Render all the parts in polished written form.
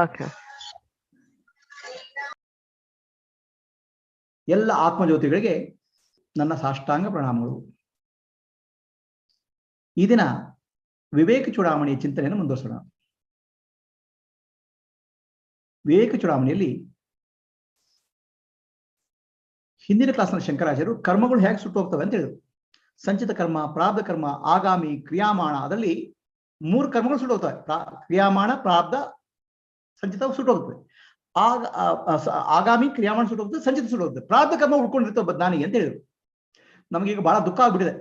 Okay. ಎಲ್ಲ ಆತ್ಮಜ್ಯೋತಿಗಳಿಗೆ ನನ್ನ ಸಾಷ್ಟಾಂಗ ಪ್ರಣಾಮಗಳು. ಈ ದಿನ ವಿವೇಕ ಚೂಡಾಮಣಿಯ ಚಿಂತನೆಯನ್ನು ಮುಂದುವರಿಸೋಣ. ವಿವೇಕ ಚೂಡಾಮಣಿಯಲ್ಲಿ ಹಿಂದಿನ ಕ್ಲಾಸ್ನ ಶಂಕರಾಚಾರ್ಯರು ಕರ್ಮಗಳು ಹೇಗೆ ಸುಟ್ಟು ಹೋಗ್ತವೆ ಅಂತ ಹೇಳಿದ್ರು. ಸಂಚಿತ ಕರ್ಮ, ಪ್ರಾರಬ್ಧ ಕರ್ಮ, ಆಗಾಮಿ, ಕ್ರಿಯಾಮಾಣ. ಅದರಲ್ಲಿ 3 ಕರ್ಮಗಳು ಸುಟ್ಟು ಹೋಗ್ತವೆ. ಕ್ರಿಯಾಮಾಣ, ಪ್ರಾರಬ್ಧ, ಸಂಚಿತ ಸುಟ್ಟು ಹೋಗ್ತವೆ. ಆಗಾಮಿ, ಕ್ರಿಯಾಮಾಣ ಸುಟ್ಟು ಹೋಗ್ತದೆ, ಸಂಚಿತ ಸುಟ್ಟು ಹೋಗ್ತದೆ. ಪ್ರಾರಬ್ಧ ಕರ್ಮ ಉಳ್ಕೊಂಡಿರ್ತವೆ ಬದನಾನಿಗೆ ಅಂತ ಹೇಳಿದ್ರು. ನಮಗೀಗ ಬಹಳ ದುಃಖ ಆಗ್ಬಿಟ್ಟಿದೆ.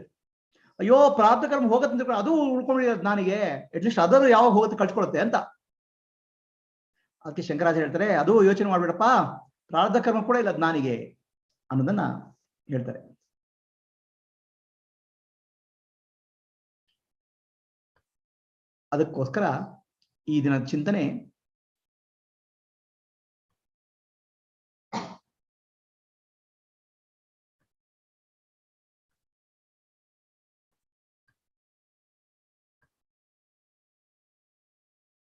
ಅಯ್ಯೋ, ಪ್ರಾರಬ್ಧ ಕರ್ಮ ಹೋಗತ್ತೆ, ಅದು ಉಳ್ಕೊಂಡಿರೋದು ನನಗೆ, ಅಟ್ಲೀಸ್ಟ್ ಅದನ್ನು ಯಾವಾಗ ಹೋಗುತ್ತೆ ಕಳ್ಸ್ಕೊಳುತ್ತೆ ಅಂತ. ಅದಕ್ಕೆ ಶಂಕರಾಚಾರ್ಯ ಹೇಳ್ತಾರೆ, ಅದು ಯೋಚನೆ ಮಾಡ್ಬೇಡಪ್ಪ, ಪ್ರಾರಬ್ಧ ಕರ್ಮ ಕೂಡ ಇಲ್ಲ ನನಗೆ ಅನ್ನೋದನ್ನ ಹೇಳ್ತಾರೆ. ಅದಕ್ಕೋಸ್ಕರ ಈ ದಿನದ ಚಿಂತನೆ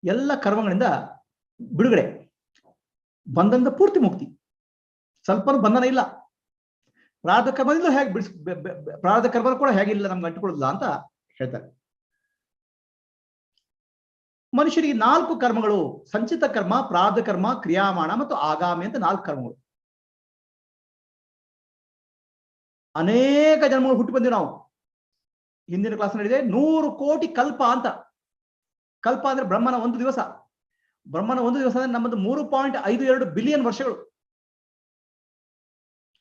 ಎಲ್ಲ ಕರ್ಮಗಳಿಂದ ಬಿಡುಗಡೆ, ಬಂಧನದ ಪೂರ್ತಿ ಮುಕ್ತಿ, ಸ್ವಲ್ಪ ಬಂಧನ ಇಲ್ಲ. ಪ್ರಾರಬ್ಧ ಕರ್ಮದಿಂದ ಹೇಗೆ ಪ್ರಾರಬ್ಧ ಕರ್ಮ ಕೂಡ ಹೇಗಿಲ್ಲ ನಮ್ಗೆ ಅಂಟುಕೊಳ್ಳಲ್ಲ ಅಂತ ಹೇಳ್ತಾರೆ. ಮನುಷ್ಯರಿಗೆ 4 ಕರ್ಮಗಳು: ಸಂಚಿತ ಕರ್ಮ, ಪ್ರಾರಬ್ಧ ಕರ್ಮ, ಕ್ರಿಯಾಮಾಣ ಮತ್ತು ಆಗಾಮಿ ಅಂತ 4 ಕರ್ಮಗಳು. ಅನೇಕ ಜನ್ಮಗಳು ಹುಟ್ಟಿ ಬಂದಿವಿ ನಾವು. ಹಿಂದಿನ ಕ್ಲಾಸ್ ನಡೆದಿದೆ 100 ಕೋಟಿ ಕಲ್ಪ ಅಂತ. ಕಲ್ಪ ಅಂದ್ರೆ ಬ್ರಹ್ಮನ 1 ದಿವಸ. ಬ್ರಹ್ಮನ 1 ದಿವಸ ಅಂದ್ರೆ ನಮ್ಮದು 3.52 ಬಿಲಿಯನ್ ವರ್ಷಗಳು.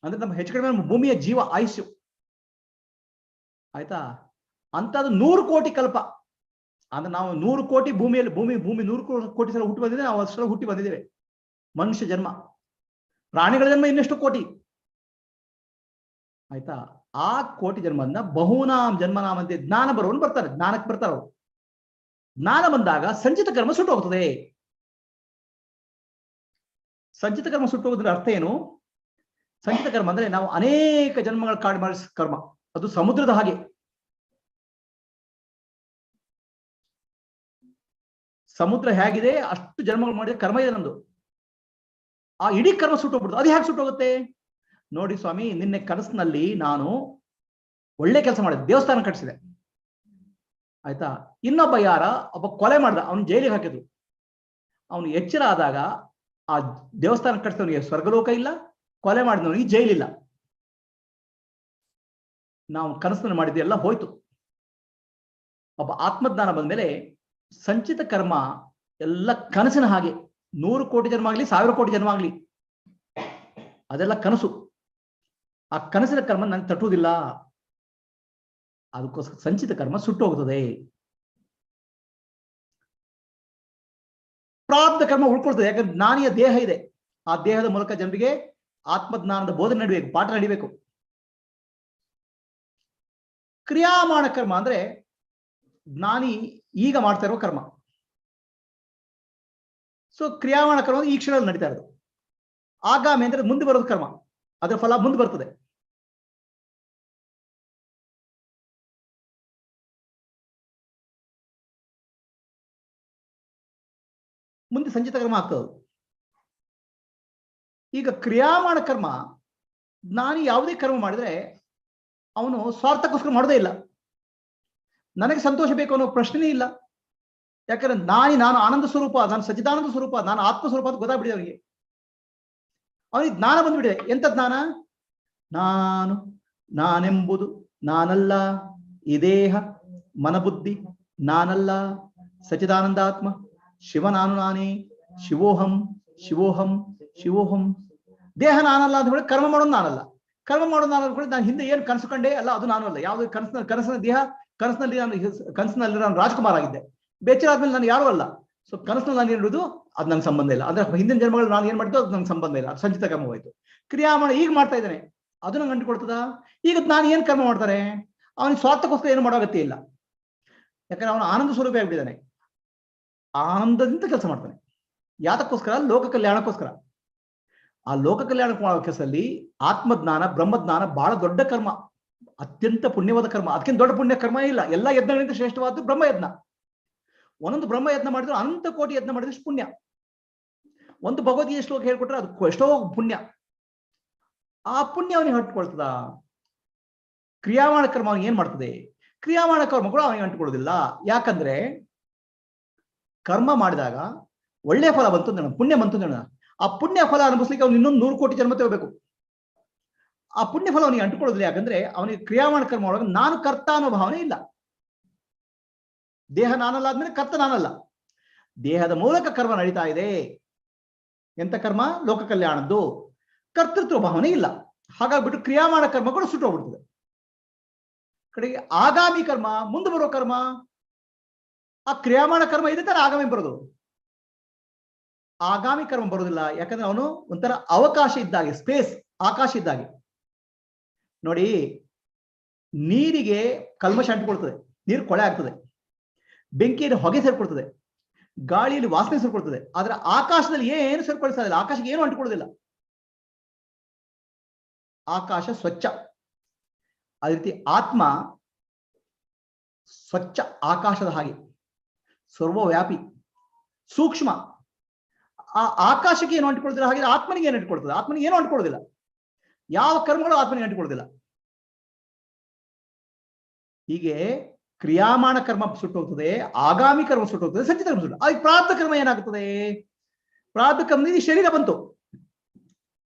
ಅಂದ್ರೆ ನಮ್ಮ ಹೆಚ್ಚು ಕಡಿಮೆ ಭೂಮಿಯ ಜೀವ ಆಯುಷ್ಯು. ಆಯ್ತಾ? ಅಂತದ್ದು 100 ಕೋಟಿ ಕಲ್ಪ ಅಂದ್ರೆ ನಾವು 100 ಕೋಟಿ ಭೂಮಿಯಲ್ಲಿ ಭೂಮಿ 100 ಕೋಟಿ ಸಲ ಹುಟ್ಟಿ ಬಂದಿದ್ದೇವೆ. ನಾವು ಅಷ್ಟರ ಹುಟ್ಟಿ ಬಂದಿದ್ದೇವೆ. ಮನುಷ್ಯ ಜನ್ಮ, ಪ್ರಾಣಿಗಳ ಜನ್ಮ ಇನ್ನೆಷ್ಟು ಕೋಟಿ. ಆಯ್ತಾ? ಆ ಕೋಟಿ ಜನ್ಮದಿಂದ ಬಹುನಾಮ್ ಜನ್ಮನಾಮ್ ಅಂತ ಜ್ಞಾನ ಬರೋನು ಬರ್ತಾರೆ, ಜ್ಞಾನಕ್ಕೆ ಬರ್ತಾರೆ ಅವರು. ಜ್ಞಾನ ಬಂದಾಗ ಸಂಚಿತ ಕರ್ಮ ಸುಟ್ಟು ಹೋಗ್ತದೆ. ಸಂಚಿತ ಕರ್ಮ ಸುಟ್ಟು ಹೋಗೋದ್ರ ಅರ್ಥ ಏನು? ಸಂಚಿತ ಕರ್ಮ ಅಂದ್ರೆ ನಾವು ಅನೇಕ ಜನ್ಮಗಳ ಕಾಡು ಮಾಡಿಸ ಕರ್ಮ. ಅದು ಸಮುದ್ರದ ಹಾಗೆ. ಸಮುದ್ರ ಹೇಗಿದೆ ಅಷ್ಟು ಜನ್ಮಗಳು ಮಾಡಿದ ಕರ್ಮ ಇದೆ ನಮ್ದು. ಆ ಇಡೀ ಕರ್ಮ ಸುಟ್ಟೋಗ್ಬಿಡ್ತು. ಅದು ಹೇಗೆ ಸುಟ್ಟೋಗುತ್ತೆ ನೋಡಿ ಸ್ವಾಮಿ. ನಿನ್ನೆ ಕನಸಿನಲ್ಲಿ ನಾನು ಒಳ್ಳೆ ಕೆಲಸ ಮಾಡಿದೆ, ದೇವಸ್ಥಾನ ಕಟ್ಟಿಸಿದೆ. ಆಯ್ತಾ? ಇನ್ನೊಬ್ಬ ಒಬ್ಬ ಕೊಲೆ ಮಾಡ್ದ, ಅವನು ಜೈಲಿಗೆ ಹಾಕಿದ್ರು. ಅವನು ಎಚ್ಚರ ಆದಾಗ ಆ ದೇವಸ್ಥಾನ ಕಟ್ಟಿಸಿದವನಿಗೆ ಸ್ವರ್ಗಲೋಕ ಇಲ್ಲ, ಕೊಲೆ ಮಾಡಿದವನಿಗೆ ಜೈಲಿಲ್ಲ. ನಾವು ಕನಸಿನಲ್ಲಿ ಮಾಡಿದ್ದೆ ಎಲ್ಲ ಹೋಯ್ತು. ಒಬ್ಬ ಆತ್ಮಜ್ಞಾನ ಬಂದ್ಮೇಲೆ ಸಂಚಿತ ಕರ್ಮ ಎಲ್ಲ ಕನಸಿನ ಹಾಗೆ. 100 ಕೋಟಿ ಜನ್ಮ ಆಗ್ಲಿ, 1000 ಕೋಟಿ ಜನ್ಮ ಆಗ್ಲಿ, ಅದೆಲ್ಲ ಕನಸು. ಆ ಕನಸಿನ ಕರ್ಮ ನನಗೆ ತಟ್ಟುವುದಿಲ್ಲ. ಅದಕ್ಕೋಸ್ಕರ ಸಂಚಿತ ಕರ್ಮ ಸುಟ್ಟು ಹೋಗ್ತದೆ. ಪ್ರಾರಬ್ಧ ಕರ್ಮ ಉಳ್ಕೊಳ್ತದೆ. ಯಾಕಂದ್ರೆ ಜ್ಞಾನಿಯ ದೇಹ ಇದೆ. ಆ ದೇಹದ ಮೂಲಕ ಜನರಿಗೆ ಆತ್ಮಜ್ಞಾನದ ಬೋಧನೆ ನಡಿಬೇಕು, ಪಾಠ ನಡಿಬೇಕು. ಕ್ರಿಯಾಮಾಣ ಕರ್ಮ ಅಂದ್ರೆ ಜ್ಞಾನಿ ಈಗ ಮಾಡ್ತಾ ಇರೋ ಕರ್ಮ. ಸೊ ಕ್ರಿಯಾಮಾಣ ಕರ್ಮ ಈ ಕ್ಷಣದಲ್ಲಿ ನಡೀತಾ ಇರೋದು. ಆಗಾಮಿ ಅಂದ್ರೆ ಮುಂದೆ ಬರೋದು ಕರ್ಮ, ಅದರ ಫಲ ಮುಂದೆ ಬರ್ತದೆ. ಮುಂದೆ ಸಂಚಿತ ಕರ್ಮ ಆಗ್ತದೆ. ಈಗ ಕ್ರಿಯಾಮಾಣ ಕರ್ಮ, ಜ್ಞಾನಿ ಯಾವುದೇ ಕರ್ಮ ಮಾಡಿದ್ರೆ ಅವನು ಸ್ವಾರ್ಥಕ್ಕೋಸ್ಕರ ಮಾಡೋದೇ ಇಲ್ಲ. ನನಗೆ ಸಂತೋಷ ಬೇಕು ಅನ್ನೋ ಪ್ರಶ್ನೆನೇ ಇಲ್ಲ. ಯಾಕಂದ್ರೆ ನಾನು ಆನಂದ ಸ್ವರೂಪ, ನಾನು ಸಚ್ಚಿದಾನಂದ ಸ್ವರೂಪ, ನಾನು ಆತ್ಮ ಸ್ವರೂಪ ಅಂತ ಗೊತ್ತಾಗ್ಬಿಡಿದೆ ಅವನಿಗೆ. ಅವನಿಗೆ ಜ್ಞಾನ ಬಂದ್ಬಿಡಿದೆ. ಎಂತ ಜ್ಞಾನ? ನಾನೆಂಬುದು ನಾನಲ್ಲ, ಈ ದೇಹ ಮನಬುದ್ಧಿ ನಾನಲ್ಲ, ಸಚ್ಚಿದಾನಂದಾತ್ಮ ಶಿವ ನಾನು ನಾನೇ, ಶಿವೋಹಂ ಶಿವೋಹಂ ಶಿವೋಹಂ. ದೇಹ ನಾನಲ್ಲ ಅಂತ ಹೇಳಿ ಕರ್ಮ ಮಾಡೋದು ನಾನಲ್ಲ. ಕರ್ಮ ಮಾಡೋದು ನಾನು ಅನ್ಕೊಳ್ಳಿ, ನಾನು ಹಿಂದೆ ಏನು ಕನಸು ಕಂಡೆ ಅಲ್ಲ ಅದು ನಾನು ಅಲ್ಲ. ಯಾವ್ದು ಕನಸಿನ ದೇಹ, ಕನಸಿನಲ್ಲಿ ನಾನು ರಾಜ್ಕುಮಾರ್ ಆಗಿದ್ದೆ. ಬೇಚರ ಆದ್ಮೇಲೆ ನಾನು ಯಾರು ಅಲ್ಲ. ಸೊ ಕನಸಿನಲ್ಲಿ ನಾನು ಏನಿರೋದು ಅದು ನಂಗೆ ಸಂಬಂಧ ಇಲ್ಲ. ಅಂದ್ರೆ ಹಿಂದಿನ ಜನ್ಮಗಳು ನಾನು ಏನ್ ಮಾಡಿದ್ದು ಅದು ನಂಗೆ ಸಂಬಂಧ ಇಲ್ಲ. ಸಂಚಿತ ಕರ್ಮವಾಯ್ತು. ಕ್ರಿಯಾಮಾಣ ಈಗ ಮಾಡ್ತಾ ಇದ್ದಾನೆ, ಅದು ನಂಗೆ ಅಂಟಿಕೊಡ್ತದ. ಈಗ ನಾನು ಏನ್ ಕರ್ಮ ಮಾಡ್ತಾರೆ? ಅವನಿಗೆ ಸ್ವಾರ್ಥಕ್ಕೋಸ್ಕರ ಏನು ಮಾಡೋ ಅಗತ್ಯ ಇಲ್ಲ. ಯಾಕಂದ್ರೆ ಅವನು ಆನಂದ ಸ್ವರೂಪ ಆಗ್ಬಿಟ್ಟಿದ್ದಾನೆ. ಆನಂದದಿಂದ ಕೆಲಸ ಮಾಡ್ತಾನೆ. ಯಾತಕ್ಕೋಸ್ಕರ? ಲೋಕ ಕಲ್ಯಾಣಕ್ಕೋಸ್ಕರ. ಆ ಲೋಕ ಕಲ್ಯಾಣ ಕೆಲಸದಲ್ಲಿ ಆತ್ಮಜ್ಞಾನ, ಬ್ರಹ್ಮಜ್ಞಾನ ಬಹಳ ದೊಡ್ಡ ಕರ್ಮ, ಅತ್ಯಂತ ಪುಣ್ಯವಾದ ಕರ್ಮ. ಅದಕ್ಕಿಂತ ದೊಡ್ಡ ಪುಣ್ಯ ಕರ್ಮ ಇಲ್ಲ. ಎಲ್ಲ ಯಜ್ಞಗಳಿಂದ ಶ್ರೇಷ್ಠವಾದ ಬ್ರಹ್ಮಯಜ್ಞ. ಒಂದೊಂದು ಬ್ರಹ್ಮಯಜ್ಞ ಮಾಡಿದ್ರು ಅನಂತ ಕೋಟಿ ಯಜ್ಞ ಮಾಡಿದಷ್ಟು ಪುಣ್ಯ. ಒಂದು ಭಗವದ್ಗೀತೆ ಶ್ಲೋಕ ಹೇಳ್ಕೊಟ್ರೆ ಅದು ಎಷ್ಟೋ ಪುಣ್ಯ. ಆ ಪುಣ್ಯ ಅವನಿಗೆ ಹಟ್ಕೊಳ್ತದ. ಕ್ರಿಯಾಮಾಣ ಕರ್ಮ ಅವನಿಗೆ ಏನ್ ಮಾಡ್ತದೆ? ಕ್ರಿಯಾಮಾಣ ಕರ್ಮಗಳು ಅವನಿಗೆ ಅಂಟ್ಕೊಳ್ಳೋದಿಲ್ಲ. ಯಾಕಂದ್ರೆ ಕರ್ಮ ಮಾಡಿದಾಗ ಒಳ್ಳೆ ಫಲ ಬಂತು ಅಂತ, ಪುಣ್ಯ ಬಂತು ಅಂತ, ಆ ಪುಣ್ಯ ಫಲ ಅನುಭವಿಸ್ಲಿಕ್ಕೆ ಅವ್ನು ಇನ್ನೊಂದು 100 ಕೋಟಿ ಜನ್ಮ ತಗೋಬೇಕು. ಆ ಪುಣ್ಯ ಫಲ ಅವನಿಗೆ ಅಂಟುಕೊಳ್ಳೋದಿಲ್ಲ. ಯಾಕಂದ್ರೆ ಅವನಿಗೆ ಕ್ರಿಯಾಮಾಣ ಕರ್ಮ ಒಳಗೆ ನಾನು ಕರ್ತ ಅನ್ನೋ ಭಾವನೆ ಇಲ್ಲ. ದೇಹ ನಾನಲ್ಲ ಆದ್ಮೇಲೆ ಕರ್ತ ನಾನಲ್ಲ. ದೇಹದ ಮೂಲಕ ಕರ್ಮ ನಡೀತಾ ಇದೆ. ಎಂತ ಕರ್ಮ? ಲೋಕ ಕಲ್ಯಾಣದ್ದು. ಕರ್ತೃತ್ವ ಭಾವನೆ ಇಲ್ಲ. ಹಾಗಾಗ್ಬಿಟ್ಟು ಕ್ರಿಯಾಮಾಣ ಕರ್ಮಗಳು ಸುಟ್ಟೋಗ್ಬಿಡ್ತದೆ. ಕಡೆಗೆ ಆಗಾಮಿ ಕರ್ಮ, ಮುಂದೆ ಬರೋ ಕರ್ಮ, ಆ ಕ್ರಿಯಾಮಾಣ ಕರ್ಮ ಇದೆ ತರ ಆಗಾಮಿ ಬರೋದು. ಆಗಾಮಿ ಕರ್ಮ ಬರೋದಿಲ್ಲ. ಯಾಕಂದ್ರೆ ಅವನು ಒಂಥರ ಅವಕಾಶ ಇದ್ದಾಗೆ, ಸ್ಪೇಸ್, ಆಕಾಶ ಇದ್ದಾಗೆ. ನೋಡಿ, ನೀರಿಗೆ ಕಲ್ಮಶ ಅಂಟಿಕೊಳ್ತದೆ, ನೀರು ಕೊಳೆ ಆಗ್ತದೆ, ಬೆಂಕಿಯಲ್ಲಿ ಹೊಗೆ ಸೇರ್ಕೊಳ್ತದೆ, ಗಾಳಿಯಲ್ಲಿ ವಾಸನೆ ಸೇರ್ಕೊಳ್ತದೆ. ಆದ್ರೆ ಆಕಾಶದಲ್ಲಿ ಏನು ಸೇರ್ಕೊಳಿಸೋದಿಲ್ಲ. ಆಕಾಶಕ್ಕೆ ಏನು ಅಂಟಿಕೊಳ್ಳೋದಿಲ್ಲ. ಆಕಾಶ ಸ್ವಚ್ಛ. ಅದೇ ರೀತಿ ಆತ್ಮ ಸ್ವಚ್ಛ ಆಕಾಶದ ಹಾಗೆ, ಸರ್ವವ್ಯಾಪಿ, ಸೂಕ್ಷ್ಮ. ಆ ಆಕಾಶಕ್ಕೆ ಏನು ಅಂಟಿಕೊಳ್ಳೋದಿಲ್ಲ, ಹಾಗೆ ಆತ್ಮನಿಗೆ ಏನು ಅಂಟಿಕೊಳ್ತದೆ? ಆತ್ಮನಿಗೆ ಏನು ಅಂಟಿಕೊಳ್ಳೋದಿಲ್ಲ. ಯಾವ ಕರ್ಮಗಳು ಆತ್ಮನಿಗೆ ಅಂಟಿಕೊಳ್ಳೋದಿಲ್ಲ. ಹೀಗೆ ಕ್ರಿಯಾಮಾಣ ಕರ್ಮ ಸುಟ್ಟೋಗ್ತದೆ, ಆಗಾಮಿ ಕರ್ಮ ಸುಟ್ಟೋಗ್ತದೆ, ಸಂಚಿತ ಕರ್ಮ ಸುಟ್ಟು. ಆಗ ಪ್ರಾರಬ್ಧ ಕರ್ಮ ಏನಾಗ್ತದೆ? ಪ್ರಾರಬ್ಧ ಕರ್ಮ ಈ ಶರೀರ ಬಂತು.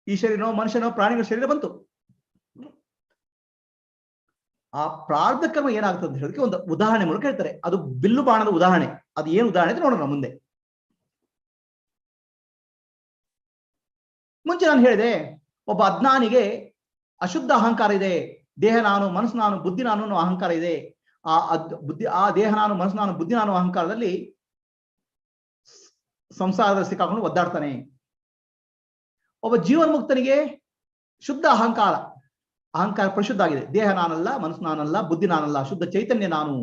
ಈ ಶರೀರನೋ, ಮನುಷ್ಯನೋ, ಪ್ರಾಣಿಗಳ ಶರೀರ ಬಂತು. ಆ ಪ್ರಾರಬ್ಧ ಕರ್ಮ ಏನಾಗ್ತದೆ ಅಂತ ಹೇಳೋದಕ್ಕೆ ಒಂದು ಉದಾಹರಣೆ ಮೂಲಕ ಹೇಳ್ತಾರೆ. ಅದು ಬಿಲ್ಲು ಬಾಣದ ಉದಾಹರಣೆ. ಅದು ಏನು ಉದಾಹರಣೆ ಅಂತ ನೋಡೋಣ ಮುಂದೆ. ಮುಂಚೆ ನಾನು ಹೇಳಿದೆ, ಒಬ್ಬ ಅಜ್ಞಾನಿಗೆ ಅಶುದ್ಧ ಅಹಂಕಾರ ಇದೆ. ದೇಹ ನಾನು, ಮನಸ್ಸು ನಾನು, ಬುದ್ಧಿ ನಾನು ಅನ್ನೋ ಅಹಂಕಾರ ಇದೆ. ಆ ದೇಹ ನಾನು, ಮನಸ್ಸು ನಾನು, ಬುದ್ಧಿ ನಾನು ಅಹಂಕಾರದಲ್ಲಿ ಸಂಸಾರದಲ್ಲಿ ಸಿಕ್ಕಾಕೊಂಡು ಒದ್ದಾಡ್ತಾನೆ. ಒಬ್ಬ ಜೀವನ್ಮುಕ್ತನಿಗೆ ಶುದ್ಧ ಅಹಂಕಾರ ಪರಿಶುದ್ಧ ಆಗಿದೆ. ದೇಹ ನಾನಲ್ಲ, ಮನಸ್ಸು ನಾನಲ್ಲ, ಬುದ್ಧಿ ನಾನಲ್ಲ, ಶುದ್ಧ ಚೈತನ್ಯ ನಾನು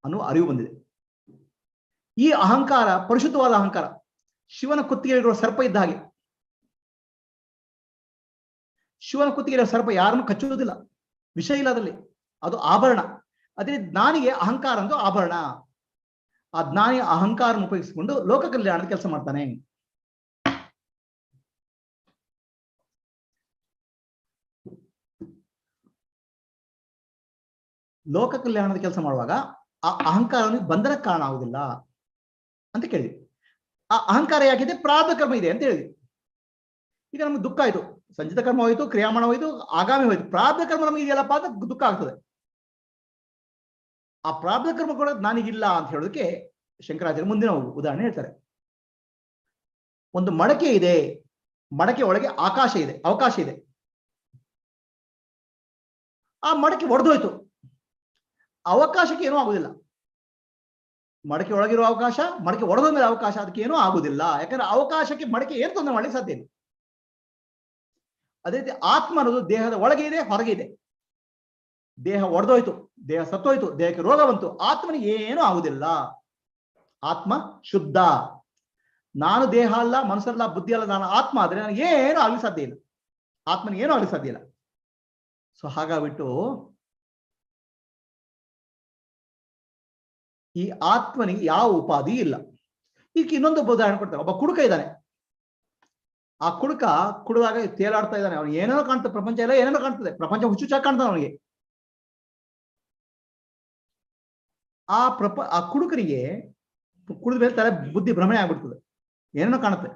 ಅನ್ನುವ ಅರಿವು ಬಂದಿದೆ. ಈ ಅಹಂಕಾರ ಪರಿಶುದ್ಧವಾದ ಅಹಂಕಾರ. ಶಿವನ ಕುತ್ತಿಗೆಯಲ್ಲಿರುವ ಸರ್ಪ ಇದ್ದ ಹಾಗೆ. ಶಿವನ ಕುತ್ತಿಗೆಯ ಸರ್ಪ ಯಾರನ್ನು ಕಚ್ಚುವುದಿಲ್ಲ, ವಿಷಯ ಇಲ್ಲ ಅದರಲ್ಲಿ, ಅದು ಆಭರಣ. ಅದೇ ಜ್ಞಾನಿಗೆ ಅಹಂಕಾರ ಅಂದು ಆಭರಣ. ಆ ಜ್ಞಾನಿ ಅಹಂಕಾರ ಉಪಯೋಗಿಸಿಕೊಂಡು ಲೋಕ ಕಲ್ಯಾಣದ ಕೆಲಸ ಮಾಡ್ತಾನೆ. ಲೋಕ ಕಲ್ಯಾಣದ ಕೆಲಸ ಮಾಡುವಾಗ ಆ ಅಹಂಕಾರನಿಗೆ ಬಂಧನಕ್ಕೆ ಕಾರಣ ಆಗುದಿಲ್ಲ ಅಂತ ಕೇಳಿದ್ವಿ. ಆ ಅಹಂಕಾರ ಯಾಕಿದೆ? ಪ್ರಾರಬ್ಧ ಕರ್ಮ ಇದೆ ಅಂತ ಹೇಳಿದ್ವಿ. ಈಗ ನಮ್ಗೆ ದುಃಖ ಆಯ್ತು, ಸಂಚಿತ ಕರ್ಮ ಹೋಯ್ತು, ಕ್ರಿಯಾಮಾಣ ಹೋಯ್ತು, ಆಗಾಮಿ ಹೋಯ್ತು. ಪ್ರಾರಬ್ಧ ಕರ್ಮ ನಮಗೆ ಇದೆಯಲ್ಲಪ್ಪ ಅಂತ ದುಃಖ ಆಗ್ತದೆ. ಆ ಪ್ರಾರಬ್ಧ ಕರ್ಮ ಕೂಡ ನಾನಿಗಿಲ್ಲ ಅಂತ ಹೇಳೋದಕ್ಕೆ ಶಂಕರಾಚಾರ್ಯ ಮುಂದಿನ ಉದಾಹರಣೆ ಹೇಳ್ತಾರೆ. ಒಂದು ಮಡಕೆ ಇದೆ, ಮಡಕೆ ಒಳಗೆ ಆಕಾಶ ಇದೆ, ಅವಕಾಶ ಇದೆ. ಆ ಮಡಕೆ ಒಡೆದೋಯ್ತು, ಅವಕಾಶಕ್ಕೆ ಏನೂ ಆಗುದಿಲ್ಲ. ಮಡಕೆ ಒಳಗಿರುವ ಅವಕಾಶ, ಮಡಕೆ ಒಡೆದ ಮೇಲೆ ಅವಕಾಶ, ಅದಕ್ಕೆ ಏನೂ ಆಗುದಿಲ್ಲ. ಯಾಕಂದ್ರೆ ಅವಕಾಶಕ್ಕೆ ಮಡಕೆ ಏನು ತೊಂದರೆ ಮಾಡಲಿಕ್ಕೆ ಸಾಧ್ಯ ಇಲ್ಲ. ಅದೇ ರೀತಿ ಆತ್ಮ ಅನ್ನೋದು ದೇಹದ ಒಳಗೆ ಇದೆ, ಹೊರಗೆ ಇದೆ. ದೇಹ ಒಡೆದೋಯ್ತು, ದೇಹ ಸತ್ತೋಯ್ತು, ದೇಹಕ್ಕೆ ರೋಗ ಬಂತು, ಆತ್ಮನಿಗೆ ಏನೂ ಆಗುದಿಲ್ಲ. ಆತ್ಮ ಶುದ್ಧ. ನಾನು ದೇಹ ಅಲ್ಲ, ಮನಸ್ಸಲ್ಲ, ಬುದ್ಧಿ ಅಲ್ಲ, ನಾನು ಆತ್ಮ ಆದ್ರೆ ನನಗೆ ಏನೂ ಆಗ್ಲಿಕ್ಕೆ ಸಾಧ್ಯ ಇಲ್ಲ. ಆತ್ಮನಿಗೆ ಏನೂ ಆಗ್ಲಿಕ್ಕೆ ಸಾಧ್ಯ ಇಲ್ಲ. ಸೊ ಹಾಗಾಗ್ಬಿಟ್ಟು ಈ ಆತ್ಮನಿಗೆ ಯಾವ ಉಪಾಧಿ ಇಲ್ಲ. ಈಗ ಇನ್ನೊಂದು ಉದಾಹರಣೆ ಕೊಡ್ತಾರೆ. ಒಬ್ಬ ಕುಡುಕ ಇದ್ದಾನೆ. ಆ ಕುಡುಕ ಕುಡಿದಾಗ ತೇಲಾಡ್ತಾ ಇದ್ದಾನೆ. ಅವನು ಏನೇನೋ ಕಾಣ್ತದೆ, ಪ್ರಪಂಚ ಎಲ್ಲ ಏನೇನೋ ಕಾಣ್ತದೆ, ಪ್ರಪಂಚ ಹುಚ್ಚುಚ್ಚಾಗಿ ಕಾಣ್ತಾನೆ ಅವನಿಗೆ. ಆ ಕುಡುಕರಿಗೆ ಕುಡಿದ ಮೇಲೆ ತಲೆ ಬುದ್ಧಿ ಭ್ರಮಣೆ ಆಗ್ಬಿಡ್ತದೆ, ಏನೇನೋ ಕಾಣುತ್ತೆ.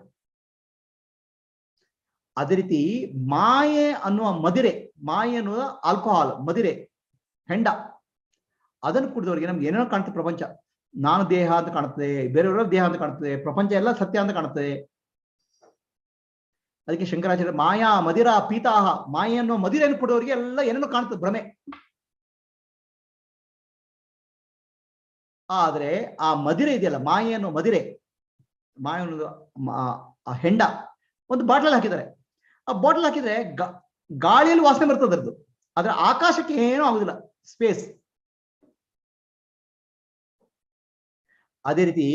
ಅದೇ ರೀತಿ ಮಾಯೆ ಅನ್ನುವ ಮದಿರೆ, ಮಾಯೆ ಅನ್ನುವ ಆಲ್ಕೋಹಾಲ್, ಮದಿರೆ, ಹೆಂಡ, ಅದನ್ನು ಕುಡಿದವರಿಗೆ ನಮ್ಗೆ ಏನೇನೋ ಕಾಣ್ತದೆ. ಪ್ರಪಂಚ ನಾನು ದೇಹ ಅಂತ ಕಾಣುತ್ತದೆ, ಬೇರೆಯವರ ದೇಹ ಅಂತ ಕಾಣುತ್ತದೆ, ಪ್ರಪಂಚ ಎಲ್ಲ ಸತ್ಯ ಅಂತ ಕಾಣುತ್ತದೆ. ಅದಕ್ಕೆ ಶಂಕರಾಚಾರ್ಯ ಮಾಯಾ ಮದಿರಾ ಪೀತಾಹ, ಮಾಯೆ ಅನ್ನೋ ಮದಿರೆಯನ್ನು ಕುಡಿದವರಿಗೆ ಎಲ್ಲ ಏನೇನೋ ಕಾಣ್ತದೆ, ಭ್ರಮೆ. ಆದ್ರೆ ಆ ಮದಿರೆ ಇದೆಯಲ್ಲ, ಮಾಯೆ ಅನ್ನೋ ಮದಿರೆ, ಮಾಯೆ ಅನ್ನೋದು ಆ ಹೆಂಡ ಒಂದು ಬಾಟಲ್ ಹಾಕಿದ್ದಾರೆ. ಆ ಬಾಟಲ್ ಹಾಕಿದ್ರೆ ಗಾಳಿಯಲ್ಲಿ ವಾಸನೆ ಬರ್ತದೆ ಅದರದ್ದು, ಆದ್ರೆ ಆಕಾಶಕ್ಕೆ ಏನೂ ಆಗುದಿಲ್ಲ, ಸ್ಪೇಸ್. ಅದೇ ರೀತಿ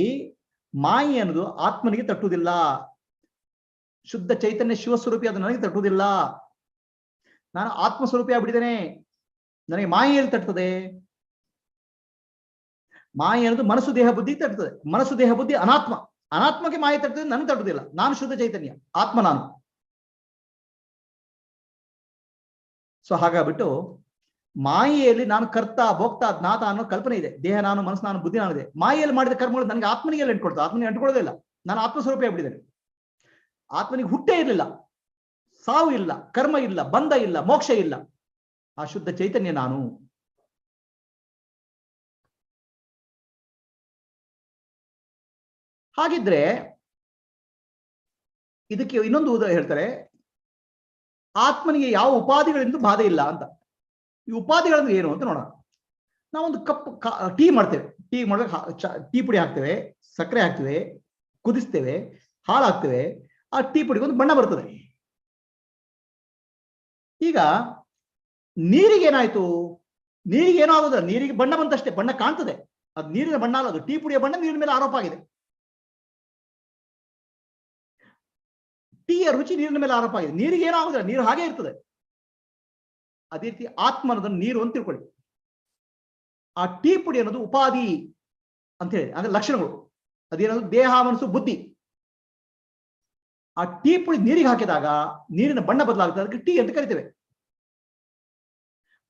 ಮಾಯೆ ಅನ್ನೋದು ಆತ್ಮನಿಗೆ ತಟ್ಟುವುದಿಲ್ಲ. ಶುದ್ಧ ಚೈತನ್ಯ ಶಿವಸ್ವರೂಪಿ ಅದು ನನಗೆ ತಟ್ಟುವುದಿಲ್ಲ. ನಾನು ಆತ್ಮಸ್ವರೂಪಿ ಆಗ್ಬಿಟ್ಟಿದ್ದೇನೆ, ನನಗೆ ಮಾಯೆಯಲ್ಲಿ ತಟ್ಟುತ್ತದೆ. ಮಾಯೆ ಅನ್ನೋದು ಮನಸ್ಸು ದೇಹ ಬುದ್ಧಿ ತಟ್ಟುತ್ತದೆ. ಮನಸ್ಸು ದೇಹ ಬುದ್ಧಿ ಅನಾತ್ಮ, ಅನಾತ್ಮಕ್ಕೆ ಮಾಯೆ ತಟ್ಟುತ್ತದೆ, ನನಗೆ ತಟ್ಟುವುದಿಲ್ಲ. ನಾನು ಶುದ್ಧ ಚೈತನ್ಯ, ಆತ್ಮ ನಾನು. ಸೊ ಹಾಗಾಗ್ಬಿಟ್ಟು ಮಾಯೆಯಲ್ಲಿ ನಾನು ಕರ್ತ ಭೋಕ್ತ ಜ್ಞಾತ ಅನ್ನೋ ಕಲ್ಪನೆ ಇದೆ. ದೇಹ ನಾನು, ಮನಸ್ಸು ನಾನು, ಬುದ್ಧಿ ನಾನು ಇದೆ. ಮಾಯೆಯಲ್ಲಿ ಮಾಡಿದ ಕರ್ಮಗಳು ನನಗೆ ಆತ್ಮನಿಗೆ ಎಲ್ಲ ಅಂಟ್ಕೊಳ್ತದೆ, ಆತ್ಮನಿಗೆ ಅಂಟ್ಕೊಳ್ಳೋದಿಲ್ಲ. ನಾನು ಆತ್ಮಸ್ವರೂಪ ಆಗ್ಬಿಟ್ಟಿದ್ದೇನೆ. ಆತ್ಮನಿಗೆ ಹುಟ್ಟೇ ಇರಲಿಲ್ಲ, ಸಾವು ಇಲ್ಲ, ಕರ್ಮ ಇಲ್ಲ, ಬಂಧ ಇಲ್ಲ, ಮೋಕ್ಷ ಇಲ್ಲ. ಆ ಶುದ್ಧ ಚೈತನ್ಯ ನಾನು. ಹಾಗಿದ್ರೆ ಇದಕ್ಕೆ ಇನ್ನೊಂದು ಉದಾಹರಣೆ ಹೇಳ್ತಾರೆ, ಆತ್ಮನಿಗೆ ಯಾವ ಉಪಾಧಿಗಳಿಂದ ಬಾಧೆ ಇಲ್ಲ ಅಂತ. ಈ ಉಪಾಧಿಗಳನ್ನು ಏನು ಅಂತ ನೋಡೋಣ. ನಾವೊಂದು ಕಪ್ ಟೀ ಮಾಡ್ತೇವೆ. ಟೀ ಮಾಡುವಾಗ ಟೀ ಪುಡಿ ಹಾಕ್ತೇವೆ, ಸಕ್ಕರೆ ಹಾಕ್ತೇವೆ, ಕುದಿಸ್ತೇವೆ, ಹಾಲು ಹಾಕ್ತೇವೆ. ಆ ಟೀ ಪುಡಿಗೆ ಒಂದು ಬಣ್ಣ ಬರ್ತದೆ. ಈಗ ನೀರಿಗೆ ಏನಾಯ್ತು? ನೀರಿಗೆ ಏನೂ ಆಗುದಿಲ್ಲ, ನೀರಿಗೆ ಬಣ್ಣ ಬಂತಷ್ಟೇ, ಬಣ್ಣ ಕಾಣ್ತದೆ. ಅದು ನೀರಿನ ಬಣ್ಣ ಅಲ್ಲ, ಅದು ಟೀ ಪುಡಿಯ ಬಣ್ಣ ನೀರಿನ ಮೇಲೆ ಆರೋಪ ಆಗಿದೆ. ಟೀಯ ರುಚಿ ನೀರಿನ ಮೇಲೆ ಆರೋಪ ಆಗಿದೆ. ನೀರಿಗೆ ಏನೂ ಆಗುದಿಲ್ಲ, ನೀರು ಹಾಗೆ ಇರ್ತದೆ. ಅದೇ ರೀತಿ ಆತ್ಮ ಅನ್ನೋದನ್ನು ನೀರು ಅಂತ ತಿಳ್ಕೊಳ್ಳಿ. ಆ ಟೀ ಪುಡಿ ಅನ್ನೋದು ಉಪಾಧಿ ಅಂತ ಹೇಳಿ, ಅಂದ್ರೆ ಲಕ್ಷಣಗಳು. ಅದೇನದು? ದೇಹ, ಮನಸ್ಸು, ಬುದ್ಧಿ. ಆ ಟೀ ಪುಡಿ ನೀರಿಗೆ ಹಾಕಿದಾಗ ನೀರಿನ ಬಣ್ಣ ಬದಲಾಗ್ತದೆ, ಅದಕ್ಕೆ ಟೀ ಅಂತ ಕರಿತೇವೆ.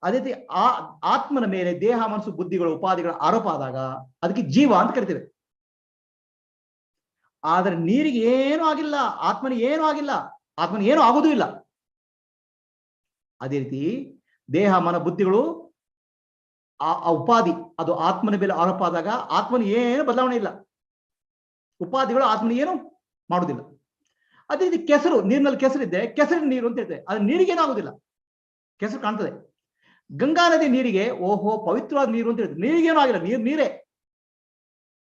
ಅದೇ ರೀತಿ ಆ ಆತ್ಮನ ಮೇಲೆ ದೇಹ, ಮನಸ್ಸು, ಬುದ್ಧಿಗಳು, ಉಪಾಧಿಗಳ ಆರೋಪ ಆದಾಗ ಅದಕ್ಕೆ ಜೀವ ಅಂತ ಕರಿತೇವೆ. ಆದರೆ ನೀರಿಗೆ ಏನೂ ಆಗಿಲ್ಲ, ಆತ್ಮನಿಗೆ ಏನೂ ಆಗಿಲ್ಲ, ಆತ್ಮನಿಗೆ ಏನೂ ಆಗುವುದೂ ಇಲ್ಲ. ಅದೇ ರೀತಿ ದೇಹ, ಮನ, ಬುದ್ಧಿಗಳು ಆ ಉಪಾಧಿ ಅದು ಆತ್ಮನ ಮೇಲೆ ಆರೋಪ ಆದಾಗ ಆತ್ಮನಿಗೆ ಏನು ಬದಲಾವಣೆ ಇಲ್ಲ, ಉಪಾಧಿಗಳು ಆತ್ಮನಿಗೆ ಏನು ಮಾಡುವುದಿಲ್ಲ. ಅದೇ ರೀತಿ ಕೆಸರು, ನೀರಿನಲ್ಲಿ ಕೆಸರಿದ್ದೆ, ಕೆಸರಿನ ನೀರು ಅಂತ ಹೇಳ್ತೇವೆ. ಅದು ನೀರಿಗೇನೂ ಆಗುದಿಲ್ಲ, ಕೆಸರು ಕಾಣ್ತದೆ. ಗಂಗಾ ನದಿ ನೀರಿಗೆ ಓಹೋ ಪವಿತ್ರವಾದ ನೀರು ಅಂತ ಹೇಳ್ತೇವೆ, ನೀರಿಗೇನೂ ಆಗಿಲ್ಲ, ನೀರೇ.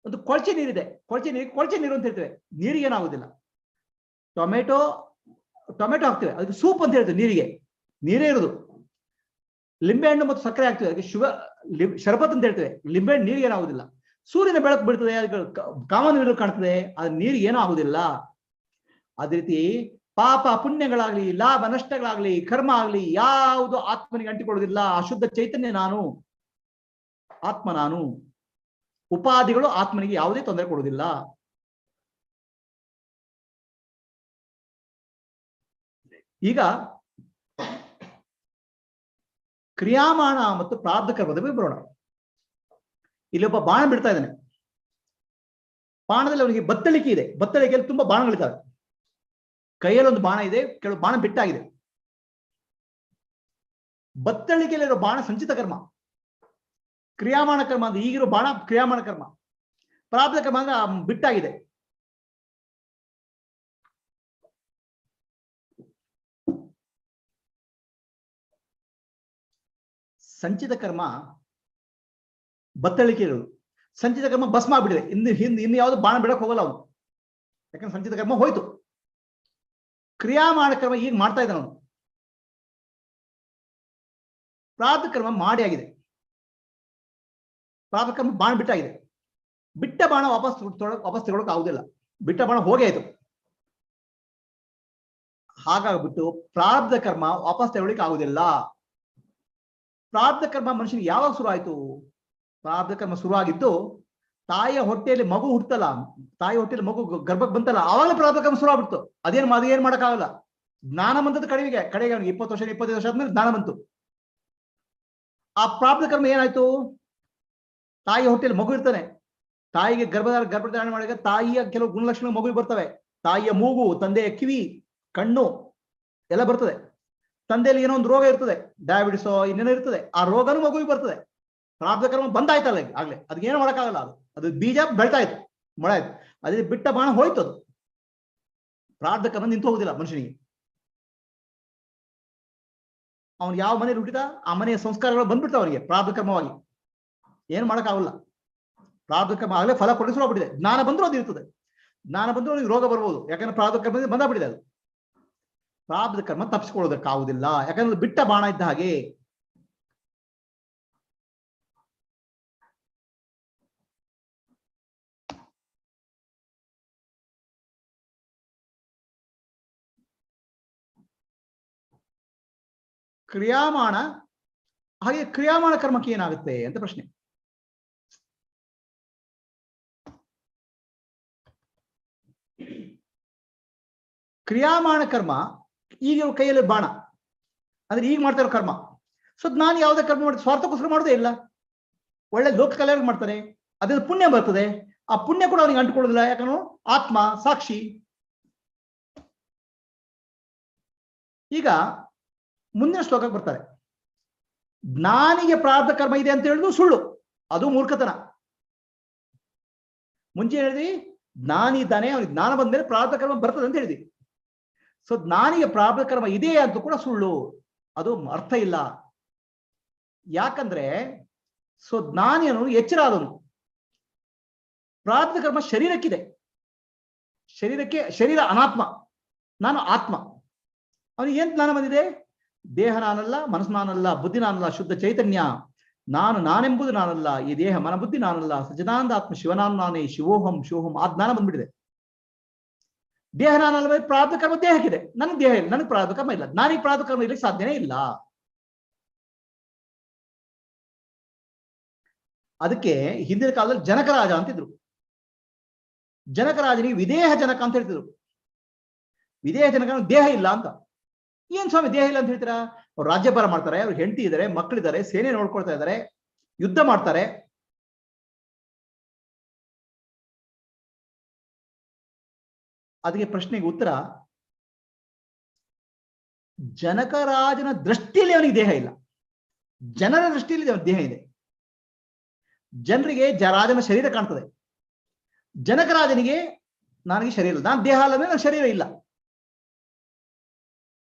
ಒಂದು ಕೊಳಚೆ ನೀರಿದೆ, ಕೊಳಚೆ ನೀರು ಅಂತ ಹೇಳ್ತೇವೆ, ನೀರಿಗೇನಾಗುದಿಲ್ಲ. ಟೊಮೆಟೊ ಹಾಕ್ತೇವೆ, ಅದಕ್ಕೆ ಸೂಪ್ ಅಂತ ಹೇಳ್ತೇವೆ, ನೀರೇ ಇರುದು. ಲಿಂಬೆಹಣ್ಣು ಮತ್ತು ಸಕ್ಕರೆ ಹಾಕ್ತೇವೆ, ಅದಕ್ಕೆ ಶರಬತ್ ಅಂತ ಹೇಳ್ತೇವೆ, ಲಿಂಬೆಹಣ್ಣು ನೀರಿಗೆ ಏನಾಗುದಿಲ್ಲ. ಸೂರ್ಯನ ಬೆಳಕು ಬೀಳ್ತದೆ, ಅದಕ್ಕೆ ಕಾಮನ ನೀರು ಕಾಣ್ತದೆ, ಅದು ನೀರಿಗೆ ಏನೂ ಆಗುದಿಲ್ಲ. ಅದೇ ರೀತಿ ಪಾಪ ಪುಣ್ಯಗಳಾಗ್ಲಿ, ಲಾಭ ನಷ್ಟಗಳಾಗ್ಲಿ, ಕರ್ಮ ಆಗ್ಲಿ ಯಾವುದು ಆತ್ಮನಿಗೆ ಅಂಟಿಕೊಳ್ಳುವುದಿಲ್ಲ. ಅಶುದ್ಧ ಚೈತನ್ಯ ನಾನು, ಆತ್ಮ ನಾನು. ಉಪಾಧಿಗಳು ಆತ್ಮನಿಗೆ ಯಾವುದೇ ತೊಂದರೆ ಕೊಡುವುದಿಲ್ಲ. ಈಗ ಕ್ರಿಯಾಮಾಣ ಮತ್ತು ಪ್ರಾರಬ್ಧ ಕರ್ಮದ ಬಗ್ಗೆ ಬರೋಣ. ಇಲ್ಲೊಬ್ಬ ಬಾಣ ಬಿಡ್ತಾ ಇದ್ದಾನೆ. ಬಾಣದಲ್ಲಿ ಅವನಿಗೆ ಬತ್ತಳಿಕೆ ಇದೆ, ಬತ್ತಳಿಕೆಯಲ್ಲಿ ತುಂಬಾ ಬಾಣಗಳಿದ್ದಾವೆ. ಕೈಯಲ್ಲಿ ಒಂದು ಬಾಣ ಇದೆ, ಕೆಲವು ಬಾಣ ಬಿಟ್ಟಾಗಿದೆ. ಬತ್ತಳಿಕೆಯಲ್ಲಿರೋ ಬಾಣ ಸಂಚಿತ ಕರ್ಮ, ಕ್ರಿಯಾಮಾಣ ಕರ್ಮ ಅಂದ್ರೆ ಈಗಿರೋ ಬಾಣ ಕ್ರಿಯಾಮಾಣ ಕರ್ಮ. ಪ್ರಾರಬ್ಧ ಕರ್ಮ ಅಂದ್ರೆ ಬಿಟ್ಟಾಗಿದೆ. ಸಂಚಿತ ಕರ್ಮ ಬತ್ತಳಿಕೆ ಇರೋದು, ಸಂಚಿತ ಕರ್ಮ ಭಸ್ಮ ಆಗ್ಬಿಟ್ಟಿದೆ. ಇನ್ನು ಯಾವುದು ಬಾಣ ಬಿಡಕ್ ಹೋಗಲ್ಲ ಅವನು, ಯಾಕಂದ್ರೆ ಸಂಚಿತ ಕರ್ಮ ಹೋಯ್ತು. ಕ್ರಿಯಾಮಾಣ ಕರ್ಮ ಈಗ ಮಾಡ್ತಾ ಇದ್ದಾನೆ ಅವನು. ಪ್ರಾರಬ್ಧ ಕರ್ಮ ಮಾಡಿ ಆಗಿದೆ, ಪ್ರಾರಬ್ಧ ಕರ್ಮ ಬಾಣ ಬಿಟ್ಟಾಗಿದೆ. ಬಿಟ್ಟ ಬಾಣ ವಾಪಸ್ ತಗೊಳಕ್ ಆಗುದಿಲ್ಲ, ಬಿಟ್ಟ ಬಾಣ ಹೋಗೇ ಆಯ್ತು. ಹಾಗಾಗ್ಬಿಟ್ಟು ಪ್ರಾರಬ್ಧ ಕರ್ಮ ವಾಪಸ್ ತಗೊಳ್ಳಿಕ್ಕೆ ಆಗುದಿಲ್ಲ. ಪ್ರಾರಬ್ಧ ಕರ್ಮ ಮನುಷ್ಯನಿಗೆ ಯಾವಾಗ ಶುರು ಆಯ್ತು? ಪ್ರಾರಬ್ಧ ಕರ್ಮ ಶುರುವಾಗಿದ್ದು ತಾಯಿಯ ಹೊಟ್ಟೆಯಲ್ಲಿ ಮಗು ಹುಟ್ಟಲ್ಲ, ತಾಯಿ ಹೊಟ್ಟೆಯಲ್ಲಿ ಮಗು ಗರ್ಭಕ್ಕೆ ಬಂತಲ್ಲ, ಆವಾಗಲೇ ಪ್ರಾರಬ್ಧ ಕರ್ಮ ಶುರು ಆಗ್ಬಿಡ್ತು. ಅದೇನ್ ಮಾಡಕ್ಕಾಗಲ್ಲ. ಜ್ಞಾನ ಬಂತದ್ದು ಕಡೆಗೆ ಅವನಿಗೆ 20 ವರ್ಷ 25 ವರ್ಷ ಆದ್ಮೇಲೆ ಜ್ಞಾನ ಬಂತು. ಆ ಪ್ರಾರಬ್ಧ ಕರ್ಮ ಏನಾಯ್ತು? ತಾಯಿ ಹೊಟ್ಟೆಯಲ್ಲಿ ಮಗು ಇರ್ತಾನೆ, ತಾಯಿಗೆ ಗರ್ಭಧಾರಣೆ ಮಾಡಿದಾಗ ತಾಯಿಯ ಕೆಲವು ಗುಣಲಕ್ಷಣ ಮಗುವಿಗೆ ಬರ್ತವೆ. ತಾಯಿಯ ಮೂಗು, ತಂದೆಯ ಕಿವಿ, ಕಣ್ಣು ಎಲ್ಲ ಬರ್ತದೆ. ತಂದೆಯಲ್ಲಿ ಏನೋ ಒಂದು ರೋಗ ಇರ್ತದೆ, ಡಯಾಬಿಟಿಸೋ ಇನ್ನೇನೋ ಇರ್ತದೆ, ಆ ರೋಗನೂ ಮಗುವಿಗೆ ಬರ್ತದೆ. ಪ್ರಾರಬ್ಧ ಕರ್ಮ ಬಂದಾಯ್ತಲ್ಲ ಆಗ್ಲೇ, ಅದಕ್ಕೇನು ಮಾಡಕ್ಕಾಗಲ್ಲ. ಅದು ಬೀಜ ಬೆಳ್ತಾ ಇತ್ತು, ಮಳೆ ಆಯ್ತು, ಅದೇ ಬಿಟ್ಟ ಬಾಣ ಹೋಯ್ತು. ಅದು ಪ್ರಾರಬ್ಧ ಕರ್ಮ ನಿಂತು ಹೋಗುದಿಲ್ಲ ಮನುಷ್ಯನಿಗೆ. ಅವನು ಯಾವ ಮನೆಯಲ್ಲಿ ಹುಟ್ಟಿದ ಆ ಮನೆಯ ಸಂಸ್ಕಾರಗಳು ಬಂದ್ಬಿಡ್ತಾವ ಅವನಿಗೆ ಪ್ರಾರಬ್ಧ ಕರ್ಮವಾಗಿ. ಏನು ಮಾಡಕ್ಕಾಗಲ್ಲ. ಪ್ರಾರಬ್ಧ ಕರ್ಮ ಆಗಲೇ ಫಲ ಕೊಡಿಸಲಾಗ್ಬಿಟ್ಟಿದೆ. ಜ್ಞಾನ ಬಂದ್ರೂ ಅದು ಇರ್ತದೆ, ಜ್ಞಾನ ಬಂದ್ರೂ ಅವನಿಗೆ ರೋಗ ಬರ್ಬೋದು, ಯಾಕಂದ್ರೆ ಪ್ರಾರಬ್ಧ ಕರ್ಮ ಬಂದಾಗ್ಬಿಟ್ಟಿದೆ. ಅದು ಪ್ರಾರಬ್ಧ ಕರ್ಮ ತಪ್ಪಿಸ್ಕೊಳ್ಳೋದಕ್ಕಾಗುದಿಲ್ಲ, ಯಾಕಂದ್ರೆ ಬಿಟ್ಟ ಬಾಣ ಇದ್ದ ಹಾಗೆ. ಕ್ರಿಯಾಮಾಣ, ಹಾಗೆ ಕ್ರಿಯಾಮಾಣ ಕರ್ಮಕ್ಕೆ ಏನಾಗುತ್ತೆ ಅಂತ ಪ್ರಶ್ನೆ. ಕ್ರಿಯಾಮಾಣ ಕರ್ಮ, ಈಗ ಕೈಯಲ್ಲಿ ಬಾಣ ಅಂದ್ರೆ ಈಗ ಮಾಡ್ತಾ ಇರೋ ಕರ್ಮ. ಸೊ ನಾನು ಯಾವುದೇ ಕರ್ಮ ಮಾಡಿ ಸ್ವಾರ್ಥಕ್ಕೋಸ್ಕರ ಮಾಡೋದೇ ಇಲ್ಲ, ಒಳ್ಳೆ ಲೋಕ ಕಲ್ಯಾಣ ಮಾಡ್ತಾನೆ, ಅದರಿಂದ ಪುಣ್ಯ ಬರ್ತದೆ. ಆ ಪುಣ್ಯ ಕೂಡ ಅವನಿಗೆ ಅಂಟುಕೊಳ್ಳೋದಿಲ್ಲ, ಯಾಕಂದ್ರೆ ಆತ್ಮ ಸಾಕ್ಷಿ. ಈಗ ಮುಂದಿನ ಶ್ಲೋಕಕ್ಕೆ ಬರ್ತಾರೆ. ಜ್ಞಾನಿಗೆ ಪ್ರಾರಬ್ಧ ಕರ್ಮ ಇದೆ ಅಂತ ಹೇಳಿದ್ರು ಸುಳ್ಳು, ಅದು ಮೂರ್ಖತನ. ಮುಂಚೆ ಹೇಳಿದ್ವಿ ಜ್ಞಾನಿ ಇದ್ದಾನೆ, ಅವನಿಗೆ ಜ್ಞಾನ ಬಂದ್ಮೇಲೆ ಪ್ರಾರಬ್ಧ ಕರ್ಮ ಬರ್ತದೆ ಅಂತ ಹೇಳಿದ್ವಿ. ಸೊ ಜ್ಞಾನಿಗೆ ಪ್ರಾರಬ್ಧ ಕರ್ಮ ಇದೆ ಅಂತ ಕೂಡ ಸುಳ್ಳು, ಅದು ಅರ್ಥ ಇಲ್ಲ. ಯಾಕಂದ್ರೆ ಸೊ ಜ್ಞಾನಿಯನು ಎಚ್ಚರ ಆದವನು. ಪ್ರಾರಬ್ಧ ಕರ್ಮ ಶರೀರಕ್ಕಿದೆ, ಶರೀರ ಅನಾತ್ಮ, ನಾನು ಆತ್ಮ. ಅವನಿಗೆ ಏನ್ ಜ್ಞಾನ ಬಂದಿದೆ? ದೇಹ ನಾನಲ್ಲ, ಮನಸ್ಸು ನಾನಲ್ಲ, ಬುದ್ಧಿ ನಾನಲ್ಲ, ಶುದ್ಧ ಚೈತನ್ಯ ನಾನೆಂಬುದು ನಾನಲ್ಲ, ಈ ದೇಹ ಮನ ಬುದ್ಧಿ ನಾನಲ್ಲ, ಸಚ್ಚಿದಾನಂದ ಆತ್ಮ ಶಿವನಾನು ನಾನೇ, ಶಿವೋಹಂ ಶಿವೋಹಂ, ಆ ಜ್ಞಾನ ಬಂದ್ಬಿಟ್ಟಿದೆ. ದೇಹ ನಾನಲ್ಲ, ಪ್ರಾರಬ್ಧ ಕರ್ಮ ದೇಹಕ್ಕಿದೆ, ನನಗೆ ದೇಹ ಇಲ್ಲ, ನನಗೆ ಪ್ರಾರಬ್ಧ ಕರ್ಮ ಇಲ್ಲ. ಜ್ಞಾನಿಗೆ ಪ್ರಾರಬ್ಧ ಕರ್ಮ ಇರ್ಲಿಕ್ಕೆ ಸಾಧ್ಯನೇ ಇಲ್ಲ. ಅದಕ್ಕೆ ಹಿಂದಿನ ಕಾಲದಲ್ಲಿ ಜನಕರಾಜ ಅಂತಿದ್ರು. ಜನಕರಾಜನಿಗೆ ವಿದೇಹ ಜನಕ ಅಂತ ಹೇಳ್ತಿದ್ರು. ವಿದೇಹ ಜನಕ ದೇಹ ಇಲ್ಲ ಅಂತ. ಏನ್ ಸ್ವಾಮಿ ದೇಹ ಇಲ್ಲ ಅಂತ ಹೇಳ್ತೀರಾ? ಅವ್ರು ರಾಜ್ಯಭಾರ ಮಾಡ್ತಾರೆ, ಅವ್ರಿಗೆ ಹೆಂಡತಿ ಇದ್ದಾರೆ, ಮಕ್ಕಳಿದ್ದಾರೆ, ಸೇನೆ ನೋಡ್ಕೊಳ್ತಾ ಇದ್ದಾರೆ, ಯುದ್ಧ ಮಾಡ್ತಾರೆ. ಅದಕ್ಕೆ ಪ್ರಶ್ನೆಗೆ ಉತ್ತರ, ಜನಕರಾಜನ ದೃಷ್ಟಿಯಲ್ಲಿ ಅವನಿಗೆ ದೇಹ ಇಲ್ಲ, ಜನರ ದೃಷ್ಟಿಯಲ್ಲಿ ಅವನ ದೇಹ ಇದೆ. ಜನರಿಗೆ ರಾಜನ ಶರೀರ ಕಾಣ್ತದೆ, ಜನಕರಾಜನಿಗೆ ನನಗೆ ಶರೀರ ಇಲ್ಲ, ನಾನು ದೇಹ ಅಲ್ಲಂದ್ರೆ ನನ್ನ ಶರೀರ ಇಲ್ಲ.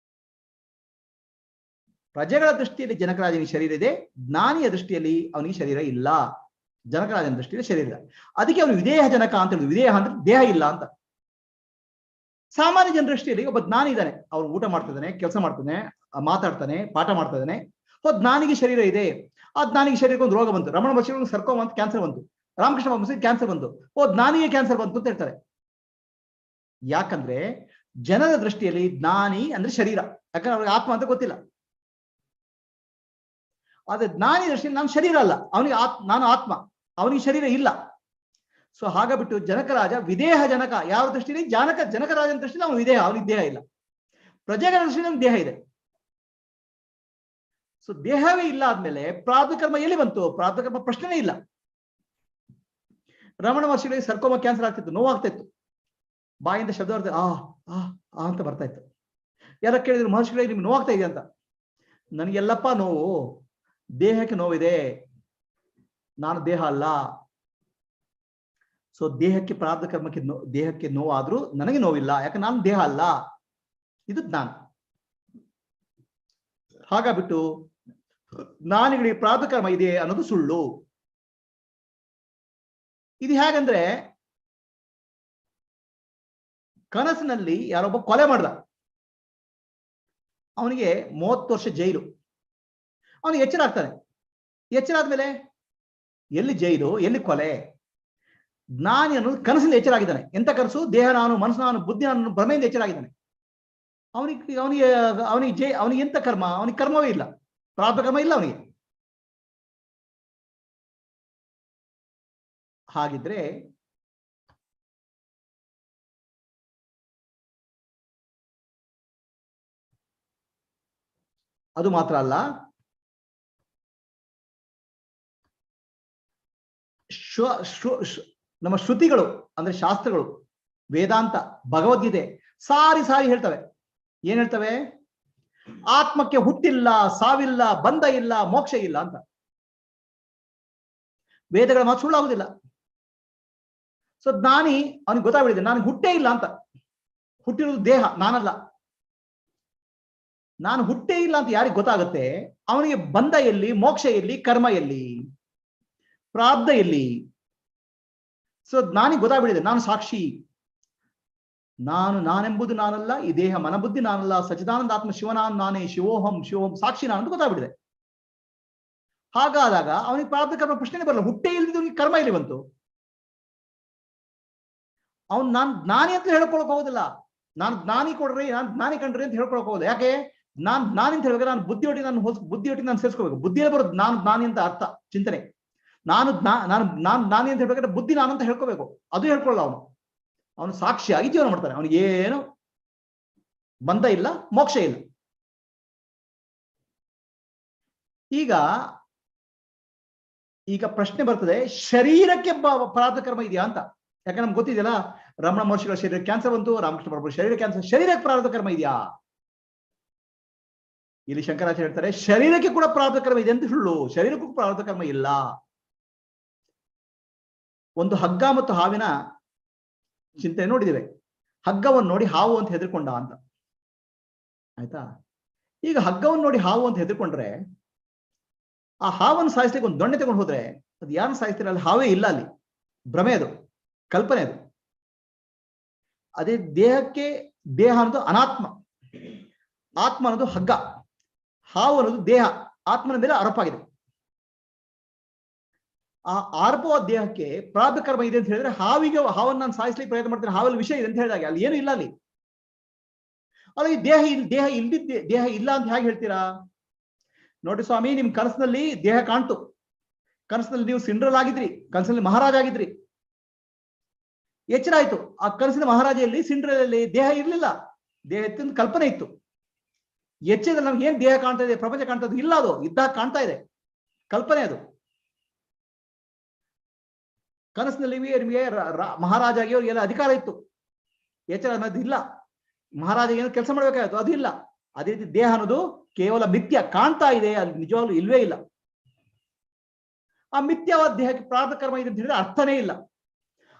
ಪ್ರಜೆಗಳ ದೃಷ್ಟಿಯಲ್ಲಿ ಜನಕರಾಜನಿಗೆ ಶರೀರ ಇದೆ, ಜ್ಞಾನಿಯ ದೃಷ್ಟಿಯಲ್ಲಿ ಅವನಿಗೆ ಶರೀರ ಇಲ್ಲ, ಜನಕರಾಜನ ದೃಷ್ಟಿಯಲ್ಲಿ ಶರೀರ ಇಲ್ಲ. ಅದಕ್ಕೆ ಅವನು ವಿದೇಹ ಜನಕ ಅಂತ ಹೇಳಿದ್ರು. ವಿದೇಹ ಅಂದ್ರೆ ದೇಹ ಇಲ್ಲ ಅಂತ. ಸಾಮಾನ್ಯ ಜನರ ದೃಷ್ಟಿಯಲ್ಲಿ ಒಬ್ಬ ಜ್ಞಾನಿ ಇದ್ದಾನೆ, ಅವ್ರು ಊಟ ಮಾಡ್ತಿದ್ದಾನೆ, ಕೆಲಸ ಮಾಡ್ತಾನೆ, ಮಾತಾಡ್ತಾನೆ, ಪಾಠ ಮಾಡ್ತಾ ಇದ್ದಾನೆ. ಜ್ಞಾನಿಗೆ ಶರೀರ ಇದೆ. ಆ ಜ್ಞಾನಿಗೆ ಶರೀರಕ್ಕೆ ಒಂದು ರೋಗ ಬಂತು, ರಮಣ ಮಹರ್ಷಿಗಳಿಗೆ ಸರ್ಕೋಮ ಅಂತ ಕ್ಯಾನ್ಸರ್ ಬಂತು, ರಾಮಕೃಷ್ಣ ಮಹರ್ಷಿಗೆ ಕ್ಯಾನ್ಸರ್ ಬಂತು, ಜ್ಞಾನಿಗೆ ಕ್ಯಾನ್ಸರ್ ಬಂತು ಅಂತ ಹೇಳ್ತಾರೆ. ಯಾಕಂದ್ರೆ ಜನರ ದೃಷ್ಟಿಯಲ್ಲಿ ಜ್ಞಾನಿ ಅಂದ್ರೆ ಶರೀರ, ಯಾಕಂದ್ರೆ ಅವ್ರಿಗೆ ಆತ್ಮ ಅಂತ ಗೊತ್ತಿಲ್ಲ. ಆದ್ರೆ ಜ್ಞಾನಿ ದೃಷ್ಟಿಯಲ್ಲಿ ನಾನು ಶರೀರ ಅಲ್ಲ, ಅವನಿಗೆ ನಾನು ಆತ್ಮ, ಅವನಿಗೆ ಶರೀರ ಇಲ್ಲ. ಸೊ ಹಾಗಾಗ್ಬಿಟ್ಟು ಜನಕರಾಜ ವಿದೇಹ ಜನಕ. ಯಾವ ದೃಷ್ಟಿಯಲ್ಲಿ? ಜನಕರಾಜನ ದೃಷ್ಟಿಯಲ್ಲಿ ಅವನು ವಿದೇಹ, ಅವನಿಗೆ ದೇಹ ಇಲ್ಲ. ಪ್ರಜೆಗಳ ದೃಷ್ಟಿಯಲ್ಲಿ ಅವನಿಗೆ ದೇಹ ಇದೆ. ಸೊ ದೇಹವೇ ಇಲ್ಲ ಆದ್ಮೇಲೆ ಪ್ರಾರಬ್ಧ ಕರ್ಮ ಎಲ್ಲಿ ಬಂತು? ಪ್ರಾರಬ್ಧ ಕರ್ಮ ಪ್ರಶ್ನೆನೇ ಇಲ್ಲ. ರಮಣ ಮಹರ್ಷಿಗಳಿಗೆ ಸರ್ಕೋಮ ಕ್ಯಾನ್ಸರ್ ಆಗ್ತಿತ್ತು, ನೋವಾಗ್ತಾ ಇತ್ತು, ಬಾಯಿಂದ ಶಬ್ದ ಬರ್ತಾ ಅಂತ ಬರ್ತಾ ಇತ್ತು. ಯಾರ ಕೇಳಿದ್ರು, ಮಹರ್ಷಿಗಳಿಗೆ ನಿಮ್ಗೆ ನೋವಾಗ್ತಾ ಇದೆ ಅಂತ. ನನಗೆಲ್ಲಪ್ಪ ನೋವು, ದೇಹಕ್ಕೆ ನೋವಿದೆ, ನಾನು ದೇಹ ಅಲ್ಲ. ಸೊ ದೇಹಕ್ಕೆ ಪ್ರಾರಬ್ಧ ಕರ್ಮಕ್ಕೆ ದೇಹಕ್ಕೆ ನೋವಾದ್ರೂ ನನಗೆ ನೋವಿಲ್ಲ, ಯಾಕಂದ್ರೆ ನಾನು ದೇಹ ಅಲ್ಲ. ಇದು ಜ್ಞಾನ. ಹಾಗಾಗ್ಬಿಟ್ಟು ಜ್ಞಾನಿಗಳಿಗೆ ಪ್ರಾರಬ್ಧ ಕರ್ಮ ಇದೆ ಅನ್ನೋದು ಸುಳ್ಳು. ಇದು ಹೇಗಂದ್ರೆ, ಕನಸಿನಲ್ಲಿ ಯಾರೊಬ್ಬ ಕೊಲೆ ಮಾಡ್ದ, ಅವನಿಗೆ 30 ವರ್ಷ ಜೈಲು. ಅವನಿಗೆ ಎಚ್ಚರ ಆಗ್ತಾನೆ. ಎಚ್ಚರ ಆದ್ಮೇಲೆ ಎಲ್ಲಿ ಜೈಲು, ಎಲ್ಲಿ ಕೊಲೆ? ಜ್ಞಾನಿ ಅನ್ನೋದು ಕನಸಿಂದ ಎಚ್ಚರ ಆಗಿದ್ದಾನೆ. ಎಂತ ಕನಸು? ದೇಹ ನಾನು, ಮನಸ್ಸು ನಾನು, ಬುದ್ಧಿ ನಾನು, ಭ್ರಮೆಯಿಂದ ಎಚ್ಚರ ಆಗಿದ್ದಾನೆ. ಅವನಿಗೆ ಎಂತ ಕರ್ಮ? ಅವನಿಗೆ ಕರ್ಮವೇ ಇಲ್ಲ, ಪ್ರಾರಬ್ಧ ಕರ್ಮ ಇಲ್ಲ ಅವನಿಗೆ. ಹಾಗಿದ್ರೆ ಅದು ಮಾತ್ರ ಅಲ್ಲ, ನಮ್ಮ ಶ್ರುತಿಗಳು ಅಂದ್ರೆ ಶಾಸ್ತ್ರಗಳು, ವೇದಾಂತ, ಭಗವದ್ಗೀತೆ ಸಾರಿ ಹೇಳ್ತವೆ. ಏನ್ ಹೇಳ್ತವೆ? ಆತ್ಮಕ್ಕೆ ಹುಟ್ಟಿಲ್ಲ, ಸಾವಿಲ್ಲ, ಬಂಧ ಇಲ್ಲ, ಮೋಕ್ಷ ಇಲ್ಲ ಅಂತ. ವೇದಗಳ ಮಾತು ಸುಳ್ಳಾಗುದಿಲ್ಲ. ಸೊ ಜ್ಞಾನಿ ಅವನಿಗೆ ಗೊತ್ತಾಗ್ಬಿಡಿದೆ, ನಾನು ಹುಟ್ಟೇ ಇಲ್ಲ ಅಂತ. ಹುಟ್ಟಿರೋದು ದೇಹ, ನಾನಲ್ಲ. ನಾನು ಹುಟ್ಟೇ ಇಲ್ಲ ಅಂತ ಯಾರಿಗೆ ಗೊತ್ತಾಗುತ್ತೆ? ಅವನಿಗೆ ಬಂಧ ಎಲ್ಲಿ, ಮೋಕ್ಷ ಎಲ್ಲಿ, ಕರ್ಮ ಎಲ್ಲಿ, ಪ್ರಾರಬ್ಧ ಎಲ್ಲಿ? ಸೊ ಜ್ಞಾನಿ ಗೊತ್ತಾಗ್ಬಿಡಿದೆ, ನಾನು ಸಾಕ್ಷಿ, ನಾನೆಂಬುದು ನಾನಲ್ಲ, ಈ ದೇಹ ಮನಬುದ್ಧಿ ನಾನಲ್ಲ, ಸಚ್ಚಿದಾನಂದ ಆತ್ಮ ಶಿವನಾನು ನಾನೇ, ಶಿವೋಹಂ ಶಿವೋಹಂ ಸಾಕ್ಷಿ ನಾನು ಅಂತ ಗೊತ್ತಾಗ್ಬಿಡಿದೆ. ಹಾಗಾದಾಗ ಅವನಿಗೆ ಪ್ರಾರಬ್ಧ ಕರ್ಮ ಪ್ರಶ್ನೆ ಬರಲ್ಲ. ಹುಟ್ಟೇ ಇಲ್ದಿದ್ದವನಿಗೆ ಕರ್ಮ ಇಲ್ಲಿ ಬಂತು. ಅವ್ನು ನಾನು ಜ್ಞಾನಿ ಅಂತ ಹೇಳ್ಕೊಳಕ್ ಹೋಗೋದಿಲ್ಲ, ನಾನು ಜ್ಞಾನಿ ಕೊಡ್ರಿ, ನಾನು ಜ್ಞಾನಿ ಕಂಡ್ರಿ ಅಂತ ಹೇಳ್ಕೊಳಕ್ ಹೋಗೋದು. ಯಾಕೆ? ನಾನು ಜ್ಞಾನಿ ಅಂತ ಹೇಳ್ಬೇಕು, ನಾನು ಬುದ್ಧಿಯೊಟ್ಟಿಗೆ ನಾನು ಸೇರಿಸ್ಕೋಬೇಕು. ಬುದ್ಧಿಯಲ್ಲಿ ಬರೋದು ನಾನು ಜ್ಞಾನಿ ಅಂತ ಅರ್ಥ, ಚಿಂತನೆ. ನಾನು ಜ್ಞಾನಿ ಅಂತ ಹೇಳ್ಬೇಕಾದ್ರೆ ಬುದ್ಧಿ ನಾನಂತ ಹೇಳ್ಕೋಬೇಕು. ಅದು ಹೇಳ್ಕೊಳ್ಳಲ್ಲ ಅವನು ಸಾಕ್ಷಿಯಾಗಿ ಜೀವನ ಮಾಡ್ತಾನೆ. ಅವನಿಗೇನು ಬಂಧ ಇಲ್ಲ, ಮೋಕ್ಷ ಇಲ್ಲ. ಈಗ ಈಗ ಪ್ರಶ್ನೆ ಬರ್ತದೆ, ಶರೀರಕ್ಕೆ ಪ್ರಾರಬ್ಧ ಕರ್ಮ ಇದೆಯಾ ಅಂತ. ಯಾಕಂದ್ರೆ ನಮ್ಗೆ ಗೊತ್ತಿದೆಯಲ್ಲ, ರಮಣ ಮಹರ್ಷಿಗಳ ಶರೀರ ಕ್ಯಾನ್ಸರ್ ಬಂತು, ರಾಮಕೃಷ್ಣ ಪರಮಹಂಸರ ಶರೀರ ಕ್ಯಾನ್ಸರ್, ಶರೀರಕ್ಕೆ ಪ್ರಾರಬ್ಧ ಕರ್ಮ ಇದೆಯಾ? ಇಲ್ಲಿ ಶಂಕರಾಚಾರ್ಯ ಹೇಳ್ತಾರೆ ಶರೀರಕ್ಕೆ ಕೂಡ ಪ್ರಾರಬ್ಧ ಕರ್ಮ ಇದೆ ಅಂತ ಸುಳ್ಳು, ಶರೀರಕ್ಕೂ ಪ್ರಾರಬ್ಧ ಕರ್ಮ ಇಲ್ಲ. ಒಂದು ಹಗ್ಗ ಮತ್ತು ಹಾವಿನ ಚಿಂತೆ ನೋಡಿದಿವೆ. ಹಗ್ಗವನ್ನು ನೋಡಿ ಹಾವು ಅಂತ ಹೆದರ್ಕೊಂಡ ಅಂತ, ಆಯ್ತಾ? ಈಗ ಹಗ್ಗವನ್ನು ನೋಡಿ ಹಾವು ಅಂತ ಹೆದರ್ಕೊಂಡ್ರೆ ಆ ಹಾವನ್ನು ಸಾಯಿಸ್ಲಿಕ್ಕೆ ಒಂದು ದೊಣ್ಣೆ ತಗೊಂಡು ಹೋದ್ರೆ ಅದು ಯಾರನ್ನು ಸಾಯಿಸ್ತೀರ? ಅಲ್ಲಿ ಹಾವೇ ಇಲ್ಲ, ಅಲ್ಲಿ ಭ್ರಮೆ, ಅದು ಕಲ್ಪನೆ. ಅದು ಅದೇ ದೇಹಕ್ಕೆ, ದೇಹ ಅನ್ನೋದು ಅನಾತ್ಮ, ಆತ್ಮ ಅನ್ನೋದು ಹಗ್ಗ, ಹಾವು ಅನ್ನೋದು ದೇಹ, ಆತ್ಮನ ಮೇಲೆ ಆರೋಪಾಗಿದೆ. ಆ ಆರೋಪವಾದ ದೇಹಕ್ಕೆ ಪ್ರಾರಬ್ಧ ಕರ್ಮ ಇದೆ ಅಂತ ಹೇಳಿದ್ರೆ ಹಾವನ್ನು ನಾನು ಸಾಯಿಸ್ಲಿಕ್ಕೆ ಪ್ರಯತ್ನ ಮಾಡ್ತೇನೆ, ಹಾವಲ್ಲಿ ವಿಷಯ ಇದೆ ಅಂತ ಹೇಳಿದಾಗ ಅಲ್ಲಿ ಏನು ಇಲ್ಲ. ಅಲ್ಲಿ ಅಲ್ಲ, ಈ ದೇಹ ಇಲ್ಲ ಅಂತ ಹೇಗೆ ಹೇಳ್ತೀರಾ? ನೋಡಿ ಸ್ವಾಮಿ, ನಿಮ್ ಕನಸಿನಲ್ಲಿ ದೇಹ ಕಾಣ್ತು, ಕನಸಿನಲ್ಲಿ ನೀವು ಸಿಂಡ್ರಲ್ ಆಗಿದ್ರಿ, ಕನಸಿನಲ್ಲಿ ಮಹಾರಾಜ ಆಗಿದ್ರಿ, ಎಚ್ಚರ ಆಯ್ತು, ಆ ಕನಸಿನ ಮಹಾರಾಜೆಯಲ್ಲಿ ಸಿಂಡ್ರಲಲ್ಲಿ ದೇಹ ಇರ್ಲಿಲ್ಲ, ದೇಹ ಇತ್ತು ಕಲ್ಪನೆ ಇತ್ತು. ಎಚ್ಚರದಲ್ಲಿ ನಮ್ಗೆ ಏನ್ ದೇಹ ಕಾಣ್ತಾ ಇದೆ, ಪ್ರಪಂಚ ಕಾಣ್ತಾ ಇದೆ? ಇಲ್ಲ, ಅದು ಇದ್ದಾಗ ಕಾಣ್ತಾ ಇದೆ, ಕಲ್ಪನೆ. ಅದು ಕನಸಿನಲ್ಲಿ ನಿಮಗೆ ಮಹಾರಾಜ ಆಗಿ ಅವ್ರಿಗೆಲ್ಲ ಅಧಿಕಾರ ಇತ್ತು, ಎಚ್ಚರ ಅನ್ನೋದು ಇಲ್ಲ, ಮಹಾರಾಜ ಏನು ಕೆಲಸ ಮಾಡ್ಬೇಕಾಯ್ತು, ಅದು ಇಲ್ಲ. ಅದೇ ರೀತಿ ದೇಹ ಅನ್ನೋದು ಕೇವಲ ಮಿಥ್ಯ, ಕಾಣ್ತಾ ಇದೆ, ಅಲ್ಲಿ ನಿಜವಾಗ್ಲೂ ಇಲ್ವೇ ಇಲ್ಲ. ಆ ಮಿಥ್ಯವಾದ ದೇಹಕ್ಕೆ ಪ್ರಾರಬ್ಧ ಕರ್ಮ ಇದೆ ಅಂತ ಹೇಳಿದ್ರೆ ಅರ್ಥನೇ ಇಲ್ಲ.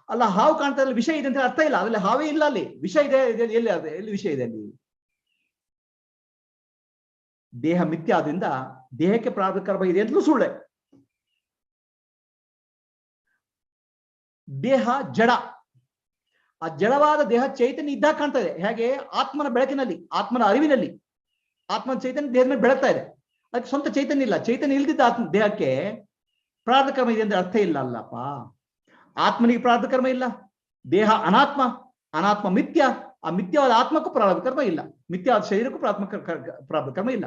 ಅಲ್ಲ, ಹಾವು ಕಾಣ್ತಾ ಇಲ್ಲ, ವಿಷಯ ಇದೆ ಅಂತ ಅರ್ಥ ಇಲ್ಲ, ಅದ್ರಲ್ಲಿ ಹಾವೇ ಇಲ್ಲ, ಅಲ್ಲಿ ವಿಷಯ ಇದೆ, ಎಲ್ಲಿ ವಿಷಯ ಇದೆ? ಅಲ್ಲಿ ದೇಹ ಮಿಥ್ಯ ಆದ್ರಿಂದ ದೇಹಕ್ಕೆ ಪ್ರಾರಬ್ಧ ಕರ್ಮ ಇದೆ ಅಂತಲೂ ಸುಳ್ಳೆ. ದೇಹ ಜಡ, ಆ ಜಡವಾದ ದೇಹ ಚೈತನ್ಯ ಇದ್ದಾಗ ಕಾಣ್ತಾ ಇದೆ. ಹೇಗೆ ಆತ್ಮನ ಬೆಳಕಿನಲ್ಲಿ, ಆತ್ಮನ ಅರಿವಿನಲ್ಲಿ ಆತ್ಮನ ಚೈತನ್ಯ ದೇಹದ ಮೇಲೆ ಬೆಳಗ್ತಾ ಇದೆ, ಅದಕ್ಕೆ ಸ್ವಂತ ಚೈತನ್ಯ ಇಲ್ಲ. ಚೈತನ್ಯ ಇಲ್ದಿದ್ದ ದೇಹಕ್ಕೆ ಪ್ರಾರಬ್ಧ ಕರ್ಮ ಇದೆ ಅಂದ್ರೆ ಅರ್ಥ ಇಲ್ಲ ಅಲ್ಲಪ್ಪ. ಆತ್ಮನಿಗೆ ಪ್ರಾರಬ್ಧ ಕರ್ಮ ಇಲ್ಲ, ದೇಹ ಅನಾತ್ಮ, ಅನಾತ್ಮ ಮಿಥ್ಯ, ಆ ಮಿಥ್ಯವಾದ ಆತ್ಮಕ್ಕೂ ಪ್ರಾರಬ್ಧ ಕರ್ಮ ಇಲ್ಲ, ಮಿಥ್ಯವಾದ ಶರೀರಕ್ಕೂ ಪ್ರಾರಬ್ಧ ಕರ್ಮ ಇಲ್ಲ.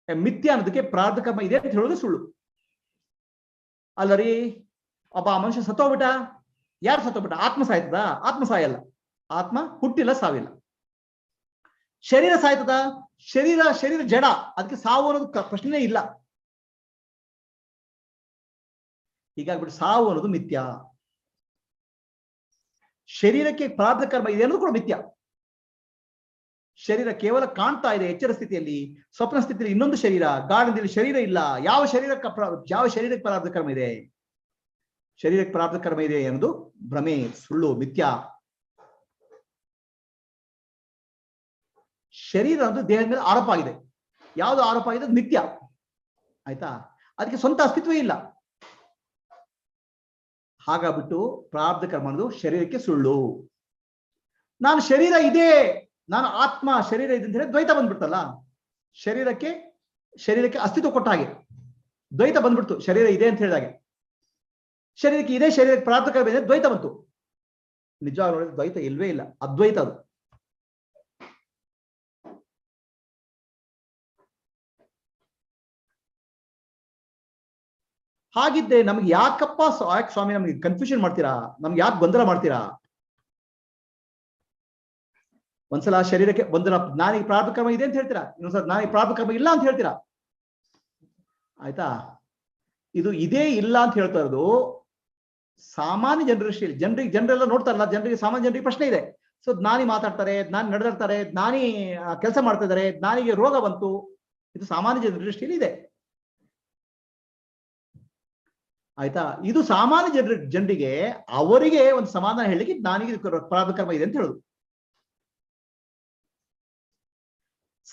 ಮಿಥ್ಯ ಅನ್ನೋದಕ್ಕೆ ಪ್ರಾರಬ್ಧ ಕರ್ಮ ಇದೆ ಅಂತ ಹೇಳೋದು ಸುಳ್ಳು. ಅಲ್ಲರಿ, ಒಬ್ಬ ಮನುಷ್ಯ ಸತ್ತೋಗ್ಬಿಟ್ಟ, ಯಾರು ಸತ್ತೋಗ್ಬಿಟ್ಟ? ಆತ್ಮ ಸಾಯ್ತದ? ಆತ್ಮ ಸಾಯಲ್ಲ, ಆತ್ಮ ಹುಟ್ಟಿಲ್ಲ, ಸಾವಿಲ್ಲ. ಶರೀರ ಸಾಯ್ತದ? ಶರೀರ ಜಡ, ಅದಕ್ಕೆ ಸಾವು ಅನ್ನೋದು ಪ್ರಶ್ನೆ ಇಲ್ಲ. ಹೀಗಾಗ್ಬಿಟ್ಟು ಸಾವು ಅನ್ನೋದು ಮಿಥ್ಯ. ಶರೀರಕ್ಕೆ ಪ್ರಾರಬ್ಧ ಕರ್ಮ ಇದೆ ಅನ್ನೋದು ಕೂಡ ಮಿಥ್ಯ. ಶರೀರ ಕೇವಲ ಕಾಣ್ತಾ ಇದೆ ಎಚ್ಚರ ಸ್ಥಿತಿಯಲ್ಲಿ, ಸ್ವಪ್ನ ಸ್ಥಿತಿಯಲ್ಲಿ ಇನ್ನೊಂದು ಶರೀರ, ಗಾಢದಲ್ಲಿ ಶರೀರ ಇಲ್ಲ. ಯಾವ ಶರೀರಕ್ಕೆ ಪ್ರಾರಬ್ಧ ಕರ್ಮ ಇದೆ? ಶರೀರಕ್ಕೆ ಪ್ರಾರಬ್ಧ ಕರ್ಮ ಇದೆ ಅನ್ನೋದು ಭ್ರಮೆ, ಸುಳ್ಳು, ಮಿಥ್ಯ. ಶರೀರ ಅನ್ನೋದು ದೇಹದ ಮೇಲೆ ಆರೋಪ ಆಗಿದೆ. ಯಾವುದು ಆರೋಪ ಆಗಿದೆ? ಮಿಥ್ಯ, ಆಯ್ತಾ? ಅದಕ್ಕೆ ಸ್ವಂತ ಅಸ್ತಿತ್ವ ಇಲ್ಲ. ಹಾಗಾಗ್ಬಿಟ್ಟು ಪ್ರಾರಬ್ಧ ಕರ್ಮ ಅನ್ನೋದು ಶರೀರಕ್ಕೆ ಸುಳ್ಳು. ನಾನು ಶರೀರ ಇದೆ, ನಾನು ಆತ್ಮ, ಶರೀರ ಇದೆ ಅಂತ ಹೇಳಿ ದ್ವೈತ ಬಂದ್ಬಿಡ್ತಲ್ಲ. ಶರೀರಕ್ಕೆ ಅಸ್ತಿತ್ವ ಕೊಟ್ಟ ಹಾಗೆ ದ್ವೈತ ಬಂದ್ಬಿಡ್ತು. ಶರೀರ ಇದೆ ಅಂತ ಹೇಳಿದಾಗೆ ಶರೀರಕ್ಕೆ ಇದೆ, ಶರೀರಕ್ಕೆ ಪ್ರಾರಬ್ಧ ಕರ್ಮ ಇದೆ, ದ್ವೈತ ಬಂತು. ನಿಜವಾಗ್ಲೂ ನೋಡಿದ್ರೆ ದ್ವೈತ ಇಲ್ವೇ ಇಲ್ಲ, ಅದ್ವೈತ ಅದು. ಹಾಗಿದ್ದೆ ನಮ್ಗೆ ಯಾಕಪ್ಪ ಸ್ವಾಮಿ ನಮ್ಗೆ ಕನ್ಫ್ಯೂಷನ್ ಮಾಡ್ತೀರಾ? ನಮ್ಗೆ ಯಾಕೆ ಗೊಂದಲ ಮಾಡ್ತೀರಾ? ಒಂದ್ಸಲ ಶರೀರಕ್ಕೆ ಗೊಂದಲ, ನಾನೀಗ ಪ್ರಾರಬ್ಧ ಕರ್ಮ ಇದೆ ಅಂತ ಹೇಳ್ತೀರಾ, ಇನ್ನೊಂದ್ಸಲ ನಾನೀಗ ಪ್ರಾರಬ್ಧ ಕರ್ಮ ಇಲ್ಲ ಅಂತ ಹೇಳ್ತೀರಾ, ಆಯ್ತಾ? ಇದು ಇದೇ ಇಲ್ಲ ಅಂತ ಹೇಳ್ತಾ ಇರೋದು ಸಾಮಾನ್ಯ ಜನರ ದೃಷ್ಟಿಯಲ್ಲಿ. ಜನರೆಲ್ಲ ನೋಡ್ತಾರಲ್ಲ, ಸಾಮಾನ್ಯ ಜನರಿಗೆ ಪ್ರಶ್ನೆ ಇದೆ. ಸೊ ಜ್ಞಾನಿ ಮಾತಾಡ್ತಾರೆ, ಜ್ಞಾನಿ ನಡೆದಾಡ್ತಾರೆ, ಜ್ಞಾನಿ ಕೆಲಸ ಮಾಡ್ತಾ ಇದ್ದಾರೆ, ಜ್ಞಾನಿಗೆ ರೋಗ ಬಂತು, ಇದು ಸಾಮಾನ್ಯ ಜನರ ದೃಷ್ಟಿಯಲ್ಲಿ ಇದೆ, ಆಯ್ತಾ? ಇದು ಸಾಮಾನ್ಯ ಜನರಿಗೆ ಅವರಿಗೆ ಒಂದು ಸಮಾಧಾನ ಹೇಳಲಿಕ್ಕೆ ಜ್ಞಾನಿಗೆ ಪ್ರಾರಬ್ಧ ಕರ್ಮ ಇದೆ ಅಂತ ಹೇಳುದು.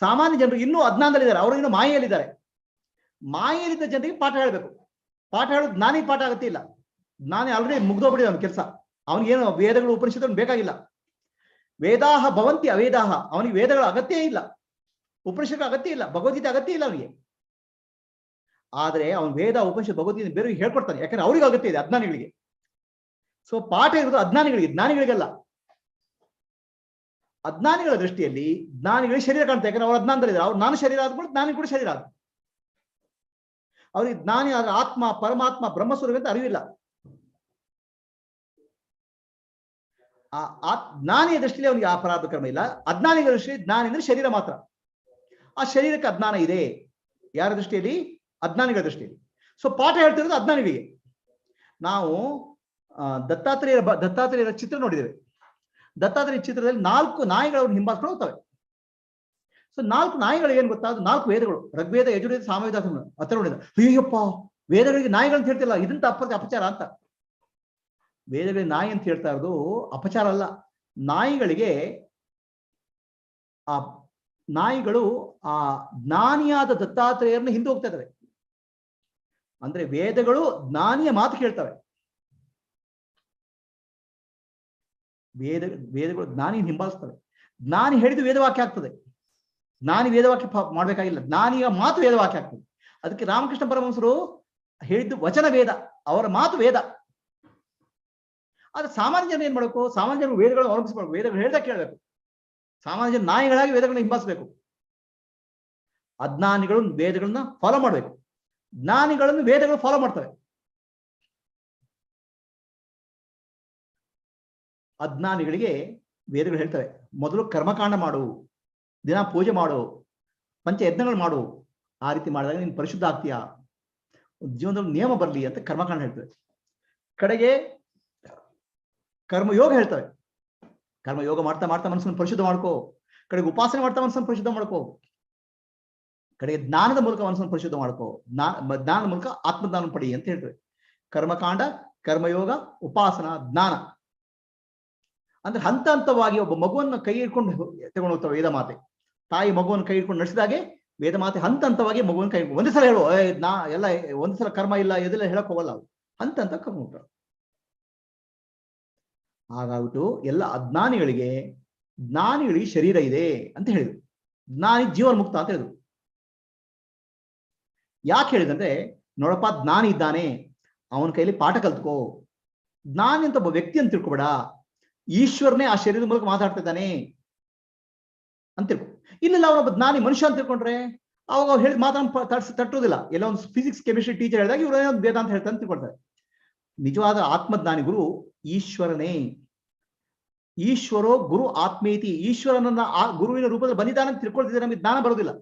ಸಾಮಾನ್ಯ ಜನರು ಇನ್ನೂ ಅಜ್ಞಾನದಲ್ಲಿದ್ದಾರೆ, ಅವರು ಇನ್ನೂ ಮಾಯೆಯಲ್ಲಿದ್ದಾರೆ. ಮಾಯೆಯಲ್ಲಿದ್ದ ಜನರಿಗೆ ಪಾಠ ಹೇಳಬೇಕು. ಪಾಠ ಹೇಳೋದು ಜ್ಞಾನಿಗೆ ಪಾಠ ಆಗತ್ತೆ ಇಲ್ಲ. ಜ್ಞಾನಿ ಆಲ್ರೆಡಿ ಮುಗ್ದೋಗ್ಬಿಟ್ಟಿದೆ ಅವನ ಕೆಲಸ. ಅವನಿಗೇನು ವೇದಗಳು ಉಪನಿಷತ್ತು ಬೇಕಾಗಿಲ್ಲ. ವೇದಾಹ ಭವಂತಿ ಅವೇದಾಹ, ಅವನಿಗೆ ವೇದಗಳ ಅಗತ್ಯ ಇಲ್ಲ, ಉಪನಿಷತ್ತು ಅಗತ್ಯ ಇಲ್ಲ, ಭಗವದ್ಗೀತೆ ಅಗತ್ಯ ಇಲ್ಲ ಅವನಿಗೆ. ಆದ್ರೆ ಅವನು ವೇದ ಉಪನಿಷತ್ ಭಗವದ್ಗೀತೆ ಬೇರೆ ಹೇಳ್ಕೊಡ್ತಾನೆ, ಯಾಕಂದ್ರೆ ಅವ್ರಿಗೆ ಅಗತ್ಯ ಇದೆ, ಅಜ್ಞಾನಿಗಳಿಗೆ. ಸೊ ಪಾಠ ಇರೋದು ಅಜ್ಞಾನಿಗಳಿಗೆ, ಜ್ಞಾನಿಗಳಿಗೆಲ್ಲ. ಅಜ್ಞಾನಿಗಳ ದೃಷ್ಟಿಯಲ್ಲಿ ಜ್ಞಾನಿಗಳಿಗೆ ಶರೀರ ಕಾಣ್ತಾರೆ, ಯಾಕಂದ್ರೆ ಅವ್ರು ಅಜ್ಞಾನದಲ್ಲಿದ್ದಾರೆ. ಅವ್ರು ನಾನು ಶರೀರ ಆದ್ಮೇಲೆ ಜ್ಞಾನಿ ಕೂಡ ಶರೀರ ಆದ. ಅವ್ರಿಗೆ ಜ್ಞಾನಿ ಆದ್ರೆ ಆತ್ಮ, ಪರಮಾತ್ಮ, ಬ್ರಹ್ಮಸ್ವರೂಪ ಅಂತ ಅರಿವಿಲ್ಲ. ಜ್ಞಾನಿಯ ದೃಷ್ಟಿಯಲ್ಲಿ ಅವನಿಗೆ ಆ ಪ್ರಾರಬ್ಧ ಕರ್ಮ ಇಲ್ಲ. ಅಜ್ಞಾನಿಗಳ ದೃಷ್ಟಿಯಲ್ಲಿ ಜ್ಞಾನಿ ಅಂದ್ರೆ ಶರೀರ ಮಾತ್ರ. ಆ ಶರೀರಕ್ಕೆ ಅಜ್ಞಾನ ಇದೆ. ಯಾರ ದೃಷ್ಟಿಯಲ್ಲಿ? ಅಜ್ಞಾನಿಗಳ ದೃಷ್ಟಿಯಲ್ಲಿ. ಸೊ ಪಾಠ ಹೇಳ್ತಿರೋದು ಅಜ್ಞಾನಿಗಳಿಗೆ. ನಾವು ದತ್ತಾತ್ರೇಯರ ಚಿತ್ರ ನೋಡಿದ್ದೇವೆ. ದತ್ತಾತ್ರೇಯ ಚಿತ್ರದಲ್ಲಿ 4 ನಾಯಿಗಳನ್ನು ಹಿಂಬಾಲಿಸ್ಕೊಂಡು ಹೋಗ್ತವೆ. ಸೊ 4 ನಾಯಿಗಳು ಏನ್ ಗೊತ್ತಾ? ಅದು 4 ವೇದಗಳು: ಋಗ್ವೇದ, ಯಜುರ್ವೇದ, ಸಾಮವೇದ, ಅಥರ್ವವೇದ. ಅಯ್ಯಪ್ಪ, ವೇದಗಳಿಗೆ ನಾಯಿಗಳಂತ ಹೇಳ್ತಿಲ್ಲ, ಇದಂತ ಅಪಚಾರ ಅಂತ. ವೇದಗಳಿಗೆ ನಾಯಿ ಅಂತ ಹೇಳ್ತಾ ಇರೋದು ಅಪಚಾರ ಅಲ್ಲ. ನಾಯಿಗಳಿಗೆ ನಾಯಿಗಳು ಆ ಜ್ಞಾನಿಯಾದ ದತ್ತಾತ್ರೇಯರನ್ನ ಹಿಂದೆ ಹೋಗ್ತಾ ಇದ್ದಾವೆ. ಅಂದ್ರೆ ವೇದಗಳು ಜ್ಞಾನಿಯ ಮಾತು ಕೇಳ್ತವೆ. ವೇದಗಳು ಜ್ಞಾನಿ ಹಿಂಬಾಲಿಸ್ತವೆ. ಜ್ಞಾನಿ ಹೇಳಿದ ವೇದವಾಕ್ಯ ಆಗ್ತದೆ. ಜ್ಞಾನಿ ವೇದವಾಕ್ಯ ಮಾಡ್ಬೇಕಾಗಿಲ್ಲ, ಜ್ಞಾನಿಯ ಮಾತು ವೇದವಾಕ್ಯ ಆಗ್ತದೆ. ಅದಕ್ಕೆ ರಾಮಕೃಷ್ಣ ಪರಮಹಂಸರು ಹೇಳಿದ್ದು ವಚನ ವೇದ, ಅವರ ಮಾತು ವೇದ. ಆದ್ರೆ ಸಾಮಾನ್ಯ ಜನ ಏನ್ ಮಾಡಬೇಕು? ಸಾಮಾನ್ಯ ಜನರು ವೇದಗಳನ್ನು ಅವಲಂಬಿಸಬೇಕು, ವೇದಗಳು ಹೇಳ್ದಾಗ ಕೇಳಬೇಕು. ಸಾಮಾನ್ಯ ಜನ ನಾಯಿಗಳಾಗಿ ವೇದಗಳನ್ನ ಹಿಂಬಾಲಿಸಬೇಕು. ಅಜ್ಞಾನಿಗಳು ವೇದಗಳನ್ನ ಫಾಲೋ ಮಾಡಬೇಕು, ಜ್ಞಾನಿಗಳನ್ನು ವೇದಗಳು ಫಾಲೋ ಮಾಡ್ತವೆ. ಅಜ್ಞಾನಿಗಳಿಗೆ ವೇದಗಳು ಹೇಳ್ತವೆ, ಮೊದಲು ಕರ್ಮಕಾಂಡ ಮಾಡು, ದಿನ ಪೂಜೆ ಮಾಡು, ಪಂಚಯಜ್ಞಗಳು ಮಾಡು. ಆ ರೀತಿ ಮಾಡಿದಾಗ ನೀನು ಪರಿಶುದ್ಧ ಆಗ್ತೀಯಾ, ಜೀವನದಲ್ಲಿ ನಿಯಮ ಬರಲಿ ಅಂತ ಕರ್ಮಕಾಂಡ ಹೇಳ್ತವೆ. ಕಡೆಗೆ ಕರ್ಮಯೋಗ ಹೇಳ್ತವೆ. ಕರ್ಮಯೋಗ ಮಾಡ್ತಾ ಮಾಡ್ತಾ ಮನಸ್ಸನ್ನು ಪರಿಶುದ್ಧ ಮಾಡ್ಕೋ. ಕಡೆಗೆ ಉಪಾಸನೆ ಮಾಡ್ತಾ ಮನಸ್ಸನ್ನು ಪರಿಶುದ್ಧ ಮಾಡ್ಕೋ. ಕಡೆಗೆ ಜ್ಞಾನದ ಮೂಲಕ ಮನಸ್ಸನ್ನು ಪರಿಶುದ್ಧ ಮಾಡ್ಕೋ. ಜ್ಞಾನದ ಮೂಲಕ ಆತ್ಮಜ್ಞಾನ ಪಡಿ ಅಂತ ಹೇಳ್ತವೆ. ಕರ್ಮಕಾಂಡ, ಕರ್ಮಯೋಗ, ಉಪಾಸನ, ಜ್ಞಾನ ಅಂದ್ರೆ ಹಂತ ಹಂತವಾಗಿ ಒಬ್ಬ ಮಗುವನ್ನು ಕೈ ಹಿಡ್ಕೊಂಡು ತಗೊಂಡು ಹೋಗ್ತವೆ ವೇದ ಮಾತೆ. ತಾಯಿ ಮಗುವನ್ನು ಕೈ ಹಿಡ್ಕೊಂಡು ನಡೆಸಿದಾಗೆ ವೇದ ಮಾತೆ ಹಂತ ಹಂತವಾಗಿ ಮಗುವನ್ನು ಕೈ ಹಿಡ್ಕೊಂಡು ಒಂದೇ ಸಲ ಹೇಳು ಎಲ್ಲ ಒಂದೇ ಸಲ ಕರ್ಮ ಇಲ್ಲ ಇದೆಲ್ಲ ಹೇಳಕ್ ಹೋಗಲ್ಲ. ಹಂತ ಹಂತ ಕರ್ಮ ಹೋಗ್ತಾರೆ. ಹಾಗಾಗ್ಬಿಟ್ಟು ಎಲ್ಲ ಅಜ್ಞಾನಿಗಳಿಗೆ ಶರೀರ ಇದೆ ಅಂತ ಹೇಳಿದ್ರು. ಜ್ಞಾನಿ ಜೀವನ ಮುಕ್ತ ಅಂತ ಹೇಳಿದ್ರು. ಯಾಕೆ ಹೇಳಿದಂದ್ರೆ, ನೋಡಪ್ಪ ಜ್ಞಾನಿ ಇದ್ದಾನೆ, ಅವನ ಕೈಲಿ ಪಾಠ ಕಲ್ತ್ಕೋ. ಜ್ಞಾನಿ ಅಂತ ಒಬ್ಬ ವ್ಯಕ್ತಿ ಅಂತ ತಿಳ್ಕೊಬೇಡ, ಈಶ್ವರನೇ ಆ ಶರೀರದ ಮೂಲಕ ಮಾತಾಡ್ತಾ ಇದ್ದಾನೆ ಅಂತ ತಿಳ್ಕೊ. ಇಲ್ಲ ಅವನೊಬ್ಬ ಜ್ಞಾನಿ ಮನುಷ್ಯ ಅಂತ ತಿಳ್ಕೊಂಡ್ರೆ ಅವಾಗ ಅವ್ರು ಹೇಳಿದ ಮಾತನ್ನು ತಟ್ಟೋದಿಲ್ಲ. ಎಲ್ಲ ಒಂದು ಫಿಸಿಕ್ಸ್ ಕೆಮಿಸ್ಟ್ರಿ ಟೀಚರ್ ಹೇಳಿದಾಗ ಇವರು ಏನೋ ವೇದ ಅಂತ ಹೇಳ್ತಾರೆ ಅಂತ ತಿಳ್ಕೊಳ್ತಾರೆ. ನಿಜವಾದ ಆತ್ಮಜ್ಞಾನಿ ಗುರು ಈಶ್ವರನೇ. ಈಶ್ವರೋ ಗುರು ಆತ್ಮೇತಿ. ಈಶ್ವರನನ್ನ ಆ ಗುರುವಿನ ರೂಪದಲ್ಲಿ ಬಂದಿದ್ದಾನೆ ಅಂತ ತಿಳ್ಕೊಳ್ತಿದ್ರೆ ನಮಗೆ ಜ್ಞಾನ ಬರೋದಿಲ್ಲ.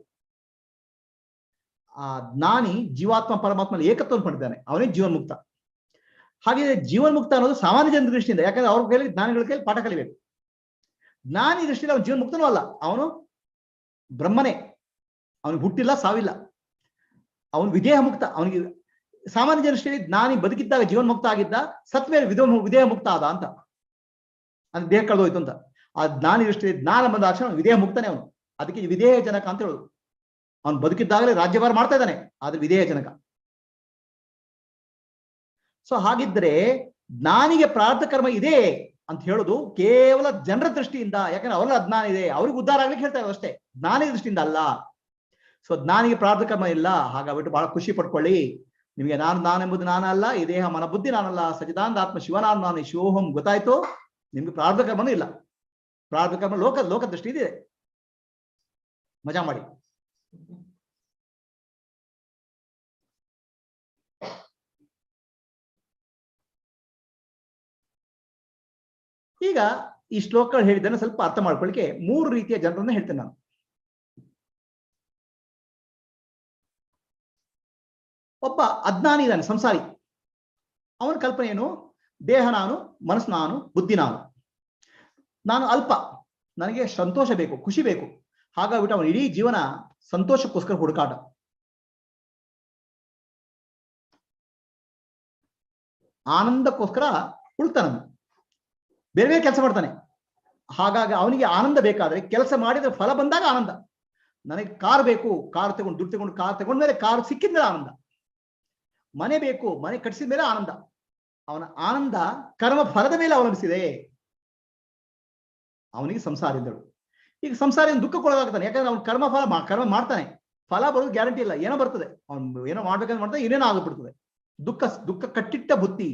ಆ ಜ್ಞಾನಿ ಜೀವಾತ್ಮ ಪರಮಾತ್ಮನ ಏಕತ್ವವನ್ನು ಪಡೆದಿದ್ದಾನೆ, ಅವನೇ ಜೀವನ್ ಮುಕ್ತ. ಹಾಗೆ ಜೀವನ್ ಮುಕ್ತ ಅನ್ನೋದು ಸಾಮಾನ್ಯ ಜನರ ದೃಷ್ಟಿಯಿಂದ, ಯಾಕಂದ್ರೆ ಅವ್ರ ಕೈಲಿ ಜ್ಞಾನಿಗಳ ಕೈಲಿ ಪಾಠ ಕಲಿಬೇಕು. ಜ್ಞಾನಿ ದೃಷ್ಟಿಯಲ್ಲಿ ಅವನು ಜೀವನ್ ಮುಕ್ತನೂ ಅಲ್ಲ, ಅವನು ಬ್ರಹ್ಮನೇ. ಅವನಿಗೆ ಹುಟ್ಟಿಲ್ಲ, ಸಾವಿಲ್ಲ, ಅವನು ವಿದೇಹ ಮುಕ್ತ. ಅವನಿಗೆ ಸಾಮಾನ್ಯ ಜನ ದೃಷ್ಟಿಯಲ್ಲಿ ಜ್ಞಾನಿ ಬದುಕಿದ್ದಾಗ ಜೀವನ್ ಮುಕ್ತ ಆಗಿದ್ದ, ಸತ್ಮೇಲೆ ವಿದೇಹ ಮುಕ್ತ ಆದ ಅಂತ, ಅಂದ್ರೆ ದೇಹ ಕಳೆದೋಯ್ತು ಅಂತ. ಆ ಜ್ಞಾನಿ ದೃಷ್ಟಿಯಲ್ಲಿ ಜ್ಞಾನ ಬಂದ ಅಕ್ಷರ ವಿದೇಹ ಮುಕ್ತನೇ ಅವನು. ಅದಕ್ಕೆ ವಿದೇಹ ಜನಕ ಅಂತ ಹೇಳೋದು. ಅವನು ಬದುಕಿದ್ದಾಗಲೇ ರಾಜ್ಯಭಾರ ಮಾಡ್ತಾ ಇದ್ದಾನೆ, ಆದ್ರೆ ವಿದೇಹ ಜನಕ. ಸೊ ಹಾಗಿದ್ರೆ ಜ್ಞಾನಿಗೆ ಪ್ರಾರಬ್ಧ ಕರ್ಮ ಇದೆ ಅಂತ ಹೇಳೋದು ಕೇವಲ ಜನರ ದೃಷ್ಟಿಯಿಂದ, ಯಾಕಂದ್ರೆ ಅವರ ಅಜ್ಞಾನ ಇದೆ, ಅವ್ರಿಗೆ ಉದ್ಧಾರ ಆಗ್ಲಿಕ್ಕೆ ಹೇಳ್ತಾ ಇರೋದು ಅಷ್ಟೇ, ಜ್ಞಾನಿಯ ದೃಷ್ಟಿಯಿಂದ ಅಲ್ಲ. ಸೊ ಜ್ಞಾನಿಗೆ ಪ್ರಾರಬ್ಧ ಕರ್ಮ ಇಲ್ಲ. ಹಾಗಾಗ್ಬಿಟ್ಟು ಬಹಳ ಖುಷಿ ಪಡ್ಕೊಳ್ಳಿ. ನಿಮಗೆ ನಾನೆಂಬುದು ನಾನಲ್ಲ, ಈ ದೇಹ ಮನ ಬುದ್ಧಿ ನಾನಲ್ಲ, ಸಚಿದಾನಂದ ಆತ್ಮ ಶಿವನಾನು ಶಿವೋಹಂ ಗೊತ್ತಾಯ್ತು. ನಿಮ್ಗೆ ಪ್ರಾರಬ್ಧ ಕರ್ಮನೂ ಇಲ್ಲ. ಪ್ರಾರಬ್ಧ ಕರ್ಮ ಲೋಕ ದೃಷ್ಟಿ ಇದೆ. ಮಜಾ ಮಾಡಿ. ಈಗ ಈ ಶ್ಲೋಕಗಳು ಹೇಳಿದ್ದನ್ನು ಸ್ವಲ್ಪ ಅರ್ಥ ಮಾಡ್ಕೊಳ್ಳಿಕ್ಕೆ 3 ರೀತಿಯ ಜನರನ್ನ ಹೇಳ್ತೇನೆ ನಾನು. ಒಬ್ಬ ಅಜ್ಞಾನಿ ಇದ್ದಾನೆ, ಸಂಸಾರಿ. ಅವನ ಕಲ್ಪನೆ ಏನು? ದೇಹ ನಾನು, ಮನಸ್ಸು ನಾನು, ಬುದ್ಧಿ ನಾನು ಅಲ್ಪ, ನನಗೆ ಸಂತೋಷ ಬೇಕು, ಖುಷಿ ಬೇಕು. ಹಾಗಾಗ್ಬಿಟ್ಟು ಅವನ ಇಡೀ ಜೀವನ ಸಂತೋಷಕ್ಕೋಸ್ಕರ ಹುಡುಕಾಟ. ಆನಂದಕ್ಕೋಸ್ಕರ ಹುಡುಕ್ತಾನೆ, ಬೇರೆ ಬೇರೆ ಕೆಲಸ ಮಾಡ್ತಾನೆ. ಹಾಗಾಗಿ ಅವನಿಗೆ ಆನಂದ ಬೇಕಾದ್ರೆ ಕೆಲಸ ಮಾಡಿದ್ರೆ ಫಲ ಬಂದಾಗ ಆನಂದ. ನನಗೆ ಕಾರ್ ಬೇಕು, ಕಾರ್ ತಗೊಂಡು ದುಡ್ಡು ತಗೊಂಡು ಕಾರ್ ತಗೊಂಡ್ಮೇಲೆ ಕಾರ್ ಸಿಕ್ಕಿದ ಮೇಲೆ ಆನಂದ. ಮನೆ ಬೇಕು, ಮನೆ ಕಟ್ಟಿಸಿದ ಮೇಲೆ ಆನಂದ. ಅವನ ಆನಂದ ಕರ್ಮ ಫಲದ ಮೇಲೆ ಅವಲಂಬಿಸಿದೆ. ಅವನಿಗೆ ಸಂಸಾರದಿಂದಳು. ಈಗ ಸಂಸಾರ ದುಃಖಕ್ಕೊಳಗಾಗ್ತಾನೆ, ಯಾಕಂದ್ರೆ ಅವ್ನು ಕರ್ಮ ಮಾಡ್ತಾನೆ, ಫಲ ಬರೋದು ಗ್ಯಾರಂಟಿ ಇಲ್ಲ, ಏನೋ ಬರ್ತದೆ. ಅವ್ನು ಏನೋ ಮಾಡ್ಬೇಕಂತ ಮಾಡ್ತಾನೆ, ಏನೇನೋ ಆಗಬಿಡ್ತದೆ. ದುಃಖ ಕಟ್ಟಿಟ್ಟ ಬುದ್ಧಿ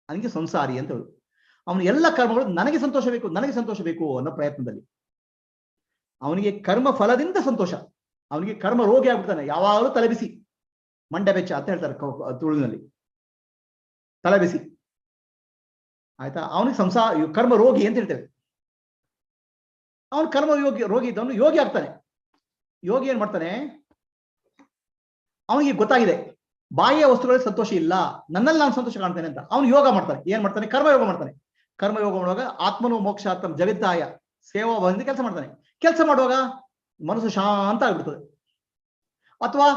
ಅವನಿಗೆ ಸಂಸಾರಿ ಅಂತ ಹೇಳುದು. ಅವನು ಎಲ್ಲ ಕರ್ಮಗಳು ನನಗೆ ಸಂತೋಷ ಬೇಕು ಅನ್ನೋ ಪ್ರಯತ್ನದಲ್ಲಿ ಅವನಿಗೆ ಕರ್ಮ ಫಲದಿಂದ ಸಂತೋಷ. ಅವನಿಗೆ ಕರ್ಮ ರೋಗಿ ಆಗ್ಬಿಡ್ತಾನೆ, ಯಾವಾಗಲೂ ತಲೆಬಿಸಿ, ಮಂಡ್ಯ ಬೆಚ್ಚ ಅಂತ ಹೇಳ್ತಾರೆ ತುಳುವಿನಲ್ಲಿ, ತಲೆಬಿಸಿ. ಆಯ್ತಾ. ಅವನಿಗೆ ಕರ್ಮ ರೋಗಿ ಅಂತ ಹೇಳ್ತೇವೆ. ಅವನು ಕರ್ಮ ರೋಗಿ ಇದ್ದವನು ಯೋಗಿ ಆಗ್ತಾನೆ. ಯೋಗಿ ಏನ್ ಮಾಡ್ತಾನೆ, ಅವನಿಗೆ ಗೊತ್ತಾಗಿದೆ ಬಾಹ್ಯ ವಸ್ತುಗಳಲ್ಲಿ ಸಂತೋಷ ಇಲ್ಲ, ನನ್ನಲ್ಲಿ ನಾನು ಸಂತೋಷ ಕಾಣ್ತೇನೆ ಅಂತ. ಅವನು ಯೋಗ ಮಾಡ್ತಾನೆ. ಏನ್ ಮಾಡ್ತಾನೆ? ಕರ್ಮಯೋಗ ಮಾಡ್ತಾನೆ. ಕರ್ಮಯೋಗ ಮಾಡುವಾಗ ಆತ್ಮನು ಮೋಕ್ಷಾರ್ಥಂ ಜಗತ್ತಾಯ ಸೇವಾ ಬಂದು ಕೆಲಸ ಮಾಡ್ತಾನೆ. ಕೆಲಸ ಮಾಡುವಾಗ ಮನಸ್ಸು ಶಾಂತ ಆಗ್ಬಿಡ್ತದೆ. ಅಥವಾ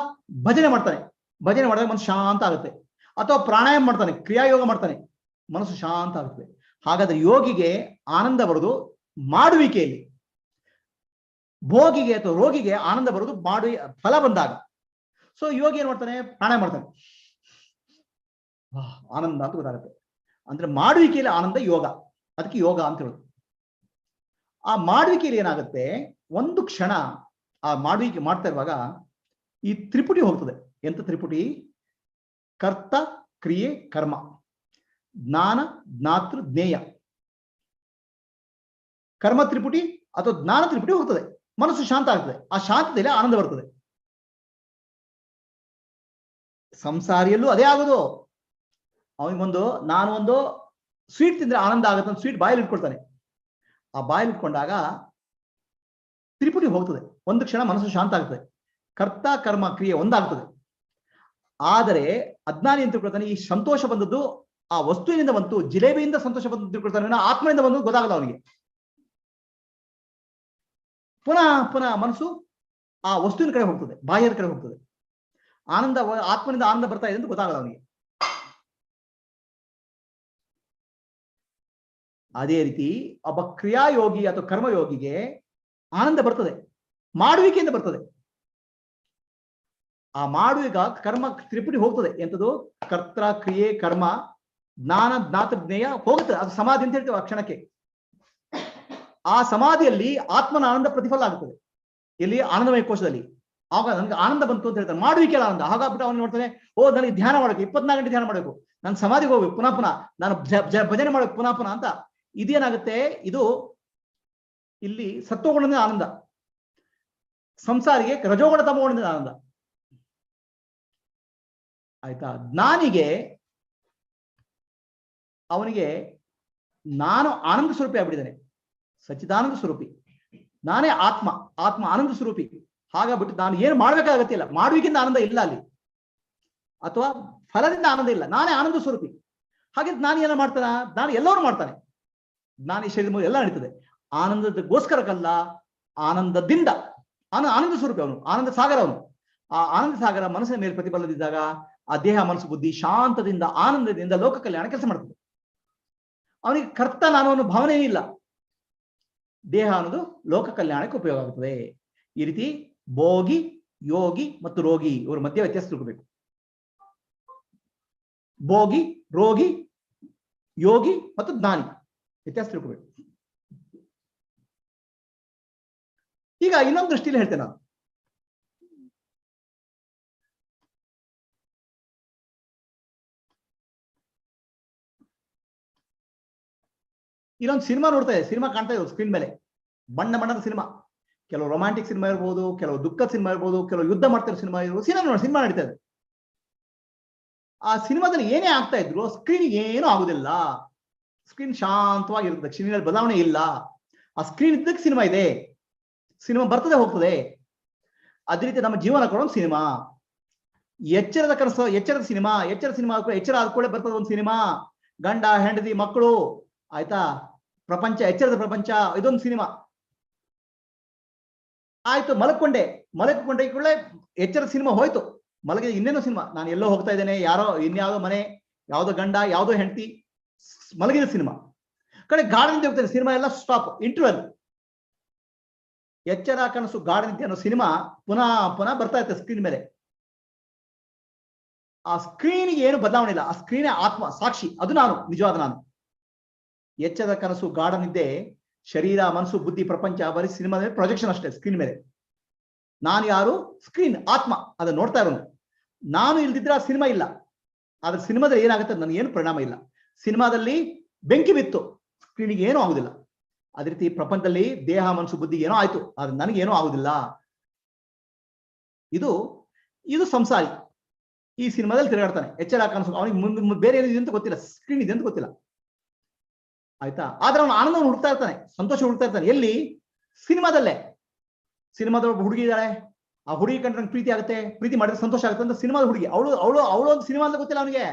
ಭಜನೆ ಮಾಡ್ತಾನೆ, ಭಜನೆ ಮಾಡಿದಾಗ ಮನಸ್ಸು ಶಾಂತ ಆಗುತ್ತೆ. ಅಥವಾ ಪ್ರಾಣಾಯಾಮ ಮಾಡ್ತಾನೆ, ಕ್ರಿಯಾಯೋಗ ಮಾಡ್ತಾನೆ, ಮನಸ್ಸು ಶಾಂತ ಆಗುತ್ತೆ. ಹಾಗಾದ್ರೆ ಯೋಗಿಗೆ ಆನಂದ ಬರೋದು ಮಾಡುವಿಕೆಯಲ್ಲಿ, ಭೋಗಿಗೆ ಅಥವಾ ರೋಗಿಗೆ ಆನಂದ ಬರೋದು ಫಲ ಬಂದಾಗ. ಸೊ ಯೋಗಿ ಏನ್ ಮಾಡ್ತಾನೆ? ಪ್ರಾಣಾಯಾಮ ಮಾಡ್ತಾನೆ, ಆನಂದ ಅಂತ ಗೊತ್ತಾಗುತ್ತೆ. ಅಂದ್ರೆ ಮಾಡುವಿಕೆಯಲ್ಲಿ ಆನಂದ ಯೋಗ, ಅದಕ್ಕೆ ಯೋಗ ಅಂತ ಹೇಳೋದು. ಆ ಮಾಡುವಿಕೆಯಲ್ಲಿ ಏನಾಗುತ್ತೆ, ಒಂದು ಕ್ಷಣ ಆ ಮಾಡುವಿಕೆ ಮಾಡ್ತಾ ಇರುವಾಗ ಈ ತ್ರಿಪುಟಿ ಹೋಗ್ತದೆ. ಎಂತ ತ್ರಿಪುಟಿ? ಕರ್ತ, ಕ್ರಿಯೆ, ಕರ್ಮ, ಜ್ಞಾನ, ಜ್ಞಾತೃ, ಜ್ಞೇಯ. ಕರ್ಮ ತ್ರಿಪುಟಿ ಅಥವಾ ಜ್ಞಾನ ತ್ರಿಪುಟಿ ಹೋಗ್ತದೆ. ಮನಸ್ಸು ಶಾಂತ ಆಗ್ತದೆ. ಆ ಶಾಂತದಲ್ಲಿ ಆನಂದ ಬರ್ತದೆ. ಸಂಸಾರಿಯಲ್ಲೂ ಅದೇ ಆಗೋದು. ನಾನು ಒಂದು ಸ್ವೀಟ್ ತಿಂದ್ರೆ ಆನಂದ ಆಗುತ್ತೆ ಅಂತ ಸ್ವೀಟ್ ಬಾಯಲ್ಲಿ ಇಟ್ಕೊಳ್ತಾನೆ. ಆ ಬಾಯಲ್ಲಿ ಇಟ್ಕೊಂಡಾಗ ತ್ರಿಪುಟಿ ಹೋಗ್ತದೆ. ಒಂದು ಕ್ಷಣ ಮನಸ್ಸು ಶಾಂತ ಆಗ್ತದೆ. ಕರ್ತ, ಕರ್ಮ, ಕ್ರಿಯೆ ಒಂದಾಗ್ತದೆ. ಆದರೆ ಅಜ್ಞಾನಿ ಅಂತ ತಿಳ್ಕೊಳ್ತಾನೆ ಈ ಸಂತೋಷ ಬಂದದ್ದು ಆ ವಸ್ತುವಿನಿಂದ ಬಂತು, ಜಿಲೇಬಿಯಿಂದ ಸಂತೋಷ ಬಂದು ತಿಳ್ಕೊಳ್ತಾನೆ, ಆತ್ಮನಿಂದ ಬಂದು ಗೊತ್ತಾಗಲ್ಲ ಅವನಿಗೆ. ಪುನಃ ಪುನಃ ಮನಸ್ಸು ಆ ವಸ್ತುವಿನ ಕಡೆ ಹೋಗ್ತದೆ, ಬಾಹ್ಯದ ಕಡೆ ಹೋಗ್ತದೆ. ಆನಂದ, ಆತ್ಮನಿಂದ ಆನಂದ ಬರ್ತಾ ಇದೆ ಅಂತ ಗೊತ್ತಾಗಲ್ಲ ಅವನಿಗೆ. ಅದೇ ರೀತಿ ಒಬ್ಬ ಕ್ರಿಯಾಯೋಗಿ ಅಥವಾ ಕರ್ಮಯೋಗಿಗೆ ಆನಂದ ಬರ್ತದೆ, ಮಾಡುವಿಕೆಯಿಂದ ಬರ್ತದೆ. ಆ ಮಾಡುವಿಗ ಕರ್ಮ ತ್ರಿಪುಟಿ ಹೋಗ್ತದೆ. ಎಂತದು? ಕರ್ತ, ಕ್ರಿಯೆ, ಕರ್ಮ, ಜ್ಞಾನ, ಜ್ಞಾತ, ಜ್ಞೇಯ ಹೋಗುತ್ತೆ. ಅದು ಸಮಾಧಿ ಅಂತ ಹೇಳ್ತೇವೆ ಆ ಕ್ಷಣಕ್ಕೆ. ಆ ಸಮಾಧಿಯಲ್ಲಿ ಆತ್ಮನ ಆನಂದ ಪ್ರತಿಫಲ ಆಗುತ್ತದೆ. ಇಲ್ಲಿ ಆನಂದಮಯ ಕೋಶದಲ್ಲಿ. ಆಗ ನನಗೆ ಆನಂದ ಬಂತು ಅಂತ ಹೇಳ್ತಾರೆ, ಮಾಡುವಿಕೆ ಆನಂದ. ಹಾಗಾಗ್ಬಿಟ್ಟು ಅವನು ನೋಡ್ತಾನೆ, ನನಗೆ ಧ್ಯಾನ ಮಾಡಬೇಕು, 24 ಗಂಟೆ ಧ್ಯಾನ ಮಾಡಬೇಕು, ನಾನು ಸಮಾಧಿಗೆ ಹೋಗ್ಬೇಕು ಪುನಃ ಪುನಃ, ನಾನು ಭಜನೆ ಮಾಡಬೇಕು ಪುನಃ ಪುನಃ ಅಂತ. ಇದೇನಾಗುತ್ತೆ? ಇದು ಇಲ್ಲಿ ಸತ್ವಗುಣದ ಆನಂದ, ಸಂಸಾರಿಗೆ ರಜೋಗುಣ ತಮೋಗುಣದ ಆನಂದ. ಆಯ್ತಾ? ಜ್ಞಾನಿಗೆ ಅವನಿಗೆ ನಾನು ಆನಂದ ಸ್ವರೂಪಿ ಆಗ್ಬಿಟ್ಟಿದ್ದೇನೆ, ಸಚ್ಚಿದಾನಂದ ಸ್ವರೂಪಿ, ನಾನೇ ಆತ್ಮ, ಆತ್ಮ ಆನಂದ ಸ್ವರೂಪಿ. ಹಾಗಾಗ್ಬಿಟ್ಟು ನಾನು ಏನು ಮಾಡ್ಬೇಕಾಗತ್ತಿಲ್ಲ, ಮಾಡುವಿಕೆಯಿಂದ ಆನಂದ ಇಲ್ಲ ಅಲ್ಲಿ, ಅಥವಾ ಫಲದಿಂದ ಆನಂದ ಇಲ್ಲ, ನಾನೇ ಆನಂದ ಸ್ವರೂಪಿ. ಹಾಗೆ ನಾನು ಏನ ಮಾಡ್ತಾನ? ನಾನು ಎಲ್ಲರೂ ಮಾಡ್ತಾನೆ. ಜ್ಞಾನಿ ಶರೀರ ಎಲ್ಲ ನಡೀತದೆ ಆನಂದಗೋಸ್ಕರಕ್ಕಲ್ಲ, ಆನಂದದಿಂದ. ಆನಂದ ಸ್ವರೂಪಿ ಅವನು, ಆನಂದ ಸಾಗರ ಅವನು. ಆ ಆನಂದ ಸಾಗರ ಮನಸ್ಸಿನ ಮೇಲೆ ಪ್ರತಿಫಲದಿದ್ದಾಗ ಆ ದೇಹ, ಮನಸ್ಸು, ಬುದ್ಧಿ ಶಾಂತದಿಂದ ಆನಂದದಿಂದ ಲೋಕ ಕಲ್ಯಾಣ ಕೆಲಸ ಮಾಡ್ತದೆ. ಅವನಿಗೆ ಕರ್ತ ನಾನು ಅನ್ನೋ ಭಾವನೆ ಇಲ್ಲ. ದೇಹ ಅನ್ನೋದು ಲೋಕ ಕಲ್ಯಾಣಕ್ಕೆ ಉಪಯೋಗ ಆಗುತ್ತದೆ. ಈ ರೀತಿ ಭೋಗಿ, ಯೋಗಿ ಮತ್ತು ರೋಗಿ ಇವರ ಮಧ್ಯೆ ವ್ಯತ್ಯಾಸ ತಿಳ್ಕೋಬೇಕು. ಭೋಗಿ, ರೋಗಿ, ಯೋಗಿ ಮತ್ತು ಜ್ಞಾನಿ ವ್ಯತ್ಯಾಸ ತಿಳ್ಕೋಬೇಕು. ಈಗ ಇನ್ನೊಂದು ದೃಷ್ಟಿಯಲ್ಲಿ ಹೇಳ್ತೇನೆ ನಾನು. ಇಲ್ಲೊಂದು ಸಿನಿಮಾ ನೋಡ್ತಾ ಇದೆ, ಸಿನಿಮಾ ಕಾಣ್ತಾ ಇದೆ ಸ್ಕ್ರೀನ್ ಮೇಲೆ, ಬಣ್ಣ ಬಣ್ಣದ ಸಿನಿಮಾ. ಕೆಲವು ರೊಮ್ಯಾಂಟಿಕ್ ಸಿನಿಮಾ ಇರ್ಬೋದು, ಕೆಲವು ದುಃಖದ ಸಿನಿಮಾ ಇರ್ಬೋದು, ಕೆಲವು ಯುದ್ಧ ಮಾಡ್ತಿರೋ ಸಿನಿಮಾ ಇರ್ಬೋದು. ಸಿನಿಮಾ ನಡೀತಾ ಇದೆ. ಆ ಸಿನಿಮಾದಲ್ಲಿ ಏನೇ ಆಗ್ತಾ ಇದ್ರು ಸ್ಕ್ರೀನ್ ಏನೂ ಆಗುದಿಲ್ಲ. ಸ್ಕ್ರೀನ್ ಶಾಂತವಾಗಿರ್ತದೆ, ಸ್ಕ್ರೀನಲ್ಲಿ ಬದಲಾವಣೆ ಇಲ್ಲ. ಆ ಸ್ಕ್ರೀನ್ ಇದ್ದಕ್ಕೆ ಸಿನಿಮಾ ಇದೆ, ಸಿನಿಮಾ ಬರ್ತದೆ ಹೋಗ್ತದೆ. ಅದೇ ರೀತಿ ನಮ್ಮ ಜೀವನ ಕೂಡ ಒಂದು ಸಿನಿಮಾ. ಎಚ್ಚರದ ಕನಸು, ಎಚ್ಚರದ ಸಿನಿಮಾ. ಎಚ್ಚರ ಆದ್ಕೊಳ್ಳೆ ಬರ್ತದೆ ಒಂದು ಸಿನಿಮಾ. ಗಂಡ, ಹೆಂಡತಿ, ಮಕ್ಕಳು, ಆಯ್ತಾ, ಪ್ರಪಂಚ, ಎಚ್ಚರದ ಪ್ರಪಂಚ, ಇದೊಂದು ಸಿನಿಮಾ. ಆಯ್ತು, ಮಲಕೊಂಡೆ ಕೂಡಲೇ ಎಚ್ಚರದ ಸಿನಿಮಾ ಹೋಯ್ತು. ಮಲಗಿದ ಇನ್ನೇನೋ ಸಿನಿಮಾ, ನಾನು ಎಲ್ಲೋ ಹೋಗ್ತಾ ಇದ್ದೇನೆ, ಯಾರೋ ಇನ್ಯಾವುದೋ ಮನೆ, ಯಾವುದೋ ಗಂಡ, ಯಾವುದೋ ಹೆಂಡತಿ, ಮಲಗಿದ ಸಿನಿಮಾ. ಕಡೆ ಗಾಢ ನಿದ್ದೆ ಹೋಗ್ತಾನೆ, ಸಿನಿಮಾ ಎಲ್ಲ ಸ್ಟಾಪ್, ಇಂಟರ್ವಲ್. ಎಚ್ಚರ ಕನಸು ಗಾಢ ನಿದ್ದೆ ಅನ್ನೋ ಸಿನಿಮಾ ಪುನಃ ಪುನಃ ಬರ್ತಾ ಇರ್ತದೆ ಸ್ಕ್ರೀನ್ ಮೇಲೆ. ಆ ಸ್ಕ್ರೀನ್ಗೆ ಏನು ಬದಲಾವಣೆ ಇಲ್ಲ. ಆ ಸ್ಕ್ರೀನೇ ಆತ್ಮ ಸಾಕ್ಷಿ, ಅದು ನಾನು, ನಿಜವಾದ ನಾನು. ಎಚ್ಚರದ ಕನಸು ಗಾಢ ನಿದ್ದೆ, ಶರೀರ, ಮನಸ್ಸು, ಬುದ್ಧಿ, ಪ್ರಪಂಚ ಬರೀ ಸಿನಿಮಾ ಮೇಲೆ ಪ್ರೊಜೆಕ್ಷನ್ ಅಷ್ಟೇ ಸ್ಕ್ರೀನ್ ಮೇಲೆ. ನಾನು ಯಾರು? ಸ್ಕ್ರೀನ್, ಆತ್ಮ, ಅದನ್ನ ನೋಡ್ತಾ ಇರೋನು. ನಾನು ಇಲ್ದಿದ್ರೆ ಆ ಸಿನಿಮಾ ಇಲ್ಲ. ಆದ್ರೆ ಸಿನಿಮಾದಲ್ಲಿ ಏನಾಗುತ್ತೆ ನನಗೆ ಏನು ಪರಿಣಾಮ ಇಲ್ಲ. ಸಿನಿಮಾದಲ್ಲಿ ಬೆಂಕಿ ಬಿತ್ತು, ಸ್ಕ್ರೀನಿಗೆ ಏನೂ ಆಗುದಿಲ್ಲ. ಅದೇ ರೀತಿ ಪ್ರಪಂಚದಲ್ಲಿ ದೇಹ, ಮನಸ್ಸು, ಬುದ್ಧಿಗೆ ಏನೋ ಆಯ್ತು, ಆದ್ರೆ ನನಗೇನೂ ಆಗುದಿಲ್ಲ. ಇದು ಸಂಸಾರಿ ಈ ಸಿನಿಮಾದಲ್ಲಿ ತಿರುಗಾಡ್ತಾನೆ. ಎಚ್ಚರ ಕನಸು, ಅವನಿಗೆ ಮುಂದೆ ಬೇರೆ ಏನಿದೆ ಅಂತ ಗೊತ್ತಿಲ್ಲ, ಸ್ಕ್ರೀನ್ ಇದೆ ಅಂತ ಗೊತ್ತಿಲ್ಲ. ಆಯ್ತಾ. ಆದ್ರೆ ಅವನು ಆನಂದವನ್ನು ಹುಡುಕ್ತಾ ಇರ್ತಾನೆ, ಸಂತೋಷ ಹುಡುಕ್ತಾ ಇರ್ತಾನೆ. ಎಲ್ಲಿ? ಸಿನಿಮಾದಲ್ಲೇ. ಸಿನಿಮಾದ ಹುಡುಗಿ ಇದ್ದಾಳೆ, ಆ ಹುಡುಗಿ ಕಂಡ್ರೆ ನಂಗೆ ಪ್ರೀತಿ ಆಗುತ್ತೆ, ಪ್ರೀತಿ ಮಾಡಿದ್ರೆ ಸಂತೋಷ ಆಗುತ್ತೆ ಅಂತ ಸಿನಿಮಾದ ಹುಡುಗಿ. ಅವಳು ಒಂದು ಸಿನಿಮಾ ಅಂತ ಗೊತ್ತಿಲ್ಲ ಅವನಿಗೆ.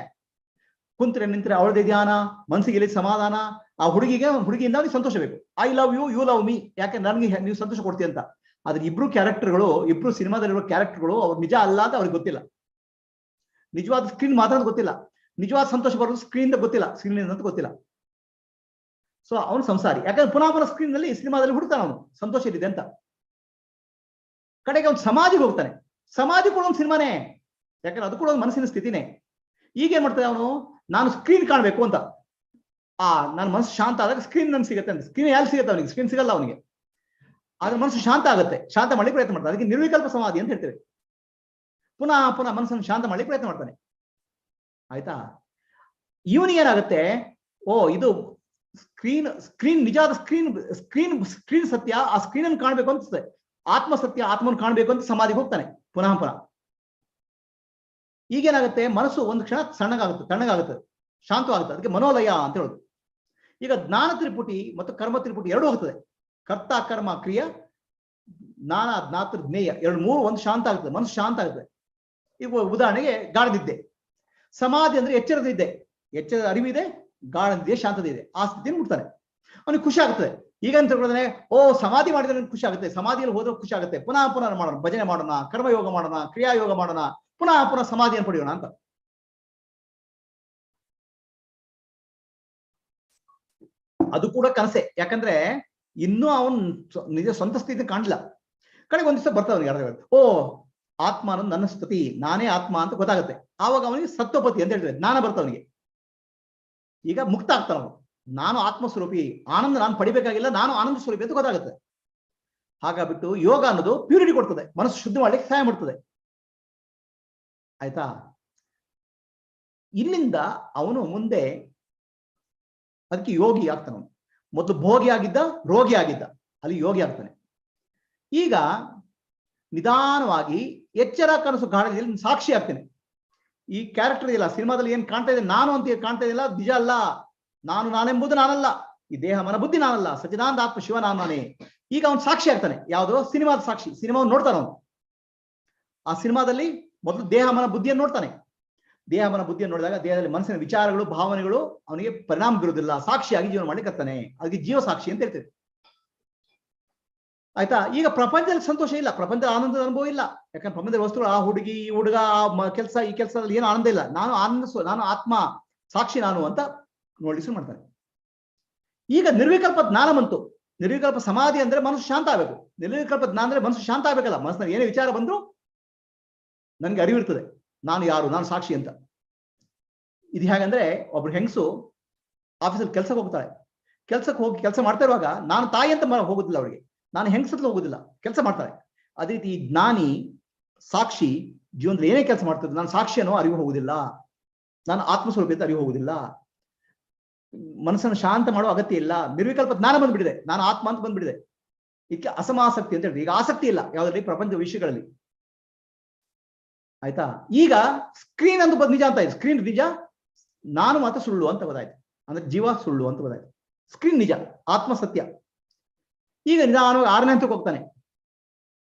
ಕುಂತ್ರೆ ನಿಂತ್ರೆ ಅವಳದೇ ಧ್ಯಾನ, ಮನಸ್ಸಿಗೆ ಎಲ್ಲಿ ಸಮಾಧಾನ. ಆ ಹುಡುಗಿಯಿಂದ ಅವನಿಗೆ ಸಂತೋಷ ಬೇಕು. I love you, you love me, ಯಾಕೆ ನನಗೆ ನೀವು ಸಂತೋಷ ಕೊಡ್ತೀಯ ಅಂತ. ಆದ್ರೆ ಇಬ್ರು ಸಿನಿಮಾದಲ್ಲಿರೋ ಕ್ಯಾರೆಕ್ಟರ್ಗಳು ಅವ್ರು ನಿಜ ಅಲ್ಲ ಅಂತ ಅವ್ರಿಗೆ ಗೊತ್ತಿಲ್ಲ. ನಿಜವಾದ ಸ್ಕ್ರೀನ್ ಮಾತ್ರ ಗೊತ್ತಿಲ್ಲ, ನಿಜವಾದ ಸಂತೋಷ ಬರೋದು ಸ್ಕ್ರೀನ್ ಗೊತ್ತಿಲ್ಲ, ಸ್ಕ್ರೀನ್ ಅಂತ ಗೊತ್ತಿಲ್ಲ. ಸೊ ಅವನು ಸಂಸಾರಿ. ಯಾಕಂದ್ರೆ ಪುನಃ ಸ್ಕ್ರೀನ್ ನಲ್ಲಿ ಸಿನಿಮಾದಲ್ಲಿ ಹುಡುಕ್ತಾನೆ ಅವನು ಸಂತೋಷ ಇದೆ ಅಂತ. ಕಡೆಗೆ ಅವ್ನು ಸಮಾಧಿಗೆ ಹೋಗ್ತಾನೆ. ಸಮಾಧಿ ಕೂಡ ಒಂದು ಸಿನಿಮಾನೇ, ಯಾಕಂದ್ರೆ ಅದು ಕೂಡ ಒಂದು ಮನಸ್ಸಿನ ಸ್ಥಿತಿನೇ. ಈಗ ಏನ್ ಮಾಡ್ತಾನೆ ಅವನು, ನಾನು ಸ್ಕ್ರೀನ್ ಕಾಣ್ಬೇಕು ಅಂತ. ನನ್ನ ಮನಸ್ಸು ಶಾಂತ ಆದಾಗ ಸ್ಕ್ರೀನ್ ನನ್ಗೆ ಸಿಗುತ್ತೆ ಅಂತ. ಸ್ಕ್ರೀನ್ ಎಲ್ಲಿ ಸಿಗುತ್ತೆ ಅವನಿಗೆ? ಸ್ಕ್ರೀನ್ ಸಿಗಲ್ಲ ಅವನಿಗೆ. ಆದ್ರೆ ಮನಸ್ಸು ಶಾಂತ ಆಗುತ್ತೆ, ಶಾಂತ ಮಾಡಿ ಪ್ರಯತ್ನ ಮಾಡ್ತಾನೆ. ಅದಕ್ಕೆ ನಿರ್ವಿಕಲ್ಪ ಸಮಾಧಿ ಅಂತ ಹೇಳ್ತೇವೆ. ಪುನಃ ಮನಸ್ಸನ್ನು ಶಾಂತ ಮಾಡಿ ಪ್ರಯತ್ನ ಮಾಡ್ತಾನೆ. ಆಯ್ತಾ. ಇವನಿಗೆ ಏನಾಗುತ್ತೆ, ಇದು ಸ್ಕ್ರೀನ್ ನಿಜವಾದ ಸ್ಕ್ರೀನ್ ಸತ್ಯ, ಆ ಸ್ಕ್ರೀನ್ ಅನ್ನು ಕಾಣ್ಬೇಕು ಅನ್ಸುತ್ತೆ. ಆತ್ಮ ಸತ್ಯ, ಆತ್ಮವನ್ನು ಕಾಣ್ಬೇಕು ಅಂತ ಸಮಾಧಿಗೆ ಹೋಗ್ತಾನೆ ಪುನಃ. ಈಗೇನಾಗುತ್ತೆ, ಮನಸ್ಸು ಒಂದು ಕ್ಷಣ ತಣ್ಣಗಾಗುತ್ತೆ, ಶಾಂತವಾಗುತ್ತೆ. ಅದಕ್ಕೆ ಮನೋಲಯ ಅಂತ ಹೇಳೋದು. ಈಗ ಜ್ಞಾನ ತ್ರಿಪುಟಿ ಮತ್ತು ಕರ್ಮ ತ್ರಿಪುಟಿ ಎರಡೂ ಹೋಗ್ತದೆ. ಕರ್ತ ಕರ್ಮ ಕ್ರಿಯೆ, ಜ್ಞಾನ ಜ್ಞಾತೃ ಜ್ಞೇಯ, ಮೂರು ಒಂದು ಶಾಂತ ಆಗುತ್ತೆ, ಮನಸ್ಸು ಶಾಂತ ಆಗುತ್ತೆ. ಈಗ ಉದಾಹರಣೆಗೆ ಗಾಢನಿದ್ದೆ. ಸಮಾಧಿ ಅಂದ್ರೆ ಎಚ್ಚರದ ನಿದ್ದೆ, ಎಚ್ಚರದ ಅರಿವಿದೆ, ಗಾಢನಿದ್ದೆ ಶಾಂತದ ಇದೆ. ಆ ಸ್ಥಿತಿಯನ್ನು ಮುಟ್ತಾನೆ, ಅವನಿಗೆ ಖುಷಿ ಆಗುತ್ತದೆ. ಈಗ ಅಂತ ಹೇಳಿದ್ರೆ ಸಮಾಧಿ ಮಾಡಿದ್ರೆ ನನಗೆ ಖುಷಿ ಆಗುತ್ತೆ, ಸಮಾಧಿಯಲ್ಲಿ ಹೋದ್ರೆ ಖುಷಿ ಆಗುತ್ತೆ, ಪುನಃ ಮಾಡೋಣ, ಭಜನೆ ಮಾಡೋಣ, ಕರ್ಮಯೋಗ ಮಾಡೋಣ, ಕ್ರಿಯಾಯೋಗ ಮಾಡೋಣ, ಪುನಃ ಸಮಾಧಿಯನ್ನು ಪಡೆಯೋಣ ಅಂತ. ಅದು ಕೂಡ ಕನಸೆ. ಯಾಕಂದ್ರೆ ಇನ್ನೂ ಅವನ್ ನಿಜ ಸ್ವಂತ ಸ್ಥಿತಿ ಕಾಣಲಿಲ್ಲ. ಕಡೆಗೆ ಒಂದ್ ದಿವಸ ಬರ್ತಾವ ಅವನಿಗೆ ಅರ್ಥ, ಆತ್ಮ ಅನ್ನೋದು ನನ್ನ ಸ್ಥಿತಿ, ನಾನೇ ಆತ್ಮ ಅಂತ ಗೊತ್ತಾಗುತ್ತೆ. ಆವಾಗ ಅವನಿಗೆ ಸತ್ವಪತಿ ಅಂತ ಹೇಳ್ತಾರೆ, ಜ್ಞಾನ ಬರ್ತಾವನಿಗೆ. ಈಗ ಮುಕ್ತ ಆಗ್ತಾನ, ನಾನು ಆತ್ಮಸ್ವರೂಪಿ, ಆನಂದ ನಾನು ಪಡಿಬೇಕಾಗಿಲ್ಲ, ನಾನು ಆನಂದ ಸ್ವರೂಪಿ ಅಂತ ಗೊತ್ತಾಗುತ್ತೆ. ಹಾಗಾಗ್ಬಿಟ್ಟು ಯೋಗ ಅನ್ನೋದು ಪ್ಯೂರಿಟಿ ಕೊಡ್ತದೆ, ಮನಸ್ಸು ಶುದ್ಧ ಮಾಡ್ಲಿಕ್ಕೆ ಸಹಾಯ ಮಾಡ್ತದೆ. ಆಯ್ತಾ. ಇಲ್ಲಿಂದ ಅವನು ಮುಂದೆ ಅದಕ್ಕೆ ಯೋಗಿ ಆಗ್ತಾನ. ಮೊದಲು ಭೋಗಿ ಆಗಿದ್ದ, ರೋಗಿ ಆಗಿದ್ದ, ಅಲ್ಲಿ ಯೋಗಿ ಆಗ್ತಾನೆ. ಈಗ ನಿಧಾನವಾಗಿ ಎಚ್ಚರ ಕನಸು ಗಾಢದಲ್ಲಿ ಸಾಕ್ಷಿ ಆಗ್ತೇನೆ. ಈ ಕ್ಯಾರೆಕ್ಟರ್ ಇಲ್ಲ ಸಿನಿಮಾದಲ್ಲಿ ಏನ್ ಕಾಣ್ತಾ ಇದೆ, ನಾನು ಅಂತ ಕಾಣ್ತಾ ಇದೆಯಲ್ಲ, ನಿಜ ಅಲ್ಲ. ನಾನೆಂಬುದು ನಾನಲ್ಲ, ಈ ದೇಹ ಮನ ಬುದ್ಧಿ ನಾನಲ್ಲ, ಸಚ್ಚಿದಾನಂದ ಆತ್ಮ ಶಿವ ನಾನೇ. ಈಗ ಅವನು ಸಾಕ್ಷಿ ಆಗ್ತಾನೆ. ಯಾವುದೋ ಸಿನಿಮಾದ ಸಾಕ್ಷಿ, ಸಿನಿಮಾವನ್ನು ನೋಡ್ತಾನೆ ಅವನು. ಆ ಸಿನಿಮಾದಲ್ಲಿ ಮೊದಲು ದೇಹ ಮನ ಬುದ್ಧಿಯನ್ನು ನೋಡ್ತಾನೆ. ದೇಹ ಮನ ಬುದ್ಧಿಯನ್ನು ನೋಡಿದಾಗ ದೇಹದಲ್ಲಿ ಮನಸ್ಸಿನ ವಿಚಾರಗಳು, ಭಾವನೆಗಳು ಅವನಿಗೆ ಪರಿಣಾಮ ಬೀರುವುದಿಲ್ಲ, ಸಾಕ್ಷಿಯಾಗಿ ಜೀವನ ಮಾಡ್ಲಿಕ್ಕತ್ತಾನೆ. ಅದಕ್ಕೆ ಜೀವ ಸಾಕ್ಷಿ ಅಂತ ಹೇಳ್ತೇವೆ. ಆಯ್ತಾ. ಈಗ ಪ್ರಪಂಚದಲ್ಲಿ ಸಂತೋಷ ಇಲ್ಲ, ಪ್ರಪಂಚದ ಆನಂದದ ಅನುಭವ ಇಲ್ಲ. ಯಾಕಂದ್ರೆ ಪ್ರಪಂಚದ ವಸ್ತುಗಳು, ಆ ಹುಡುಗಿ, ಈ ಹುಡುಗ, ಕೆಲಸ, ಈ ಕೆಲಸದಲ್ಲಿ ಏನು ಆನಂದ ಇಲ್ಲ. ನಾನು ಆತ್ಮ ಸಾಕ್ಷಿ ನಾನು ಅಂತ ನೋಡಿ ಶುರು ಮಾಡ್ತಾನೆ. ಈಗ ನಿರ್ವಿಕಲ್ಪ ಜ್ಞಾನ ಬಂತು. ನಿರ್ವಿಕಲ್ಪ ಸಮಾಧಿ ಅಂದ್ರೆ ಮನಸ್ಸು ಶಾಂತ ಆಗ್ಬೇಕು. ನಿರ್ವಿಕಲ್ಪ ಜ್ಞಾನ ಅಂದ್ರೆ ಮನಸ್ಸು ಶಾಂತ ಆಗ್ಬೇಕಲ್ಲ. ಮನಸ್ಸಿನಲ್ಲಿ ಏನೇ ವಿಚಾರ ಬಂದ್ರು ನನ್ಗೆ ಅರಿವಿರ್ತದೆ, ನಾನು ಯಾರು, ನಾನು ಸಾಕ್ಷಿ ಅಂತ. ಇದು ಹೇಗಂದ್ರೆ, ಒಬ್ರು ಹೆಂಗಸು ಆಫೀಸಲ್ಲಿ ಕೆಲ್ಸಕ್ಕೆ ಹೋಗ್ತಾಳೆ. ಕೆಲ್ಸಕ್ಕೆ ಹೋಗಿ ಕೆಲಸ ಮಾಡ್ತಾ ಇರುವಾಗ ನಾನು ತಾಯಿ ಅಂತ ಹೋಗುದಿಲ್ಲ ಅವಳಿಗೆ, ನಾನು ಹೆಂಗಸತ್ಲು ಹೋಗುದಿಲ್ಲ, ಕೆಲಸ ಮಾಡ್ತಾಳೆ. ಅದೇ ರೀತಿ ಜ್ಞಾನಿ ಸಾಕ್ಷಿ ಜೀವನದಲ್ಲಿ ಏನೇ ಕೆಲಸ ಮಾಡ್ತಿದ್ರು, ನಾನು ಸಾಕ್ಷಿ ಅನ್ನೋ ಅರಿವು ಹೋಗುದಿಲ್ಲ, ನಾನು ಆತ್ಮಸ್ವರೂಪ ಅಂತ ಅರಿವು ಹೋಗುದಿಲ್ಲ. ಮನಸ್ಸನ್ನು ಶಾಂತ ಮಾಡೋ ಅಗತ್ಯ ಇಲ್ಲ. ನಿರ್ವಿಕಲ್ಪ ಜ್ಞಾನ ಬಂದ್ಬಿಟ್ಟಿದೆ, ನಾನು ಆತ್ಮ ಅಂತ ಬಂದ್ಬಿಟ್ಟಿದೆ. ಇದಕ್ಕೆ ಅಸಮಾಸಕ್ತಿ ಅಂತ ಹೇಳಿದ್ರೆ, ಈಗ ಆಸಕ್ತಿ ಇಲ್ಲ ಯಾವುದರಲ್ಲಿ, ಪ್ರಪಂಚ ವಿಷಯಗಳಲ್ಲಿ. ಆಯ್ತಾ. ಈಗ ಸ್ಕ್ರೀನ್ ಅಂತ ನಿಜ ಅಂತ ಇದೆ, ಸ್ಕ್ರೀನ್ ನಿಜ, ನಾನು ಮಾತ್ರ ಸುಳ್ಳು ಅಂತ ಗೊತ್ತಾಯ್ತು. ಅಂದ್ರೆ ಜೀವ ಸುಳ್ಳು ಅಂತ ಗೊತ್ತಾಯ್ತು, ಸ್ಕ್ರೀನ್ ನಿಜ, ಆತ್ಮ ಸತ್ಯ. ಈಗ ನಿಧಾನವಾಗಿ 6ನೇ ಹಂತಕ್ಕೆ ಹೋಗ್ತಾನೆ.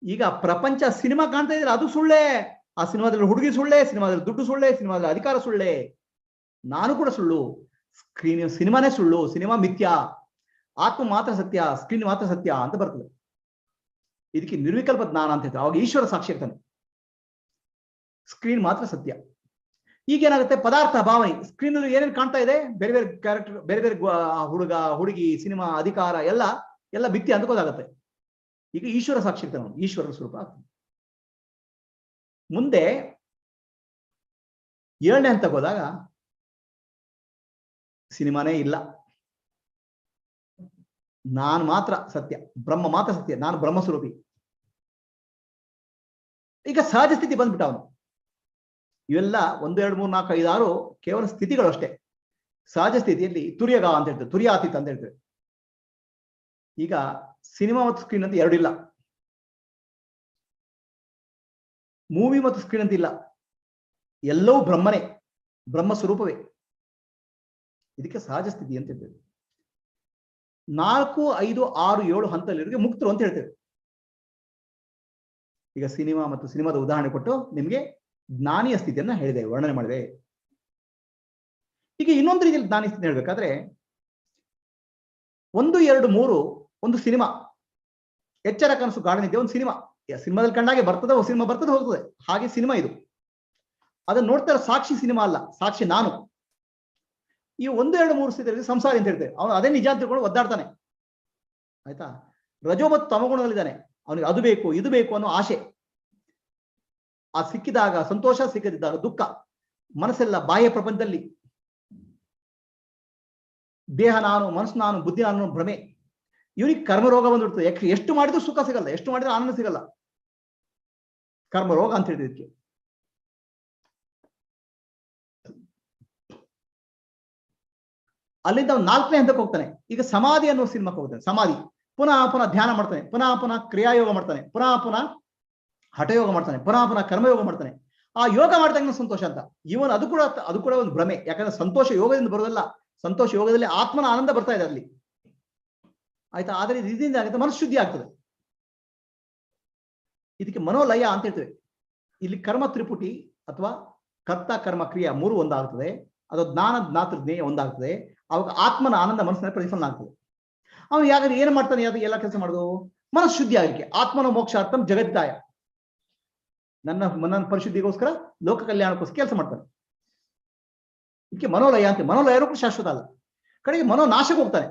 ಈಗ ಪ್ರಪಂಚ ಸಿನಿಮಾ ಕಾಣ್ತಾ ಇದ್ರೆ ಅದು ಸುಳ್ಳೇ, ಆ ಸಿನಿಮಾದಲ್ಲಿ ಹುಡುಗಿ ಸುಳ್ಳೇ, ಸಿನಿಮಾದಲ್ಲಿ ದುಡ್ಡು ಸುಳ್ಳೇ, ಸಿನಿಮಾದಲ್ಲಿ ಅಧಿಕಾರ ಸುಳ್ಳೇ, ನಾನು ಕೂಡ ಸುಳ್ಳು, ಸಿನಿಮಾನೇ ಸುಳ್ಳು, ಸಿನಿಮಾ ಮಿಥ್ಯ, ಆತ್ಮ ಮಾತ್ರ ಸತ್ಯ, ಸ್ಕ್ರೀನ್ ಮಾತ್ರ ಸತ್ಯ ಅಂತ ಬರ್ತದೆ. ಇದಕ್ಕೆ ನಿರ್ವಿಕಲ್ಪ ಜ್ಞಾನ ಅಂತ ಹೇಳ್ತಾರೆ. ಅವಾಗ ಈಶ್ವರ ಸಾಕ್ಷಿ ಇರ್ತಾನೆ, ಸ್ಕ್ರೀನ್ ಮಾತ್ರ ಸತ್ಯ. ಈಗೇನಾಗುತ್ತೆ, ಪದಾರ್ಥ ಭಾವನೆ, ಸ್ಕ್ರೀನ್ ಅಲ್ಲಿ ಏನೇನು ಕಾಣ್ತಾ ಇದೆ, ಬೇರೆ ಬೇರೆ ಕ್ಯಾರೆಕ್ಟರ್, ಬೇರೆ ಬೇರೆ ಹುಡುಗ, ಹುಡುಗಿ, ಸಿನಿಮಾ, ಅಧಿಕಾರ ಎಲ್ಲ ಮಿಥ್ಯ ಅಂತ ಗೊತ್ತಾಗುತ್ತೆ. ಈಗ ಈಶ್ವರ ಸಾಕ್ಷಿ ಇರ್ತಾನೆ, ಈಶ್ವರನ ಸ್ವರೂಪ ಆಗ್ತದೆ. ಮುಂದೆ 7ನೇ ಹಂತಕ್ಕೆ ಹೋದಾಗ ಸಿನಿಮಾನೇ ಇಲ್ಲ, ನಾನು ಮಾತ್ರ ಸತ್ಯ, ಬ್ರಹ್ಮ ಮಾತ್ರ ಸತ್ಯ, ನಾನು ಬ್ರಹ್ಮ ಸ್ವರೂಪಿ. ಈಗ ಸಹಜ ಸ್ಥಿತಿ ಬಂದ್ಬಿಟ್ಟ ಅವನು. ಇವೆಲ್ಲ 1 2 3 4 5 6 ಕೇವಲ ಸ್ಥಿತಿಗಳು ಅಷ್ಟೇ. ಸಹಜ ಸ್ಥಿತಿಯಲ್ಲಿ ತುರ್ಯಗ ಅಂತ ಹೇಳ್ತೇವೆ, ತುರ್ಯಾತೀತ ಅಂತ ಹೇಳ್ತೇವೆ. ಈಗ ಸಿನಿಮಾ ಮತ್ತು ಸ್ಕ್ರೀನ್ ಅಂತ ಎರಡಿಲ್ಲ, ಮೂವಿ ಮತ್ತು ಸ್ಕ್ರೀನ್ ಅಂತ ಇಲ್ಲ, ಎಲ್ಲವೂ ಬ್ರಹ್ಮನೇ, ಬ್ರಹ್ಮ ಸ್ವರೂಪವೇ. ಇದಕ್ಕೆ ಸಹಜ ಸ್ಥಿತಿ ಅಂತ ಹೇಳ್ತೇವೆ. 4, 5, 6, 7 ಹಂತದಲ್ಲಿರೋರಿಗೆ ಮುಕ್ತರು ಅಂತ ಹೇಳ್ತೇವೆ. ಈಗ ಸಿನಿಮಾ ಮತ್ತು ಸಿನಿಮಾದ ಉದಾಹರಣೆ ಕೊಟ್ಟು ನಿಮಗೆ ಜ್ಞಾನಿಯ ಸ್ಥಿತಿಯನ್ನ ಹೇಳಿದೆ, ವರ್ಣನೆ ಮಾಡಿದೆ. ಈಗ ಇನ್ನೊಂದು ರೀತಿಯಲ್ಲಿ ಜ್ಞಾನಿ ಸ್ಥಿತಿ ಹೇಳ್ಬೇಕಾದ್ರೆ 1, 2, 3 ಒಂದು ಸಿನಿಮಾ, ಎಚ್ಚರ ಕನಸು ಗಾಢ ನಿದ್ದೆ ಒಂದು ಸಿನಿಮಾ. ಸಿನಿಮಾದಲ್ಲಿ ಕಂಡಾಗೆ ಬರ್ತದೆ, ಸಿನಿಮಾ ಬರ್ತದೆ ಹೋಗ್ತದೆ, ಹಾಗೆ ಸಿನಿಮಾ ಇದು. ಅದನ್ನ ನೋಡ್ತಾ ಇರೋ ಸಾಕ್ಷಿ ಸಿನಿಮಾ ಅಲ್ಲ, ಸಾಕ್ಷಿ ನಾನು. ಈ 1, 2, 3 ಸ್ಥಿತಿಯಲ್ಲಿ ಸಂಸಾರಿ ಅಂತ ಹೇಳ್ತೇವೆ. ಅವನು ಅದೇ ನಿಜ ಅಂತ ತಿಳ್ಕೊಂಡು ಒದ್ದಾಡ್ತಾನೆ, ಆಯ್ತಾ. ರಜೋ ಮತ್ತು ತಮಗುಣದಲ್ಲಿದ್ದಾನೆ, ಅವನಿಗೆ ಅದು ಬೇಕು ಇದು ಬೇಕು ಅನ್ನೋ ಆಸೆ. ಆ ಸಿಕ್ಕಿದಾಗ ಸಂತೋಷ, ಸಿಕ್ಕದಿದ್ದಾಗ ದುಃಖ. ಮನಸ್ಸೆಲ್ಲ ಬಾಹ್ಯ ಪ್ರಪಂಚದಲ್ಲಿ, ದೇಹ ನಾನು, ಮನಸ್ಸು ನಾನು, ಬುದ್ಧಿ ನಾನು ಭ್ರಮೆ. ಇವನಿಗೆ ಕರ್ಮರೋಗ ಬಂದ್ಬಿಡ್ತದೆ. ಎಷ್ಟು ಮಾಡಿದ್ರು ಸುಖ ಸಿಗಲ್ಲ, ಎಷ್ಟು ಮಾಡಿದ್ರು ಆನಂದ ಸಿಗಲ್ಲ. ಕರ್ಮರೋಗ ಅಂತ ಹೇಳಿದಕ್ಕೆ ಅಲ್ಲಿಂದ ಅವ್ನು 4ನೇ ಹಂತಕ್ಕೆ ಹೋಗ್ತಾನೆ. ಈಗ ಸಮಾಧಿ ಅನ್ನೋ ಸಿನಿಮಾಕ್ಕೆ ಹೋಗ್ತಾನೆ. ಸಮಾಧಿ, ಪುನಃ ಪುನಃ ಧ್ಯಾನ ಮಾಡ್ತಾನೆ, ಪುನಃ ಪುನಃ ಕ್ರಿಯಾಯೋಗ ಮಾಡ್ತಾನೆ, ಪುನಃ ಪುನಃ ಹಠಯೋಗ ಮಾಡ್ತಾನೆ, ಪುನಃ ಪುನಃ ಕರ್ಮಯೋಗ ಮಾಡ್ತಾನೆ. ಆ ಯೋಗ ಮಾಡಿದಾಗ ಸಂತೋಷ ಅಂತ. ಇವನ್ ಅದು ಕೂಡ ಒಂದು ಭ್ರಮೆ. ಯಾಕಂದ್ರೆ ಸಂತೋಷ ಯೋಗದಿಂದ ಬರೋದಲ್ಲ, ಸಂತೋಷ ಯೋಗದಲ್ಲಿ ಆತ್ಮನ ಆನಂದ ಬರ್ತಾ ಇದೆ ಅಲ್ಲಿ, ಆಯ್ತಾ. ಆದರೆ ಇದರಿಂದ ಆಗುತ್ತೆ ಮನಸ್ಸು ಶುದ್ಧಿ ಆಗ್ತದೆ. ಇದಕ್ಕೆ ಮನೋಲಯ ಅಂತ ಹೇಳ್ತೇವೆ. ಇಲ್ಲಿ ಕರ್ಮ ತ್ರಿಪುಟಿ ಅಥವಾ ಕರ್ತ ಕರ್ಮ ಕ್ರಿಯಾ 3 ಒಂದಾಗ್ತದೆ. ಅದು ಜ್ಞಾನ ಜ್ಞಾತೃ ಜ್ಞೇಯ ಒಂದಾಗ್ತದೆ. ಅವಾಗ ಆತ್ಮನ ಆನಂದ ಮನಸ್ಸಿನಲ್ಲಿ ಪ್ರತಿಫಲನ ಆಗ್ತದೆ. ಅವನು ಯಾಕಂದ್ರೆ ಏನು ಮಾಡ್ತಾನೆ, ಅದು ಎಲ್ಲ ಕೆಲಸ ಮಾಡೋದು ಮನಸ್ಸು ಶುದ್ಧಿ ಆಗಲಿಕ್ಕೆ. ಆತ್ಮನ ಮೋಕ್ಷಾರ್ಥಂ ಜಗತ್ತಾಯ, ನನ್ನ ಪರಿಶುದ್ಧಿಗೋಸ್ಕರ, ಲೋಕ ಕಲ್ಯಾಣಕ್ಕೋಸ್ಕರ ಕೆಲಸ ಮಾಡ್ತಾನೆ. ಇದಕ್ಕೆ ಮನೋಲಯ ಅಂತ. ಮನೋಲಯರು ಕೂಡ ಶಾಶ್ವತ ಅಲ್ಲ, ಕಡೆಗೆ ಮನೋನಾಶಕ್ಕೆ ಹೋಗ್ತಾನೆ.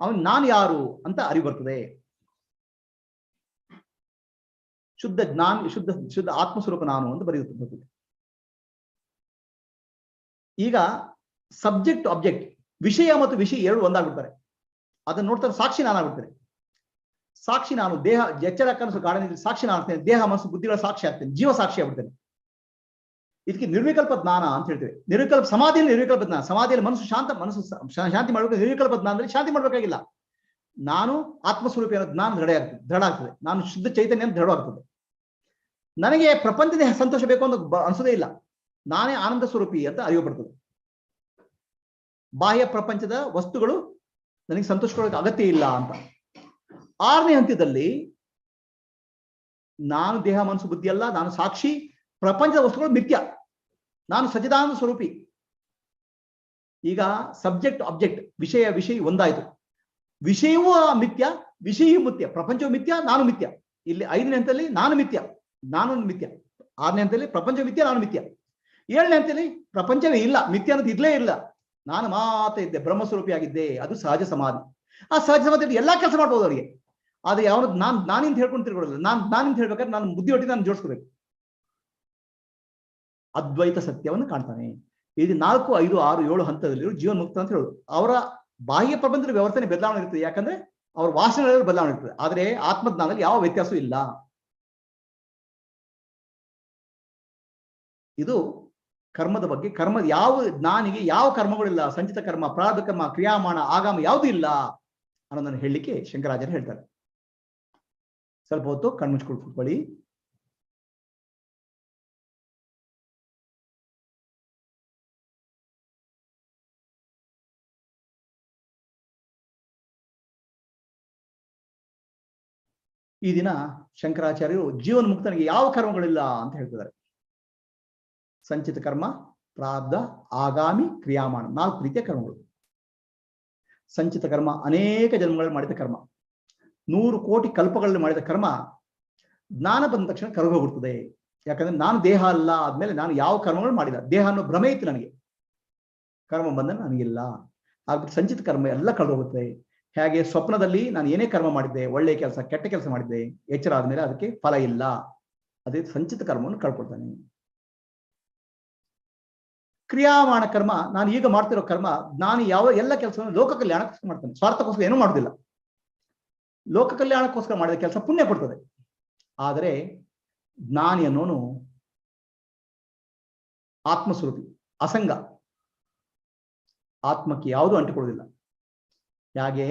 ಅವನು ನಾನು ಯಾರು ಅಂತ ಅರಿವು ಬರ್ತದೆ. ಶುದ್ಧ ಜ್ಞಾನ, ಶುದ್ಧ ಆತ್ಮಸ್ವರೂಪ ನಾನು ಅಂತ ಬರೆಯುತ್ತದೆ. ಈಗ ಸಬ್ಜೆಕ್ಟ್ ಆಬ್ಜೆಕ್ಟ್, ವಿಷಯ ಮತ್ತು ವಿಷಯ 2 ಒಂದಾಗ್ಬಿಡ್ತಾರೆ. ಅದನ್ನ ನೋಡ್ತಾರೆ ಸಾಕ್ಷಿ ನಾನಾಗ್ಬಿಡ್ತೇನೆ. ಸಾಕ್ಷಿ ನಾನು, ದೇಹ ಎಚ್ಚರ ಕನಸು ಗಾಢ ನಿದ್ದೆ ಸಾಕ್ಷಿ ನಾನು ಆಗ್ತೇನೆ. ದೇಹ ಮನಸ್ಸು ಬುದ್ಧಿಗಳ ಸಾಕ್ಷಿ ಆಗ್ತೇನೆ, ಜೀವ ಸಾಕ್ಷಿ ಆಗ್ಬಿಡ್ತೇನೆ. ಇದಕ್ಕೆ ನಿರ್ವಿಕಲ್ಪ ಜ್ಞಾನ ಅಂತ ಹೇಳ್ತೇವೆ. ನಿರ್ವಿಕಲ್ಪ ಸಮಾಧಿಯಲ್ಲಿ ನಿರ್ವಿಕಲ್ಪ ಜ್ಞಾನ. ಸಮಾಧಿಯಲ್ಲಿ ಮನಸ್ಸು ಶಾಂತಿ ಮಾಡಬೇಕು. ನಿರ್ವಿಕಲ್ಪ ಜ್ಞಾನದಲ್ಲಿ ಶಾಂತಿ ಮಾಡ್ಬೇಕಾಗಿಲ್ಲ. ನಾನು ಆತ್ಮಸ್ವರೂಪ ಅನ್ನೋ ಜ್ಞಾನ ದೃಢ ಆಗ್ತದೆ. ನಾನು ಶುದ್ಧ ಚೈತನ್ಯ ಅಂತ ದೃಢವಾಗ್ತದೆ. ನನಗೆ ಪ್ರಪಂಚದ ಸಂತೋಷ ಬೇಕು ಅಂತ ಅನ್ಸೋದೇ ಇಲ್ಲ. ನಾನೇ ಆನಂದ ಸ್ವರೂಪಿ ಅಂತ ಅರಿವು ಬರ್ತದೆ. ಬಾಹ್ಯ ಪ್ರಪಂಚದ ವಸ್ತುಗಳು ನನಗೆ ಸಂತೋಷ ಕೊಡೋಕೆ ಅಗತ್ಯ ಇಲ್ಲ ಅಂತ. 6ನೇ ಹಂತದಲ್ಲಿ ನಾನು ದೇಹ ಮನಸ್ಸು ಬುದ್ಧಿ ಅಲ್ಲ, ನಾನು ಸಾಕ್ಷಿ. ಪ್ರಪಂಚದ ವಸ್ತುಗಳು ಮಿಥ್ಯ, ನಾನು ಸಚ್ಚಿದಾನಂದ ಸ್ವರೂಪಿ. ಈಗ ಸಬ್ಜೆಕ್ಟ್ ಆಬ್ಜೆಕ್ಟ್, ವಿಷಯ ಒಂದಾಯ್ತು. ವಿಷಯವೂ ಮಿಥ್ಯ, ವಿಷಯವೂ ಮಿಥ್ಯ. ಪ್ರಪಂಚವು ಮಿಥ್ಯ, ನಾನು ಮಿಥ್ಯ. ಇಲ್ಲಿ 5ನೇ ಹಂತದಲ್ಲಿ ನಾನು ಮಿಥ್ಯ, ನಾನು ಮಿಥ್ಯ. 6ನೇ ಹಂತದಲ್ಲಿ ಪ್ರಪಂಚ ಮಿಥ್ಯ, ನಾನು ಮಿಥ್ಯ. 7ನೇ ಹಂತದಲ್ಲಿ ಪ್ರಪಂಚವೇ ಇಲ್ಲ, ಮಿಥ್ಯ ಅನ್ನೋದು ಇರ್ಲೇ ಇಲ್ಲ, ನಾನು ಮಾತ್ರ ಇದ್ದೆ, ಬ್ರಹ್ಮಸ್ವರೂಪಿ ಆಗಿದ್ದೆ. ಅದು ಸಹಜ ಸಮಾಧಿ. ಆ ಸಹಜ ಸಮಾಧಿ ಎಲ್ಲಾ ಕೆಲಸ ಮಾಡ್ಬೋದು ಅವರಿಗೆ. ಆದ್ರೆ ಯಾವನು ನಾನಿಂತ ಹೇಳ್ಕೊಂಡು ತಿರ್ಗೊಳ್ಳಲ್ಲ. ನಾನಿಂತ ಹೇಳ್ಬೇಕಾದ್ರೆ ನಾನು ಬುದ್ಧಿ ಒಟ್ಟಿಗೆ ನಾನು ಜೋಡಿಸ್ಕೋಬೇಕು. ಅದ್ವೈತ ಸತ್ಯವನ್ನು ಕಾಣ್ತಾನೆ. ಇದು 4, 5, 6, 7 ಹಂತದಲ್ಲಿರೋ ಜೀವನ್ ಮುಕ್ತ ಅಂತ ಹೇಳೋದು. ಅವರ ಬಾಹ್ಯ ಪ್ರಪಂಚದ ವ್ಯವಸ್ಥೆ ಬದಲಾವಣೆ ಇರ್ತದೆ, ಯಾಕಂದ್ರೆ ಅವ್ರ ವಾಸನೆಗಳಲ್ಲಿ ಬದಲಾವಣೆ ಇರ್ತದೆ. ಆದ್ರೆ ಆತ್ಮಜ್ಞಾನದಲ್ಲಿ ಯಾವ ವ್ಯತ್ಯಾಸ ಇಲ್ಲ. ಇದು ಕರ್ಮದ ಬಗ್ಗೆ. ಕರ್ಮ ಯಾವ ಜ್ಞಾನಿಗೆ ಯಾವ ಕರ್ಮಗಳಿಲ್ಲ, ಸಂಚಿತ ಕರ್ಮ, ಪ್ರಾರಬ್ಧ ಕರ್ಮ, ಕ್ರಿಯಾಮಾಣ, ಆಗಾಮ ಯಾವುದೂ ಇಲ್ಲ ಅನ್ನೋದನ್ನು ಹೇಳಲಿಕ್ಕೆ ಶಂಕರಾಚಾರ್ಯ ಹೇಳ್ತಾರೆ. ಸ್ವಲ್ಪ ಹೊತ್ತು ಕಣ್ಮುಚ್ಕೊಂಡು ಕೂತ್ಕೊಳ್ಳಿ. ಈ ದಿನ ಶಂಕರಾಚಾರ್ಯರು ಜೀವನ್ ಮುಕ್ತನಿಗೆ ಯಾವ ಕರ್ಮಗಳಿಲ್ಲ ಅಂತ ಹೇಳ್ತಿದ್ದಾರೆ. ಸಂಚಿತ ಕರ್ಮ, ಪ್ರಾರಬ್ಧ, ಆಗಾಮಿ, ಕ್ರಿಯಾಮಾಣ, 4 ರೀತಿಯ ಕರ್ಮಗಳು. ಸಂಚಿತ ಕರ್ಮ ಅನೇಕ ಜನ್ಮಗಳಲ್ಲಿ ಮಾಡಿದ ಕರ್ಮ, 100 ಕೋಟಿ ಕಲ್ಪಗಳಲ್ಲಿ ಮಾಡಿದ ಕರ್ಮ ಜ್ಞಾನ ಬಂದ ತಕ್ಷಣ ಕರಗೋಗ್ಬಿಡ್ತದೆ. ಯಾಕಂದ್ರೆ ನಾನು ದೇಹ ಅಲ್ಲ ಆದ್ಮೇಲೆ ನಾನು ಯಾವ ಕರ್ಮಗಳು ಮಾಡಿಲ್ಲ. ದೇಹ ಅನ್ನೋ ಭ್ರಮೆ ಇತ್ತು ನನಗೆ, ಕರ್ಮ ಬಂಧನ ನನಗಿಲ್ಲ. ಆಗ್ಬಿಟ್ಟು ಸಂಚಿತ ಕರ್ಮ ಎಲ್ಲ ಕಳೆದೋಗುತ್ತೆ. ಹೇಗೆ ಸ್ವಪ್ನದಲ್ಲಿ ನಾನು ಏನೇ ಕರ್ಮ ಮಾಡಿದ್ದೆ, ಒಳ್ಳೆ ಕೆಲಸ ಕೆಟ್ಟ ಕೆಲಸ ಮಾಡಿದ್ದೆ, ಎಚ್ಚರ ಆದ್ಮೇಲೆ ಅದಕ್ಕೆ ಫಲ ಇಲ್ಲ. ಅದೇ ಸಂಚಿತ ಕರ್ಮವನ್ನು ಕಳ್ಕೊಳ್ತಾನೆ. ಕ್ರಿಯಾಮಾಣ ಕರ್ಮ, ನಾನು ಈಗ ಮಾಡ್ತಿರೋ ಕರ್ಮ, ನಾನು ಯಾವ ಎಲ್ಲ ಕೆಲಸವನ್ನು ಲೋಕ ಕಲ್ಯಾಣಕ್ಕೋಸ್ಕರ ಮಾಡ್ತಾನೆ, ಸ್ವಾರ್ಥಕ್ಕೋಸ್ಕರ ಏನೂ ಮಾಡುದಿಲ್ಲ. ಲೋಕ ಕಲ್ಯಾಣಕ್ಕೋಸ್ಕರ ಮಾಡಿದ ಕೆಲಸ ಪುಣ್ಯ ಕೊಡ್ತದೆ. ಆದರೆ ಜ್ಞಾನಿ ಅನ್ನೋನು ಆತ್ಮಸ್ವರೂಪಿ, ಅಸಂಗ, ಆತ್ಮಕ್ಕೆ ಯಾವುದು ಅಂಟಿಕೊಳ್ಳುವುದಿಲ್ಲ. ಹಾಗೆ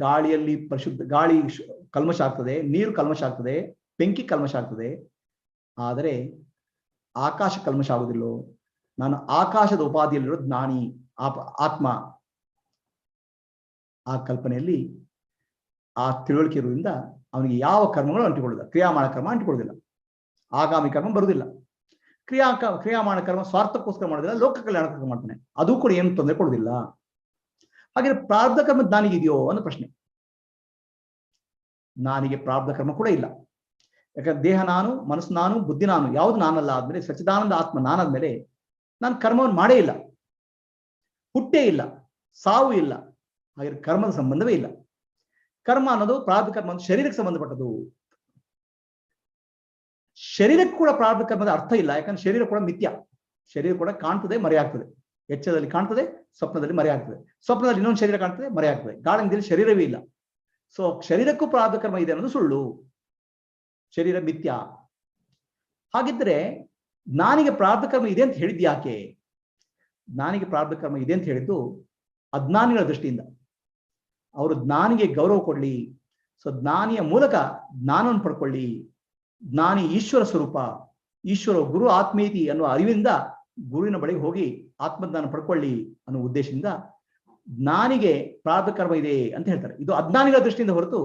ಗಾಳಿಯಲ್ಲಿ ಗಾಳಿ ಕಲ್ಮಶ ಆಗ್ತದೆ, ನೀರು ಕಲ್ಮಶ ಆಗ್ತದೆ, ಬೆಂಕಿ ಕಲ್ಮಶ ಆಗ್ತದೆ. ಆದರೆ ಆಕಾಶ ಕಲ್ಮಶ ಆಗುವುದಿಲ್ಲೋ. ನಾನು ಆಕಾಶದ ಉಪಾಧಿಯಲ್ಲಿರೋ ಜ್ಞಾನಿ, ಆತ್ಮ. ಆ ಕಲ್ಪನೆಯಲ್ಲಿ ಆ ತಿಳುವಳಿಕೆ ಇರುವುದರಿಂದ ಅವನಿಗೆ ಯಾವ ಕರ್ಮಗಳು ಅಂಟಿಕೊಳ್ಳುವುದಿಲ್ಲ, ಕ್ರಿಯಾಮಾಣ ಕರ್ಮ ಅಂಟಿಕೊಳ್ಳುವುದಿಲ್ಲ, ಆಗಾಮಿ ಕರ್ಮ ಬರುವುದಿಲ್ಲ. ಕ್ರಿಯಾಮಾಣ ಕರ್ಮ ಸ್ವಾರ್ಥಕ್ಕೋಸ್ಕರ ಮಾಡೋದಿಲ್ಲ, ಲೋಕ ಕಲ್ಯಾಣಕ್ಕೋಸ್ಕರ ಮಾಡ್ತಾನೆ, ಅದು ಕೂಡ ಏನು ತೊಂದರೆ ಕೊಡುವುದಿಲ್ಲ. ಹಾಗೆ ಪ್ರಾರಬ್ಧ ಕರ್ಮ ಜ್ಞಾನಿಗಿದೆಯೋ ಅನ್ನೋ ಪ್ರಶ್ನೆ. ಜ್ಞಾನಿಗೆ ಪ್ರಾರಬ್ಧ ಕರ್ಮ ಕೂಡ ಇಲ್ಲ. ಯಾಕಂದ್ರೆ ದೇಹ ನಾನು, ಮನಸ್ಸು ನಾನು, ಬುದ್ಧಿ ನಾನು, ಯಾವುದು ನಾನಲ್ಲ ಆದ್ಮೇಲೆ, ಸಚ್ಚಿದಾನಂದ ಆತ್ಮ ನಾನಾದ್ಮೇಲೆ ನಾನು ಕರ್ಮವನ್ನು ಮಾಡೇ ಇಲ್ಲ, ಹುಟ್ಟೇ ಇಲ್ಲ, ಸಾವು ಇಲ್ಲ. ಹಾಗೆ ಕರ್ಮದ ಸಂಬಂಧವೇ ಇಲ್ಲ. ಕರ್ಮ ಅನ್ನೋದು ಪ್ರಾರಬ್ಧ ಕರ್ಮ ಅನ್ನೋದು ಶರೀರಕ್ಕೆ ಸಂಬಂಧಪಟ್ಟದ್ದು. ಶರೀರಕ್ಕೆ ಕೂಡ ಪ್ರಾರಬ್ಧ ಕರ್ಮದ ಅರ್ಥ ಇಲ್ಲ. ಯಾಕಂದ್ರೆ ಶರೀರ ಕೂಡ ಮಿಥ್ಯ, ಶರೀರ ಕೂಡ ಕಾಣ್ತದೆ, ಮರೆಯಾಗ್ತದೆ. ಎಚ್ಚರದಲ್ಲಿ ಕಾಣ್ತದೆ, ಸ್ವಪ್ನದಲ್ಲಿ ಮರೆಯಾಗ್ತದೆ. ಸ್ವಪ್ನದಲ್ಲಿ ಇನ್ನೊಂದು ಶರೀರ ಕಾಣ್ತದೆ, ಮರೆಯಾಗ್ತದೆ. ಗಾಢನಿದ್ರೆಯಲ್ಲಿ ಶರೀರವೇ ಇಲ್ಲ. ಸೊ ಶರೀರಕ್ಕೂ ಪ್ರಾರಬ್ಧ ಕರ್ಮ ಇದೆ ಅನ್ನೋದು ಸುಳ್ಳು, ಶರೀರ ಮಿಥ್ಯ. ಹಾಗಿದ್ರೆ ಜ್ಞಾನಿಗೆ ಪ್ರಾರಬ್ಧ ಕರ್ಮ ಇದೆ ಅಂತ ಹೇಳಿದ್ ಯಾಕೆ? ಜ್ಞಾನಿಗೆ ಪ್ರಾರಬ್ಧ ಕರ್ಮ ಇದೆ ಅಂತ ಹೇಳಿದ್ದು ಅಜ್ಞಾನಿಗಳ ದೃಷ್ಟಿಯಿಂದ. ಅವರು ಜ್ಞಾನಿಗೆ ಗೌರವ ಕೊಡ್ಲಿ, ಸೊ ಜ್ಞಾನಿಯ ಮೂಲಕ ಜ್ಞಾನವನ್ನು ಪಡ್ಕೊಳ್ಳಿ, ಜ್ಞಾನಿ ಈಶ್ವರ ಸ್ವರೂಪ, ಈಶ್ವರ ಗುರು ಆತ್ಮೀತಿ ಅನ್ನುವ ಅರಿವಿಂದ ಗುರುವಿನ ಬಳಿಗೆ ಹೋಗಿ ಆತ್ಮಜ್ಞಾನ ಪಡ್ಕೊಳ್ಳಿ ಅನ್ನೋ ಉದ್ದೇಶದಿಂದ ಜ್ಞಾನಿಗೆ ಪ್ರಾರಬ್ಧ ಕರ್ಮ ಇದೆ ಅಂತ ಹೇಳ್ತಾರೆ. ಇದು ಅಜ್ಞಾನಿಗಳ ದೃಷ್ಟಿಯಿಂದ ಹೊರತು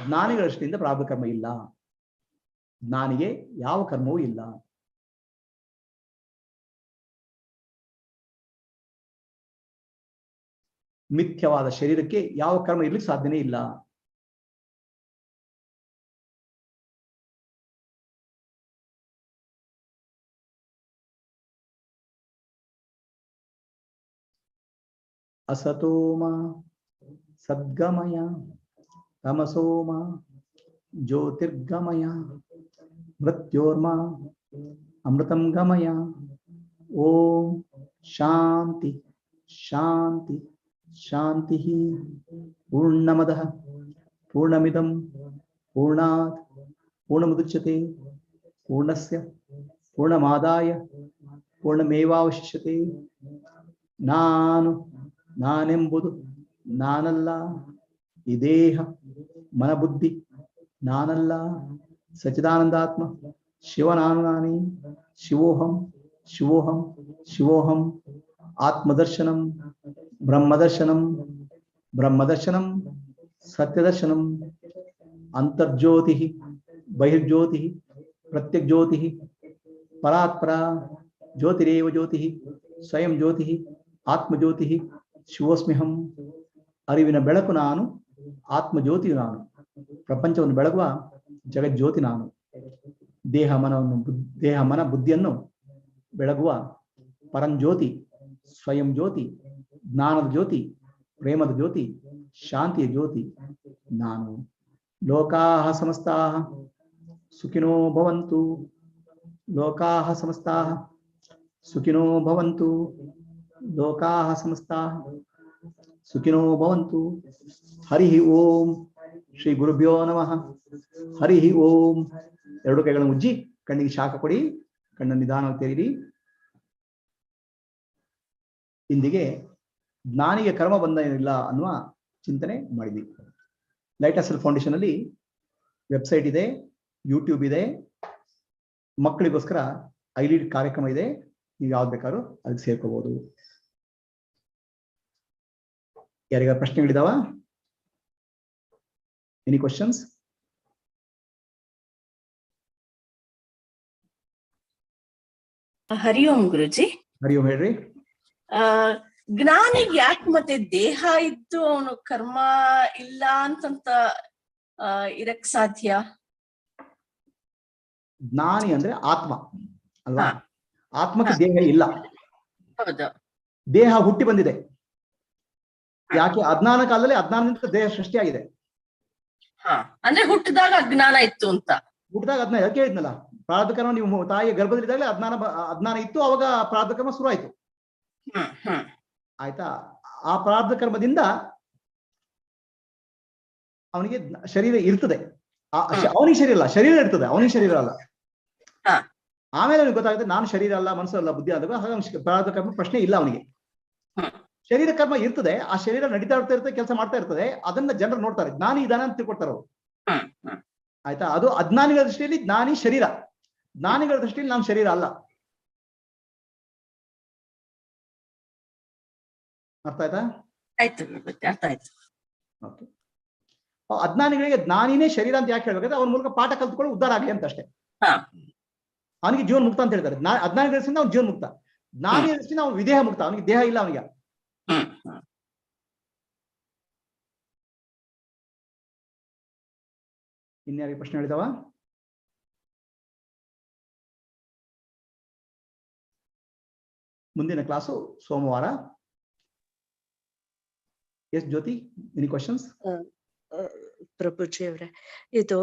ಜ್ಞಾನಿಗಳ ದೃಷ್ಟಿಯಿಂದ ಪ್ರಾರಬ್ಧ ಕರ್ಮ ಇಲ್ಲ. ಜ್ಞಾನಿಗೆ ಯಾವ ಕರ್ಮವೂ ಇಲ್ಲ. ಮಿಥ್ಯವಾದ ಶರೀರಕ್ಕೆ ಯಾವ ಕರ್ಮ ಇರ್ಲಿಕ್ಕೆ ಸಾಧ್ಯನೇ ಇಲ್ಲ. ಅಸತೋಮ ಸದ್ಗಮಯ ತಮಸೋಮ ಜ್ಯೋತಿರ್ಗಮಯ ಮೃತ್ಯೋರ್ಮ ಅಮೃತಂ ಗಮಯ. ಓಂ ಶಾಂತಿ ಶಾಂತಿ ಶಾಂತಿ. ಪೂರ್ಣಮದಃ ಪೂರ್ಣಮಿದಂ ಪೂರ್ಣಾತ್ ಪೂರ್ಣಮುದಚ್ಯತೆ ಪೂರ್ಣಸ್ಯ ಪೂರ್ಣಮಾದಾಯ ಪೂರ್ಣಮೇವಾವಶಿಷ್ಯತೆ. ನಾನೆಂಬುದು ನಾನಲ್ಲ, ಈ ದೇಹ ಮನಬುದ್ಧಿ ನಾನಲ್ಲ, ಸಚ್ಚಿದಾನಂದಾತ್ಮ ಶಿವನಾನು ನಾನೇ. ಶಿವೋಹಂ ಶಿವೋಹಂ ಶಿವೋಹಂ. ಆತ್ಮದರ್ಶನಂ ಬ್ರಹ್ಮದರ್ಶನಂ ಬ್ರಹ್ಮದರ್ಶನಂ ಸತ್ಯದರ್ಶನಂ. ಅಂತರ್ಜ್ಯೋತಿ ಬಹಿರ್ಜ್ಯೋತಿ ಪ್ರತ್ಯಗ್ಜ್ಯೋತಿ ಪರಾತ್ಪರ ಜ್ಯೋತಿರೇವ ಜ್ಯೋತಿ ಸ್ವಯಂ ಜ್ಯೋತಿ ಆತ್ಮಜ್ಯೋತಿ ಶಿವೋಸ್ಮ್ಯಹಂ. ಅರಿವಿನ ಬೆಳಕು ನಾನು, ಆತ್ಮಜ್ಯೋತಿಯು ನಾನು, ಪ್ರಪಂಚವನ್ನು ಬೆಳಗುವ ಜಗಜ್ಯೋತಿ ನಾನು. ದೇಹ ಮನ ಬುದ್ಧಿಯನ್ನು ಬೆಳಗುವ ಪರಂಜ್ಯೋತಿ, ಸ್ವಯಂ ಜ್ಯೋತಿ, ಜ್ಞಾನದ ಜ್ಯೋತಿ, ಪ್ರೇಮದ ಜ್ಯೋತಿ, ಶಾಂತಿಯ ಜ್ಯೋತಿ ನಾನು. ಲೋಕಾಹ ಸಮಸ್ತಾಃ ಸುಖಿನೋ ಭವಂತು. ಲೋಕಾಹ ಸಮಸ್ತಾಃ ಸುಖಿನೋ ಭವಂತು. ಲೋಕಾಹ ಸಮಸ್ತಾಃ ಸುಖಿನೋ ಭವಂತು. ಹರಿ ಓಂ. ಶ್ರೀ ಗುರುಭ್ಯೋ ನಮಃ. ಹರಿ ಓಂ. ಎರಡು ಕೈಗಳನ್ನು ಉಜ್ಜಿ ಕಣ್ಣಿಗೆ ಶಾಖ ಕೊಡಿ, ಕಣ್ಣನ್ನು ನಿಧಾನವಾಗಿ ತೆರೀರಿ. ಇಂದಿಗೆ ಜ್ಞಾನಿಗೆ ಕರ್ಮ ಬಂಧನ ಇಲ್ಲ ಅನ್ನುವ ಚಿಂತನೆ ಮಾಡಿದ್ವಿ. ಲೈಟ್ ಹಾಸ್ಟೆಲ್ ಫೌಂಡೇಶನ್ ಅಲ್ಲಿ ವೆಬ್ಸೈಟ್ ಇದೆ, ಯೂಟ್ಯೂಬ್ ಇದೆ, ಮಕ್ಕಳಿಗೋಸ್ಕರ ಐಲೀಡ್ ಕಾರ್ಯಕ್ರಮ ಇದೆ. ನೀವು ಯಾವ್ದು ಬೇಕಾದ್ರೂ ಅದಕ್ಕೆ ಸೇರ್ಕೋಬಹುದು. ಯಾರಿಗ ಪ್ರಶ್ನೆಗಳಿದಾವ? Any questions? ಹರಿ ಓಂ ಗುರುಜಿ. ಹರಿ ಓಂ. ಹೇಳ್ರಿ. ಜ್ಞಾನಿಗೆ ಯಾಕೆ ಮತ್ತೆ ದೇಹ ಇದ್ದು ಅವನು ಕರ್ಮ ಇಲ್ಲ ಅಂತಂತ ಇರಕ್ ಸಾಧ್ಯ? ಜ್ಞಾನಿ ಅಂದ್ರೆ ಆತ್ಮ ಅಲ್ವಾ? ಆತ್ಮಕ್ಕೆ ದೇಹ ಇಲ್ಲ. ಹೌದು. ದೇಹ ಹುಟ್ಟಿ ಬಂದಿದೆ. ಯಾಕೆ? ಅಜ್ಞಾನ ಕಾಲದಲ್ಲಿ ಅಜ್ಞಾನದಿಂದ ದೇಹ ಸೃಷ್ಟಿಯಾಗಿದೆ. ಅಂದ್ರೆ ಹುಟ್ಟಿದಾಗ ಅಜ್ಞಾನ ಇತ್ತು ಅಂತ. ಹುಟ್ಟಿದಾಗ ಅಜ್ಞಾನ ಯಾಕೆ ಹೇಳಿದ್ನಲ್ಲ, ಪ್ರಾರಬ್ಧ ಕರ್ಮ ನೀವು ತಾಯಿಯ ಗರ್ಭದಲ್ಲಿದ್ದಾಗಲೇ ಅಜ್ಞಾನ ಇತ್ತು, ಅವಾಗ ಪ್ರಾರಬ್ಧ ಕರ್ಮ ಶುರು ಆಯ್ತು. ಆಯ್ತಾ? ಆ ಪ್ರಾರಬ್ಧ ಕರ್ಮದಿಂದ ಅವನಿಗೆ ಶರೀರ ಇರ್ತದೆ. ಅವನಿಗೆ ಶರೀರ ಅಲ್ಲ, ಶರೀರ ಇರ್ತದೆ, ಅವನಿಗೆ ಶರೀರ ಅಲ್ಲ. ಆಮೇಲೆ ಅವನಿಗೆ ಗೊತ್ತಾಗುತ್ತೆ ನಾನು ಶರೀರ ಅಲ್ಲ, ಮನಸ್ಸು ಅಲ್ಲ, ಬುದ್ಧಿ ಆದಾಗ ಹಾಗೆ ಪ್ರಾರಬ್ಧ ಕರ್ಮ ಪ್ರಶ್ನೆ ಇಲ್ಲ ಅವನಿಗೆ. ಶರೀರ ಕರ್ಮ ಇರ್ತದೆ, ಆ ಶರೀರ ನಡೀತಾ ಇರ್ತದೆ, ಕೆಲಸ ಮಾಡ್ತಾ ಇರ್ತದೆ. ಅದನ್ನ ಜನರು ನೋಡ್ತಾರೆ, ಜ್ಞಾನಿ ಇದಾನ ಅಂತ ತಿಳ್ಕೊಡ್ತಾರೆ ಅವರು. ಆಯ್ತಾ? ಅದು ಅಜ್ಞಾನಿಗಳ ದೃಷ್ಟಿಯಲ್ಲಿ ಜ್ಞಾನಿ ಶರೀರ, ಜ್ಞಾನಿಗಳ ದೃಷ್ಟಿಯಲ್ಲಿ ನಾನು ಶರೀರ ಅಲ್ಲ. ಅರ್ಥ ಆಯ್ತಾ? ಆಯ್ತು, ಅರ್ಥ ಆಯ್ತು. ಓಕೆ. ಅಜ್ಞಾನಿಗಳಿಗೆ ಜ್ಞಾನಿನೇ ಶರೀರ ಅಂತ ಯಾಕೆ ಹೇಳ್ಬೇಕಾದ್ರೆ ಅವನ ಮೂಲಕ ಪಾಠ ಕಲ್ತ್ಕೊಳ್ಳಿ ಉದ್ಧಾರ ಆಗಲಿ ಅಂತ ಅಷ್ಟೇ. ಹಾ. ಅವನಿಗೆ ಜೀವನ್ ಮುಕ್ತ ಅಂತ ಹೇಳ್ತಾರೆ. ಅಜ್ಞಾನಿ ದೃಷ್ಟಿಯಿಂದ ಅವ್ನು ಜೀವನ್ ಮುಕ್ತ, ಜ್ಞಾನಿ ದೃಷ್ಟಿಯಿಂದ ಅವ್ನು ವಿದೇಹ ಮುಕ್ತ, ಅವನಿಗೆ ದೇಹ ಇಲ್ಲ ಅವನಿಗೆ. ಇನ್ಯಾರಿಗೆ ಪ್ರಶ್ನೆ ಹೇಳಿದವ? ಮುಂದಿನ ಕ್ಲಾಸು ಸೋಮವಾರ. ಎಸ್ ಜ್ಯೋತಿ, ಎನಿ ಕ್ವಶನ್ಸ್? ಪ್ರಭುಜಿ ಅವರೇ, ಇದು